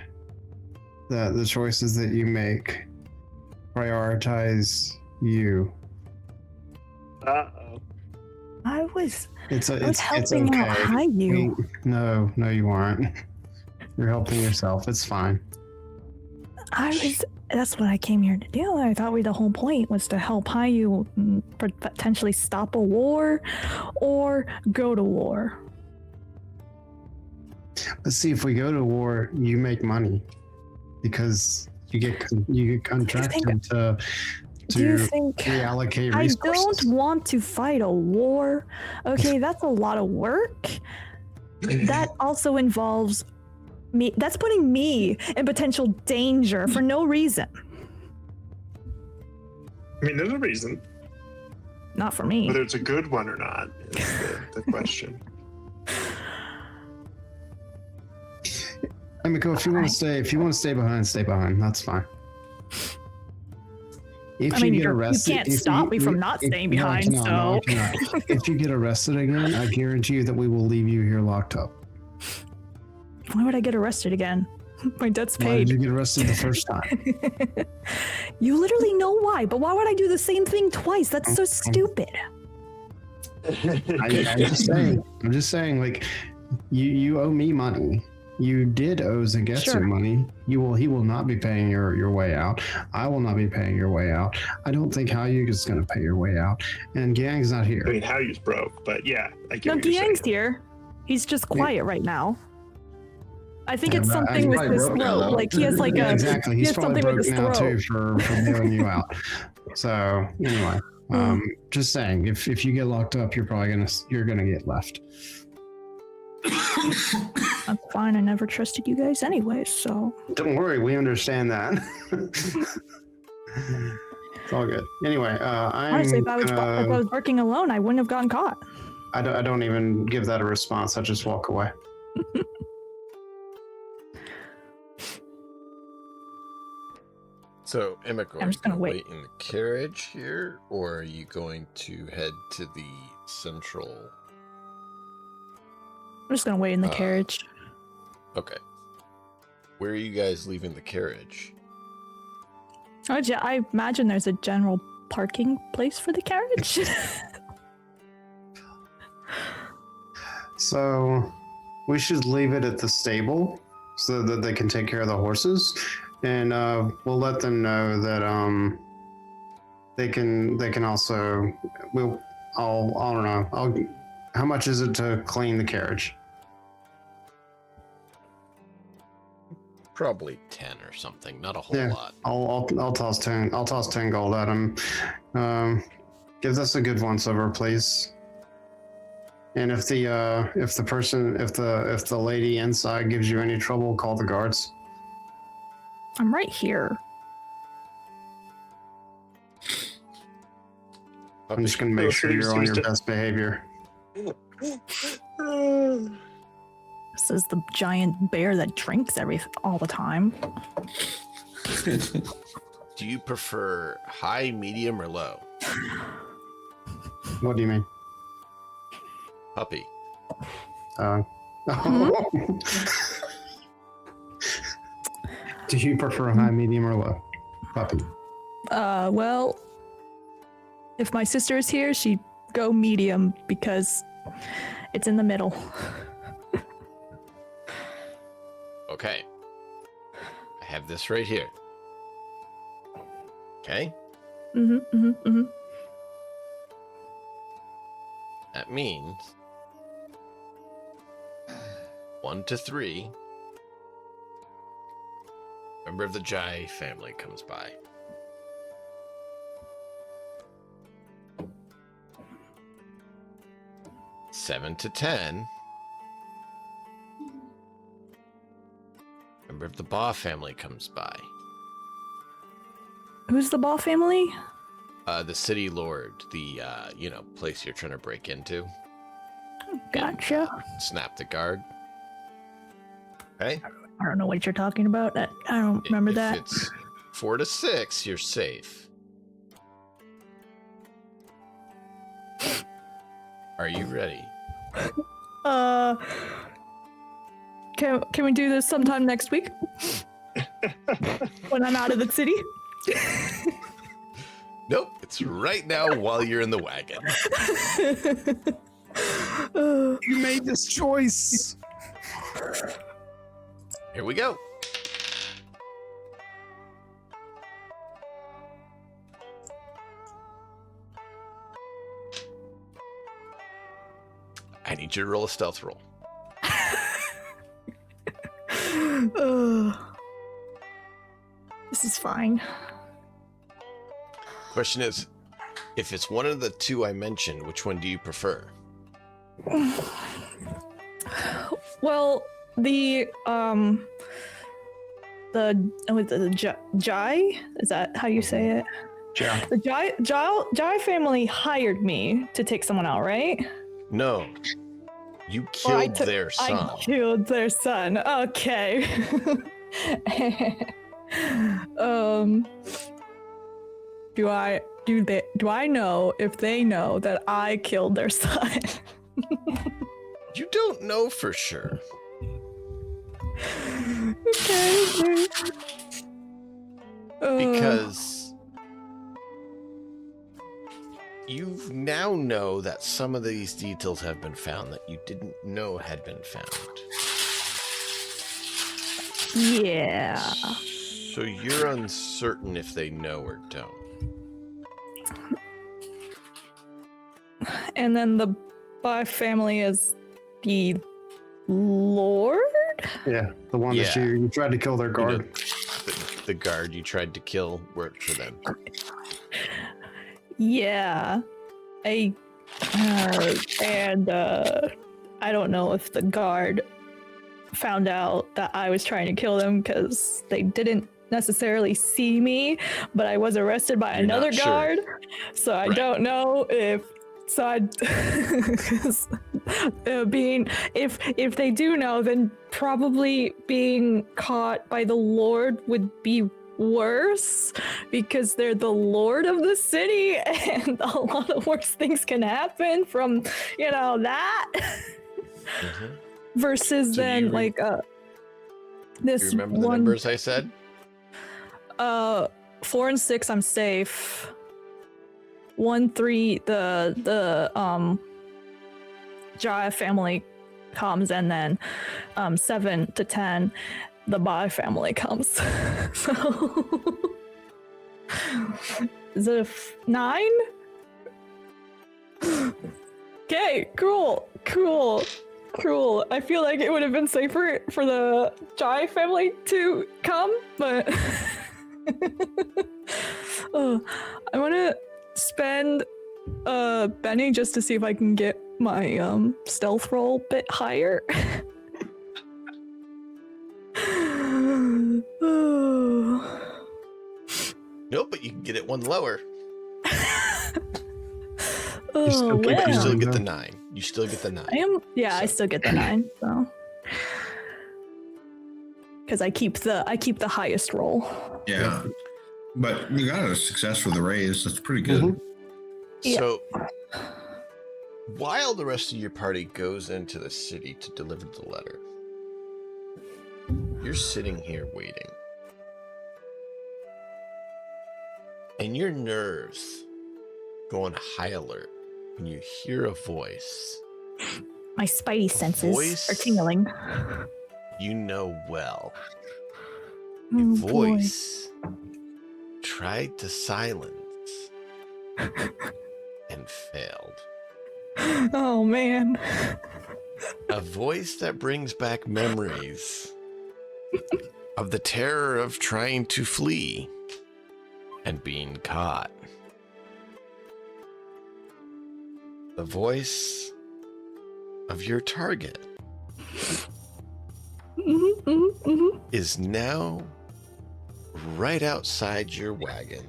that the choices that you make prioritize you. Uh-oh. I was It's helping okay. out Hayu. No, you aren't. You're helping yourself. It's fine. That's what I came here to do. I thought the whole point was to help Hayu potentially stop a war or go to war. But see, if we go to war, you make money because you get contracted to reallocate resources. I don't want to fight a war. Okay, that's a lot of work. That also involves me. That's putting me in potential danger for no reason. I mean, there's a reason. Not for me. Whether it's a good one or not is the question. Emiko, if you want to stay behind, stay behind. That's fine. If you get arrested, you can't stop me from not staying behind. No, if you get arrested again, I guarantee you that we will leave you here locked up. Why would I get arrested again? My debt's paid. Why did you get arrested the first time? You literally know why, but why would I do the same thing twice? That's so stupid. I'm just saying, like, you owe me money. You did owe Zangetsu money. He will not be paying your way out. I will not be paying your way out. I don't think Hayu is going to pay your way out. And Gyang's not here. I mean, Hayu's broke, but yeah, I get No, what you're saying. Gyang's here. He's just quiet right now. I think it's but something with his throat. Like he has like a exactly. He's probably something with broke his now throat. too for bailing you out. So anyway, just saying, if you get locked up, you're gonna get left. That's fine. I never trusted you guys anyway, so. Don't worry, we understand that. It's all good. Anyway, Honestly, if I was working alone, I wouldn't have gotten caught. I don't even give that a response. I just walk away. So, Emiko, I'm just gonna wait in the carriage here, or are you going to head to the central? I'm just gonna wait in the carriage. Okay. Where are you guys leaving the carriage? I imagine there's a general parking place for the carriage. So we should leave it at the stable so that they can take care of the horses, and we'll let them know that they can also I don't know. How much is it to clean the carriage? Probably 10 or something, not a whole Yeah. lot. I'll toss 10. I'll toss 10 gold at him. Give us a good once over, please. And if the lady inside gives you any trouble, call the guards. I'm right here. I'm just gonna make sure you're on your best behavior. This is the giant bear that drinks all the time. Do you prefer high, medium, or low? What do you mean? Puppy. Do you prefer high, medium, or low? Puppy. Well, if my sister is here, she'd go medium because it's in the middle. Okay. I have this right here. Okay? That means 1 to 3. Member of the Jai family comes by. Seven to 10. Member of the Ba family comes by. Who's the Ball family? The city lord, the place you're trying to break into. Gotcha. Snap the guard. Okay. I don't know what you're talking about. I don't remember that. If it's 4 to 6, you're safe. Are you ready? Can we do this sometime next week? When I'm out of the city? Nope, it's right now while you're in the wagon. You made this choice. Here we go. I need you to roll a stealth roll. This is fine. Question is, if it's one of the two I mentioned, which one do you prefer? Well, the Jai, is that how you say it? Yeah. The Jai family hired me to take someone out, right? No. You killed their son. I killed their son. Okay. Do I know if they know that I killed their son? You don't know for sure. Okay. Because you now know that some of these details have been found that you didn't know had been found. Yeah. So you're uncertain if they know or don't. And then the Bai family is the Lord? Yeah, the one that you tried to kill their guard. You know, the guard you tried to kill worked for them. Yeah. I don't know if the guard found out that I was trying to kill them because they didn't necessarily see me, but I was arrested by another guard. So I don't know if if they do know, then probably being caught by the Lord would be worse because they're the Lord of the city and a lot of worse things can happen from that versus so then this you remember one the numbers I said? 4 and 6 I'm safe. 1, 3 the Jaya family comes, and then 7 to 10 the Bai family comes. So is it 9? Okay, cool. I feel like it would have been safer for the Jai family to come, but I want to spend Benny just to see if I can get my stealth roll a bit higher. Nope, but you can get it one lower. Oh, still keep well. You still get the though. 9. You still get the 9. I am. Yeah, I So- still get the 9. So, because I keep the highest roll. Yeah. But you got a success for the raise. That's pretty good. Mhm. Yeah. So, while the rest of your party goes into the city to deliver the letter, you're sitting here waiting. And your nerves go on high alert when you hear a voice My spidey senses voice? are tingling. you know well. Oh, A boy. voice tried to silence and failed. Oh man. A voice that brings back memories of the terror of trying to flee and being caught. The voice of your target is now right outside your wagon,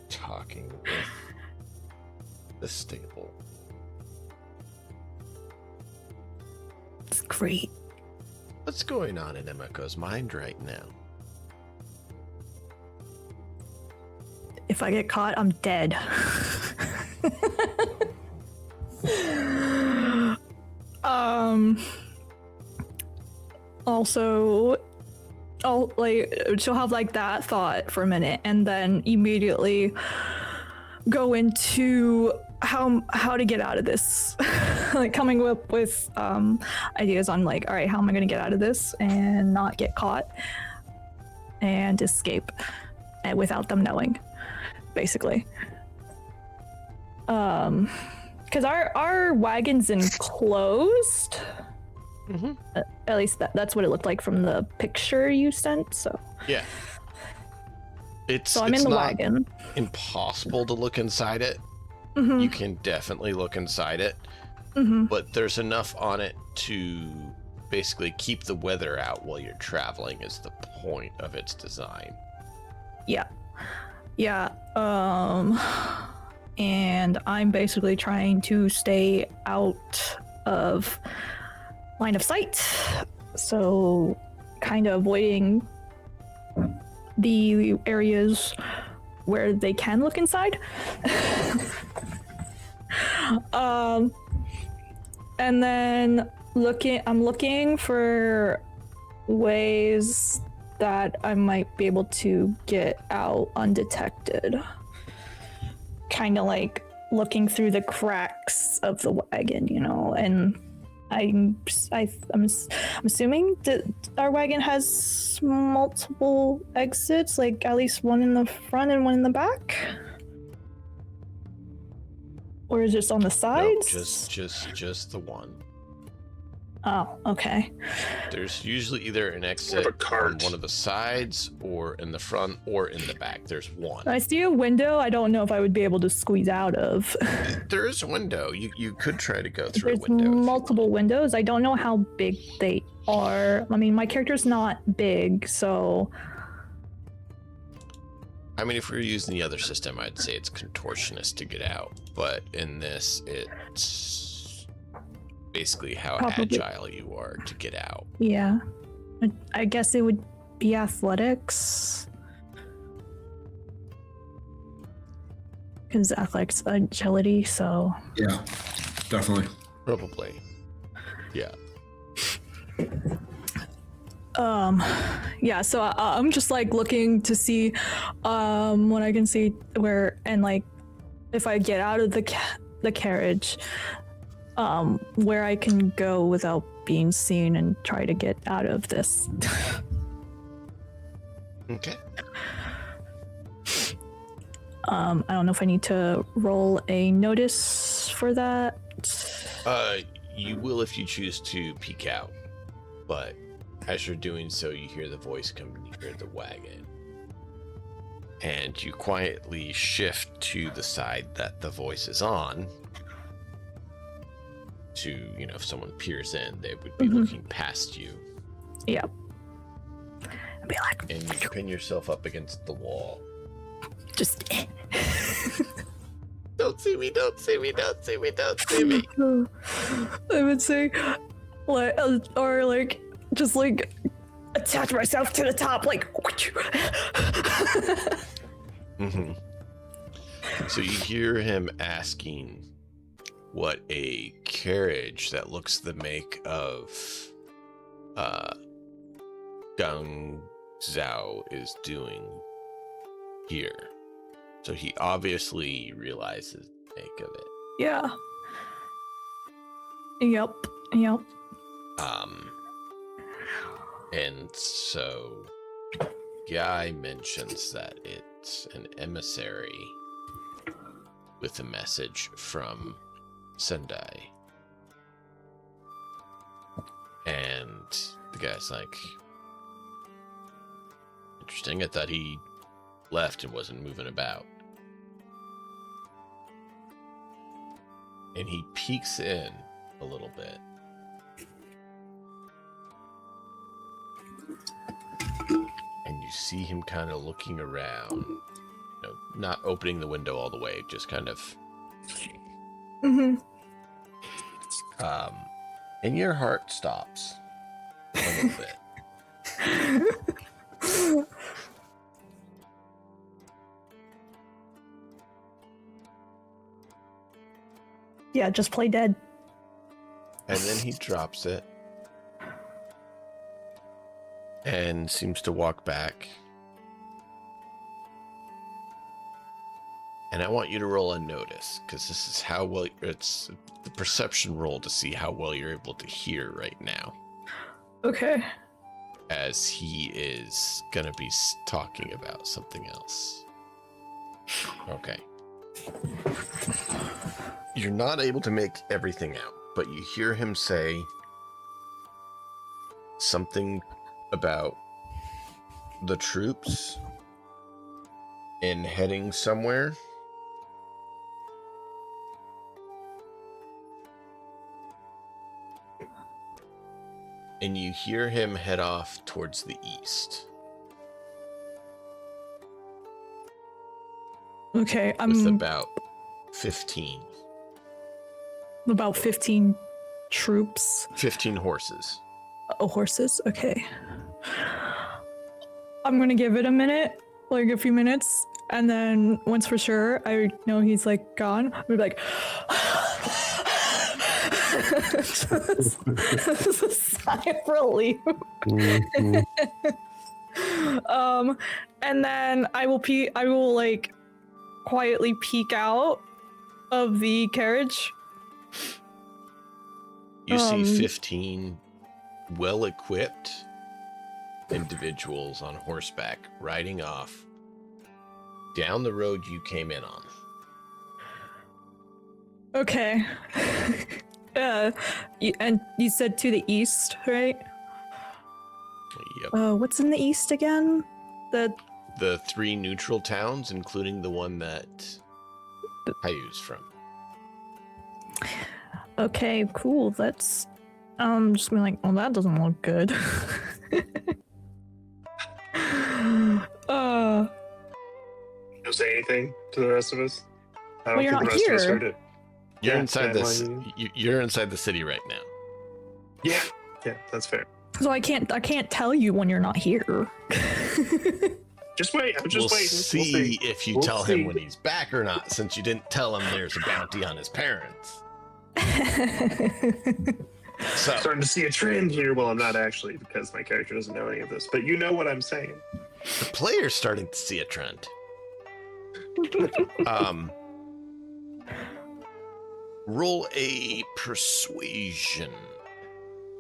talking with the stable. It's great. What's going on in Emiko's mind right now? If I get caught, I'm dead. Also, she'll have like that thought for a minute and then immediately go into how to get out of this. Like coming up with ideas on like, all right, how am I going to get out of this and not get caught and escape without them knowing, basically. Because our wagon's enclosed. Mm-hmm. At least that's what it looked like from the picture you sent. So Yeah. so I'm in the not wagon. impossible to look inside it. Mhm. You can definitely look inside it, Mhm. but there's enough on it to basically keep the weather out while you're traveling is the point of its design. Yeah. And I'm basically trying to stay out of line of sight. So kind of avoiding the areas where they can look inside. And then I'm looking for ways that I might be able to get out undetected. Kind of like looking through the cracks of the wagon, you know, and I'm assuming that our wagon has multiple exits, like at least one in the front and one in the back. Or is it just on the No, sides? just the one. Oh, okay. There's usually either an exit a on cart. one of the sides or in the front or in the back. There's one. I see a window. I don't know if I would be able to squeeze out of. There is a window. You could try to go through There's a window. if you multiple want. windows. I don't know how big they are. I mean, my character's not big, so I mean, if we were using the other system, I'd say it's contortionist to get out. But in this, it's basically how Probably. agile you are to get out. yeah. I guess it would be athletics. Because athletics, agility, so. Yeah, definitely. Probably. Yeah. Yeah, so I'm just like looking to see what I can see where, and like if I get out of the carriage, where I can go without being seen and try to get out of this. Okay. I don't know if I need to roll a notice for that. You will if you choose to peek out, but as you're doing so, you hear the voice come near the wagon, and you quietly shift to the side that the voice is on. To, you know, if someone peers in, they would be looking past you, Yeah. I'd be like, and you pin yourself up against the wall. just. Don't see me, don't see me, don't see me, don't see me. I would say, like, or like, just like attach myself to the top, like. Mm-hmm. So you hear him asking what a carriage that looks the make of Gang Zhao is doing here. So he obviously realizes the make of it. Yeah. Yep. And so Guy mentions that it's an emissary with a message from Sendai. And the guy's like, interesting, I thought he left and wasn't moving about. And he peeks in a little bit. And you see him kind of looking around, you know, not opening the window all the way, just kind of. Mm-hmm. And your heart stops a little bit. Yeah, just play dead. And then he drops it and seems to walk back. And I want you to roll a notice, because this is how well it's the perception roll to see how well you're able to hear right now. Okay. As he is going to be talking about something else. Okay. You're not able to make everything out, but you hear him say something about the troops and heading somewhere. And you hear him head off towards the east. Okay, With about 15. About 15 troops. 15 horses. Oh, horses? Okay. I'm gonna give it a minute, like a few minutes, and then once for sure I know he's like gone, I'll be like just a sigh of relief. Mhm. And then I will like quietly peek out of the carriage. You see 15 well-equipped individuals on horseback riding off down the road you came in on. Okay. And you said to the east, right? Yep. What's in the east again? The 3 neutral towns, including the one that Hayu's from. Okay, cool. That's just being like, oh, that doesn't look good. Don't say anything to the rest of us. I don't Well, you're think the not rest of us here. heard it. You're Yeah, inside yeah, this. well, You're inside the city right now. Yeah, that's fair. So I can't tell you when you're not here. Just wait. I'm We'll just waiting. see if you We'll tell see. him when he's back or not, since you didn't tell him there's a bounty on his parents. So, Starting to see a trend here. Well, I'm not actually, because my character doesn't know any of this, but you know what I'm saying. the player's starting to see a trend. Roll a persuasion,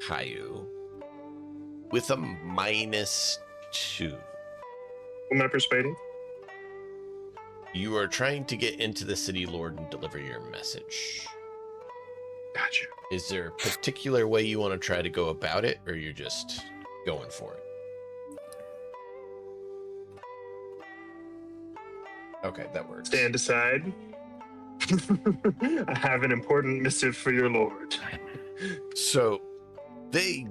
Hayu, with a -2. Who am I persuading? You are trying to get into the city lord and deliver your message. Gotcha. Is there a particular way you want to try to go about it, or you're just going for it? Okay, that works. Stand aside. I have an important missive for your lord. So they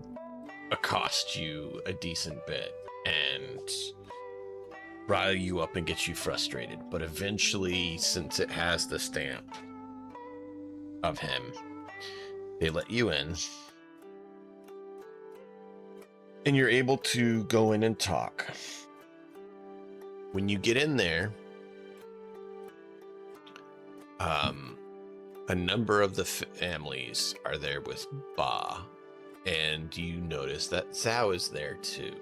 accost you a decent bit, and rile you up and get you frustrated. But eventually, since it has the stamp of him, they let you in. And you're able to go in and talk. When you get in there, a number of the families are there with Ba, and you notice that Zhao is there too.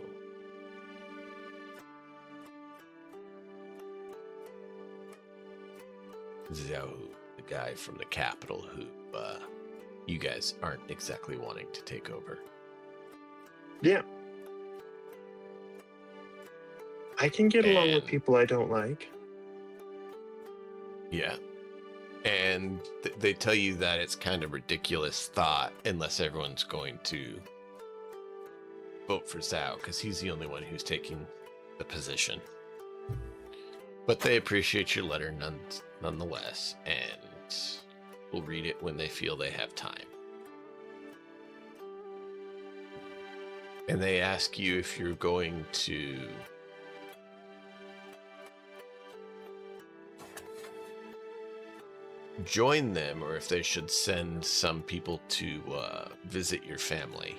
Zhao, the guy from the capital who you guys aren't exactly wanting to take over. Yeah. I can get along with people I don't like. Yeah. And they tell you that it's kind of ridiculous thought unless everyone's going to vote for Zhao, because he's the only one who's taking the position. But they appreciate your letter nonetheless, and will read it when they feel they have time. And they ask you if you're going to join them or if they should send some people to visit your family.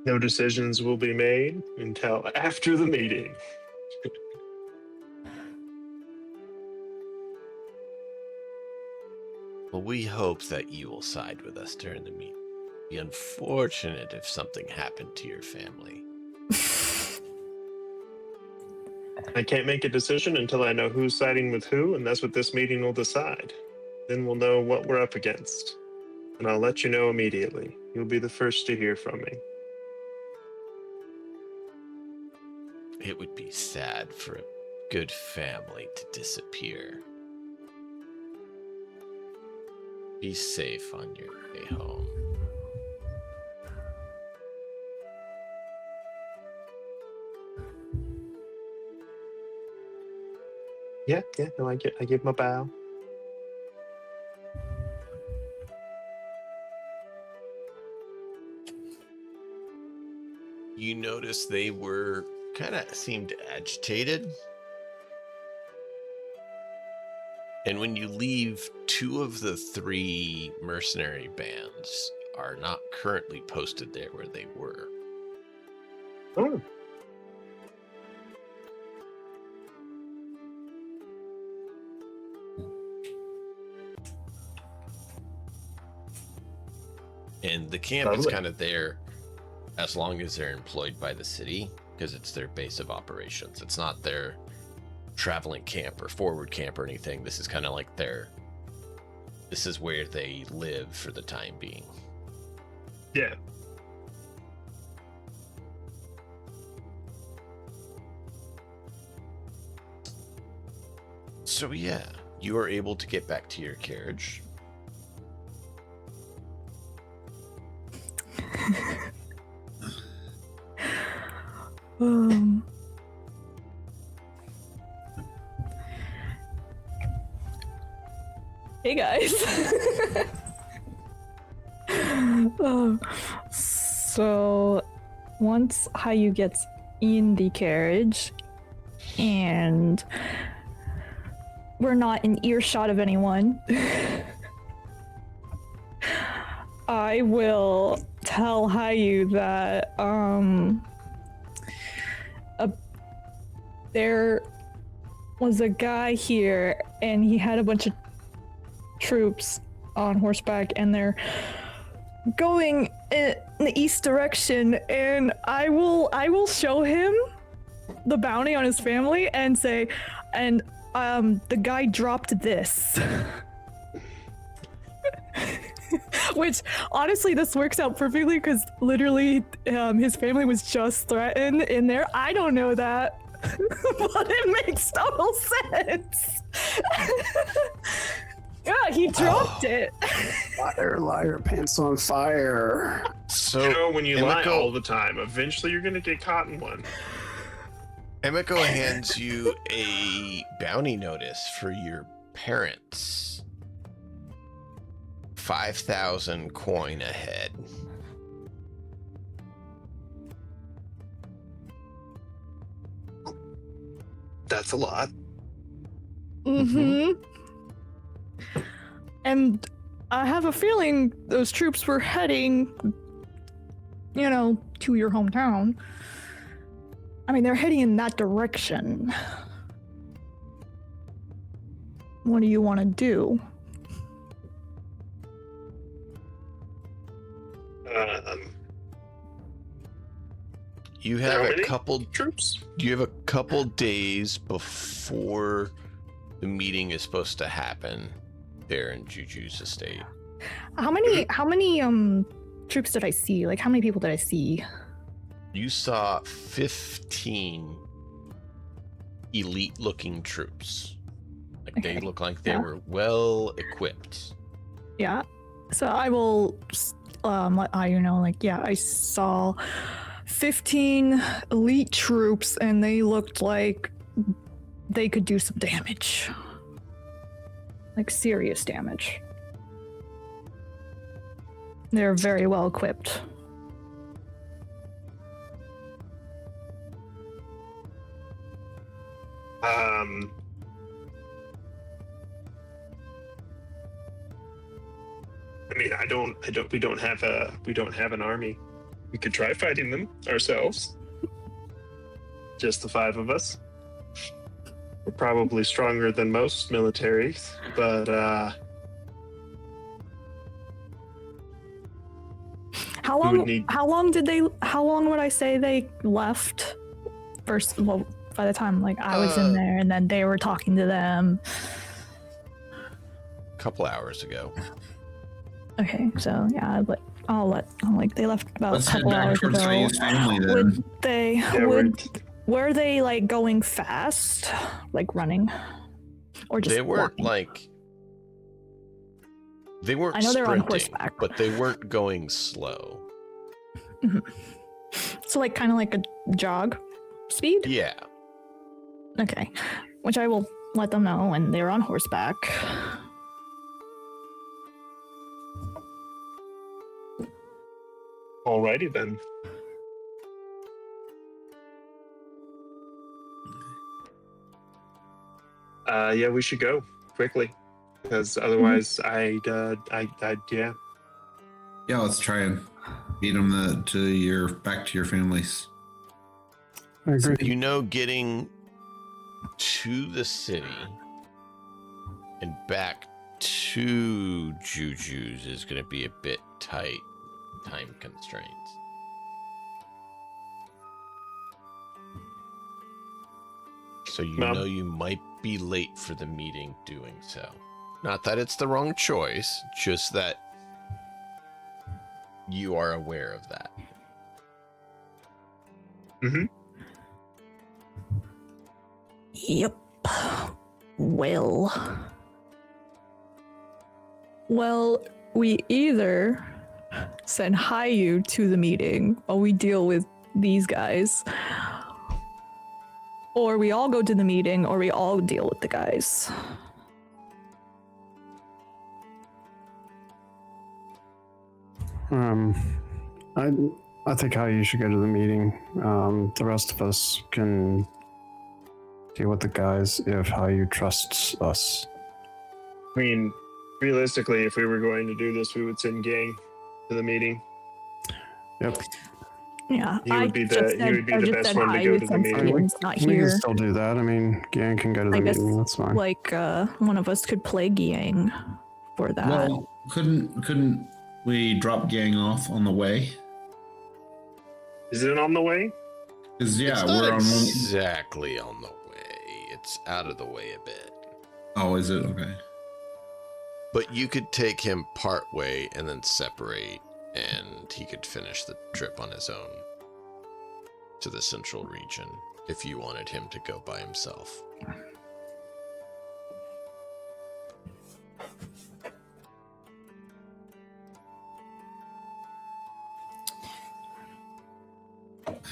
No decisions will be made until after the meeting. Well, we hope that you will side with us during the meeting. It'd be unfortunate if something happened to your family. I can't make a decision until I know who's siding with who, and that's what this meeting will decide. Then we'll know what we're up against. And I'll let you know immediately. You'll be the first to hear from me. It would be sad for a good family to disappear. Be safe on your way home. Yeah, no, I give him a bow. You notice they were kind of seemed agitated. And when you leave, 2 of the 3 mercenary bands are not currently posted there where they were. Oh. And the camp is kind of there as long as they're employed by the city, because it's their base of operations. It's not their traveling camp or forward camp or anything. This is kind of like this is where they live for the time being. Yeah. So yeah, you are able to get back to your carriage. Hey guys. So once Hayu gets in the carriage and we're not in earshot of anyone, I will tell Hayu that there was a guy here and he had a bunch of troops on horseback and they're going in the east direction, and I will show him the bounty on his family and say, and the guy dropped this. Which honestly this works out perfectly because literally his family was just threatened in there. I don't know that. But it makes total sense. Yeah, he dropped it. Liar, liar, pants on fire. So You know, when you lie Emiko, all the time, eventually you're going to get caught in one. Emiko hands you a bounty notice for your parents 5,000 coin ahead. That's a lot. Mm-hmm. And I have a feeling those troops were heading, to your hometown. I mean, they're heading in that direction. What do you want to do? You have How a many couple troops. You have a couple days before the meeting is supposed to happen there in Juju's estate. How many troops did I see? Like, how many people did I see? You saw 15 elite-looking troops. Like they look like they were well equipped. Yeah. So I will let you know, I saw 15 elite troops and they looked like they could do some damage. Like serious damage. They're very well equipped. I mean, we don't have an army. We could try fighting them ourselves. Just the 5 of us. We're probably stronger than most militaries, but how long would I say they left? First, well, by the time I was in there and then they were talking to them. A couple hours ago. Okay, so yeah, but they left about Let's a head couple back hours towards ago. Hayes' family then. Would they? Yeah, were they going fast, running, or just? They weren't walking? They weren't. I know they're on sprinting, horseback, but they weren't going slow. Mm-hmm. So kind of like a jog speed. Yeah. Okay, which I will let them know when they're on horseback. alrighty then. Yeah, we should go quickly, because otherwise, yeah. Yeah, let's try and beat them back to your families. I agree. Getting to the city and back to Juju's is going to be a bit tight time constraints. So you might be late for the meeting doing so. Not that it's the wrong choice, just that you are aware of that. Mm-hmm. Yep. Well, we either send Hayu to the meeting while we deal with these guys, or we all go to the meeting, or we all deal with the guys. I think how you should go to the meeting. The rest of us can deal with the guys if how you trusts us. I mean, realistically, if we were going to do this, we would send Gang to the meeting. Yep. Yeah, He would be the best one to go to the meeting. We can still do that. I mean, Gang can go to the meeting. That's fine. One of us could play Gang for that. Well, couldn't we drop Gang off on the way? Is it on the way? Because It's we're not on exactly on the way. It's out of the way a bit. Oh, is it? Okay. But you could take him part way and then separate, and he could finish the trip on his own to the central region if you wanted him to go by himself.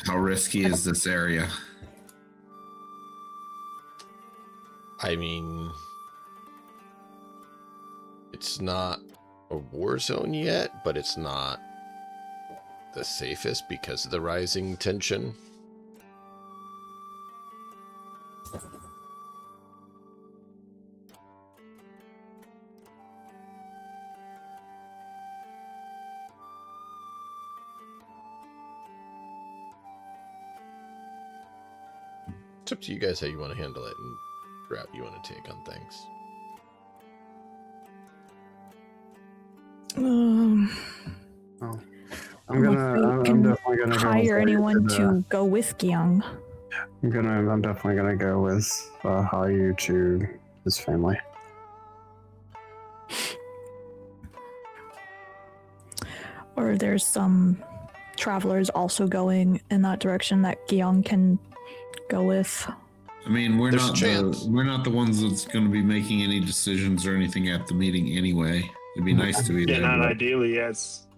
How risky is this area? I mean, it's not a war zone yet, but it's not the safest because of the rising tension. It's up to you guys how you want to handle it and route you want to take on things. Oh, I'm definitely gonna hire anyone to go with Gyung. I'm definitely gonna go with Hayu to his family. Or there's some travelers also going in that direction that Gyung can go with. I mean, we're There's not a chance. we're not the ones that's going to be making any decisions or anything at the meeting anyway. It'd be nice to be Yeah, there. not but- ideally. Yeah,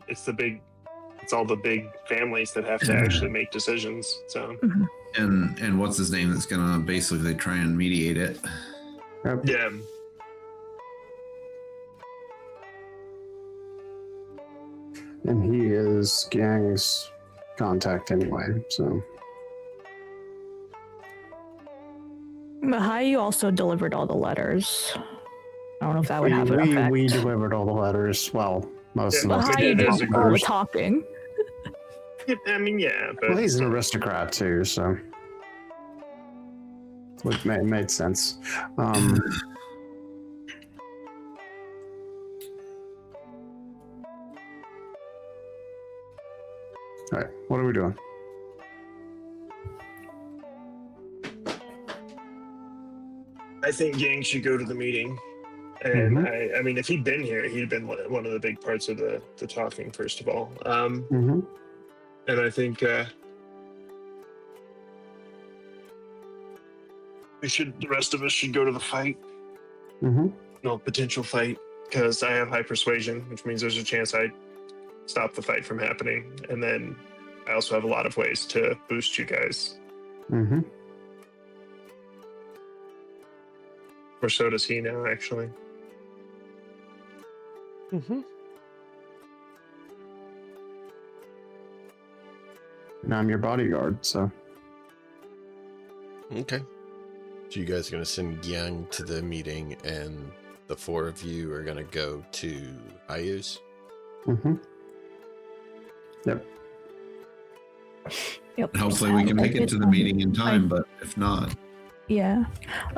it's all the big families that have to actually make decisions. So And what's his name that's going to basically try and mediate it? yeah, And he is Gang's contact anyway, so. But Hayu also delivered all the letters. I don't know if that would have an effect. We delivered all the letters. Well, most of But us. we Hayu did as did a all the group. talking. I mean, yeah, but Well, he's an aristocrat too, so. Which made sense. All right, what are we doing? I think Yang should go to the meeting. And Mhm. I mean, if he'd been here, he'd been one of the big parts of the talking, first of all. Mm-hmm. And I think the rest of us should go to the fight. Mm-hmm. No, potential fight, because I have high persuasion, which means there's a chance I stop the fight from happening. And then I also have a lot of ways to boost you guys. Mm-hmm. Or so does he now, actually. Mm-hmm. And I'm your bodyguard, so. Okay. So you guys are going to send Gyang to the meeting, and the four of you are going to go to Hayu's? Mm-hmm. Yep. Yep. Hopefully we can make it to the meeting in time, but if not, Yeah.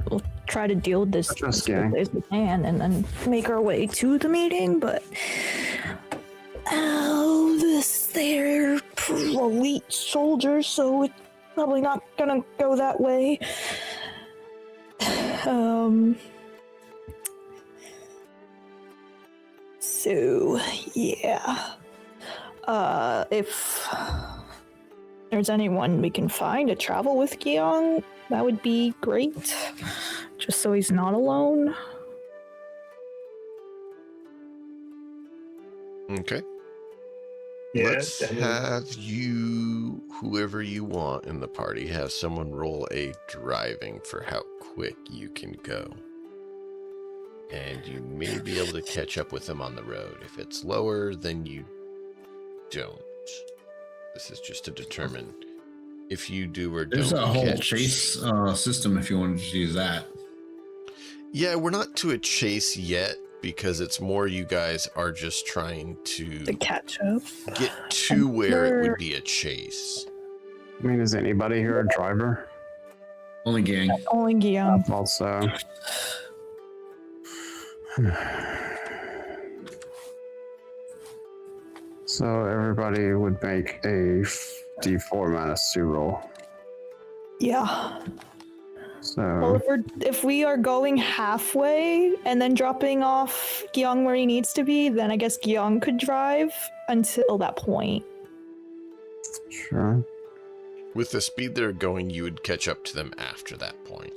We'll try to deal with this Just as kidding. quickly as we can and then make our way to the meeting, but they're elite soldiers, so it's probably not gonna go that way. So yeah. If there's anyone we can find to travel with Gyung, that would be great. Just so he's not alone. Okay. Yeah, Let's definitely. have you, whoever you want in the party, have someone roll a driving for how quick you can go. And you may be able to catch up with them on the road. If it's lower, then you don't. This is just to determine if you do or there's don't a whole catch. chase system if you wanted to use that. Yeah, we're not to a chase yet because it's more you guys are just trying to To catch up. get to where it would be a chase. I mean, is anybody here a driver? Only gang. Only Gyung. Also. So everybody would make a D4 minus 2 roll. Yeah. So Well, if we are going halfway and then dropping off Gyung where he needs to be, then I guess Gyung could drive until that point. sure. With the speed they're going, you would catch up to them after that point.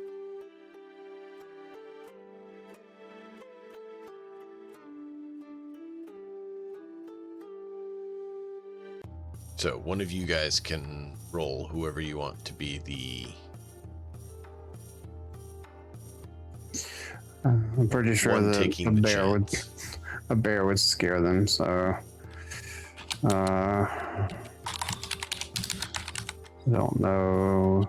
So one of you guys can roll whoever you want to be the... I'm pretty sure One the taking the bear would. chance. a bear would scare them. So, I don't know.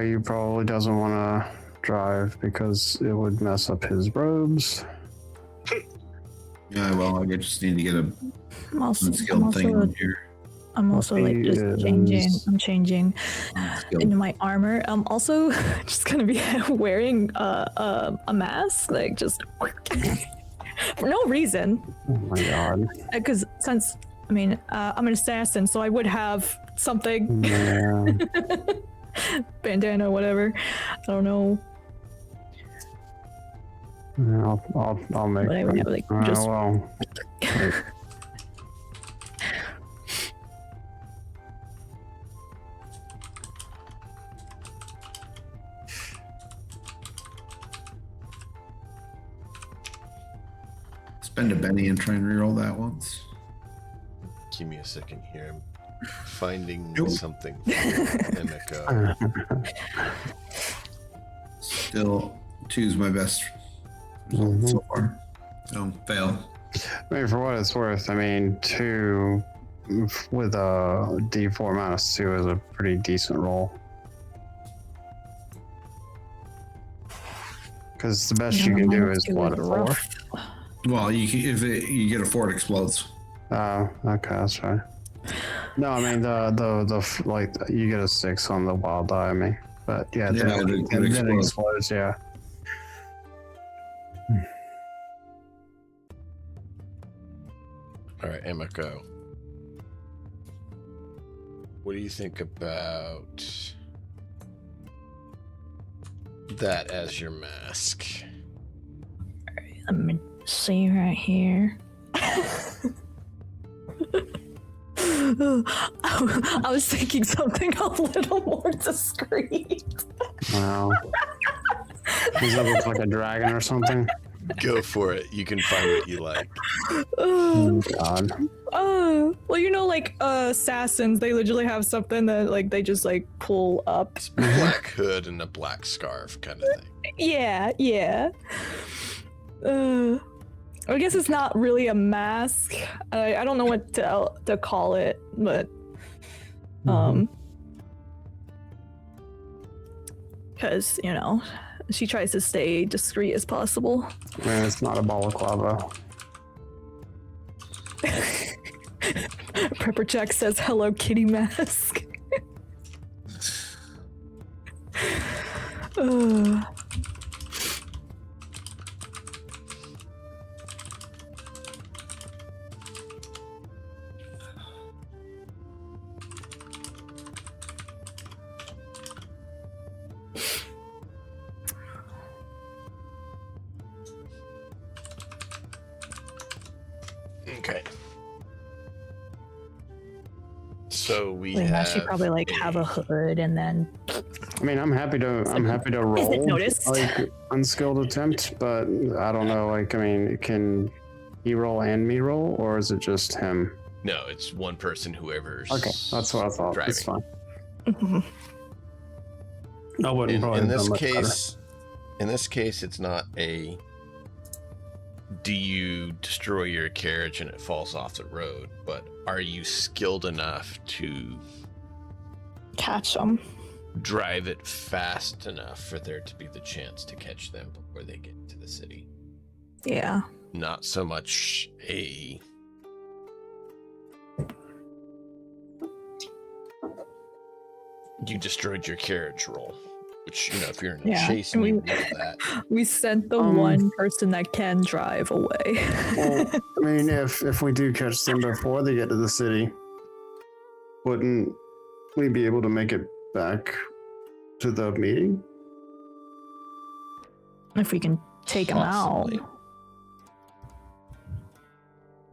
He probably doesn't want to drive because it would mess up his robes. Yeah, well, I just need to get a I'm also unskilled thing on here. I'm also like He just is- changing. I'm changing Unskilled. into my armor. I'm also just gonna be wearing a mask, like just for no reason. Oh my god. Because since I mean I'm an assassin, so I would have something, Yeah. bandana, whatever. I don't know. Yeah, I'll make. But I would have like just well. Wait. Spend a penny and try and reroll that once. Give me a second here. I'm finding Nope. something. Emiko. Still, 2's my best result so far. So, fail. I mean, for what it's worth, I mean, 2 with a D4 minus 2 is a pretty decent roll. Because the best you can do is what, a 4? Well, you get a 4, it explodes. Oh, okay, that's right. No, I mean the like you get a 6 on the wild die. I mean, but yeah, Yeah, then it then it explodes. explodes. Yeah. All right, Emiko. What do you think about that as your mask? Let me see right here. I was thinking something a little more discreet. Wow. Does it look like a dragon or something? Go for it. You can find what you like. Oh God. Well, you know, like assassins, they literally have something that like they just like pull up. It's a black hood and a black scarf kind of thing. Yeah. I guess it's not really a mask. I don't know what to call it, but because you know she tries to stay discreet as possible. I mean, it's not a balaclava. Prepper Jack says Hello Kitty mask. Okay. So we Wait, have. she probably like have a hood and then I mean, I'm happy to roll noticed? like unskilled attempt, but I don't know. Like, I mean, can he roll and me roll, or is it just him? No, it's one person. Whoever's. Okay, that's what I thought. driving. It's fine. I wouldn't In, probably in have this done much case, in this case, it's not a. Do you destroy your carriage and it falls off the road? But are you skilled enough to catch them. drive it fast enough for there to be the chance to catch them before they get to the city? Yeah. Not so much a. You destroyed your carriage roll, which, you know, if you're in a Yeah, chase and and you we- know that. We sent the one person that can drive away. Well, I mean, if we do catch them before they get to the city, wouldn't we be able to make it back to the meeting? If we can take them out. Possibly.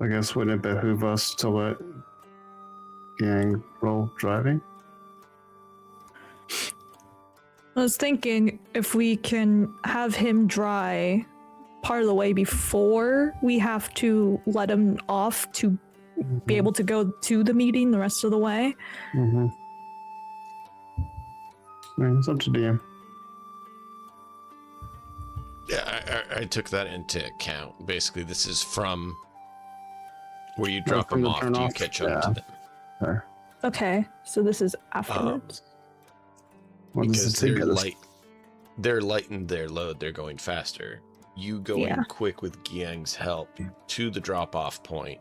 I guess wouldn't it behoove us to let Yang roll driving? I was thinking if we can have him dry part of the way before we have to let him off to be able to go to the meeting the rest of the way. Mm-hmm. I mean, it's up to DM. Yeah, I took that into account. Basically, this is from where you drop from them the off. Do you turn-off? catch up Yeah. to them? Sure. Okay, so this is afterwards. What does Because it take they're us? light. They're lightened their load. They're going faster. You going Yeah. quick with Giang's help to the drop-off point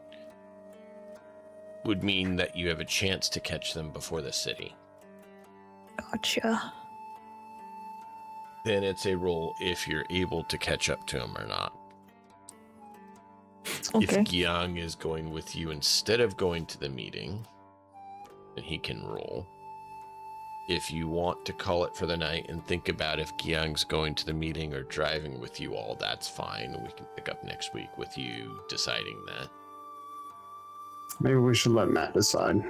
would mean that you have a chance to catch them before the city. Gotcha. Then it's a roll if you're able to catch up to him or not. Okay. If Giang is going with you instead of going to the meeting, then he can roll. If you want to call it for the night and think about if Giang's going to the meeting or driving with you all, that's fine. We can pick up next week with you deciding that. Maybe we should let Matt decide.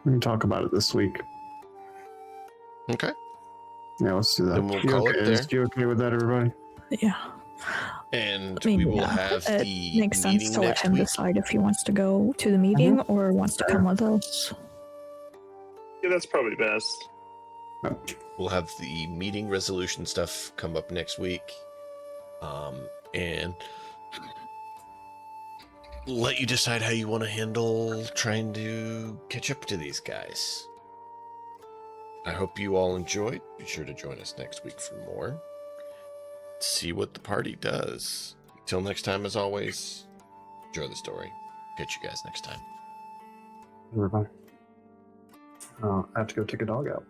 We can talk about it this week. Okay. Yeah, let's do that. Then we'll You call it okay? there. Is you okay with that, everybody? Yeah. And I mean, we will yeah, have it the makes sense meeting to let next him week. decide if he wants to go to the meeting or wants to come with us. Yeah, that's probably best. We'll have the meeting resolution stuff come up next week. And let you decide how you want to handle trying to catch up to these guys. I hope you all enjoyed. Be sure to join us next week for more. See what the party does. Until next time, as always, enjoy the story. Catch you guys next time. Everybody. I have to go take a dog out.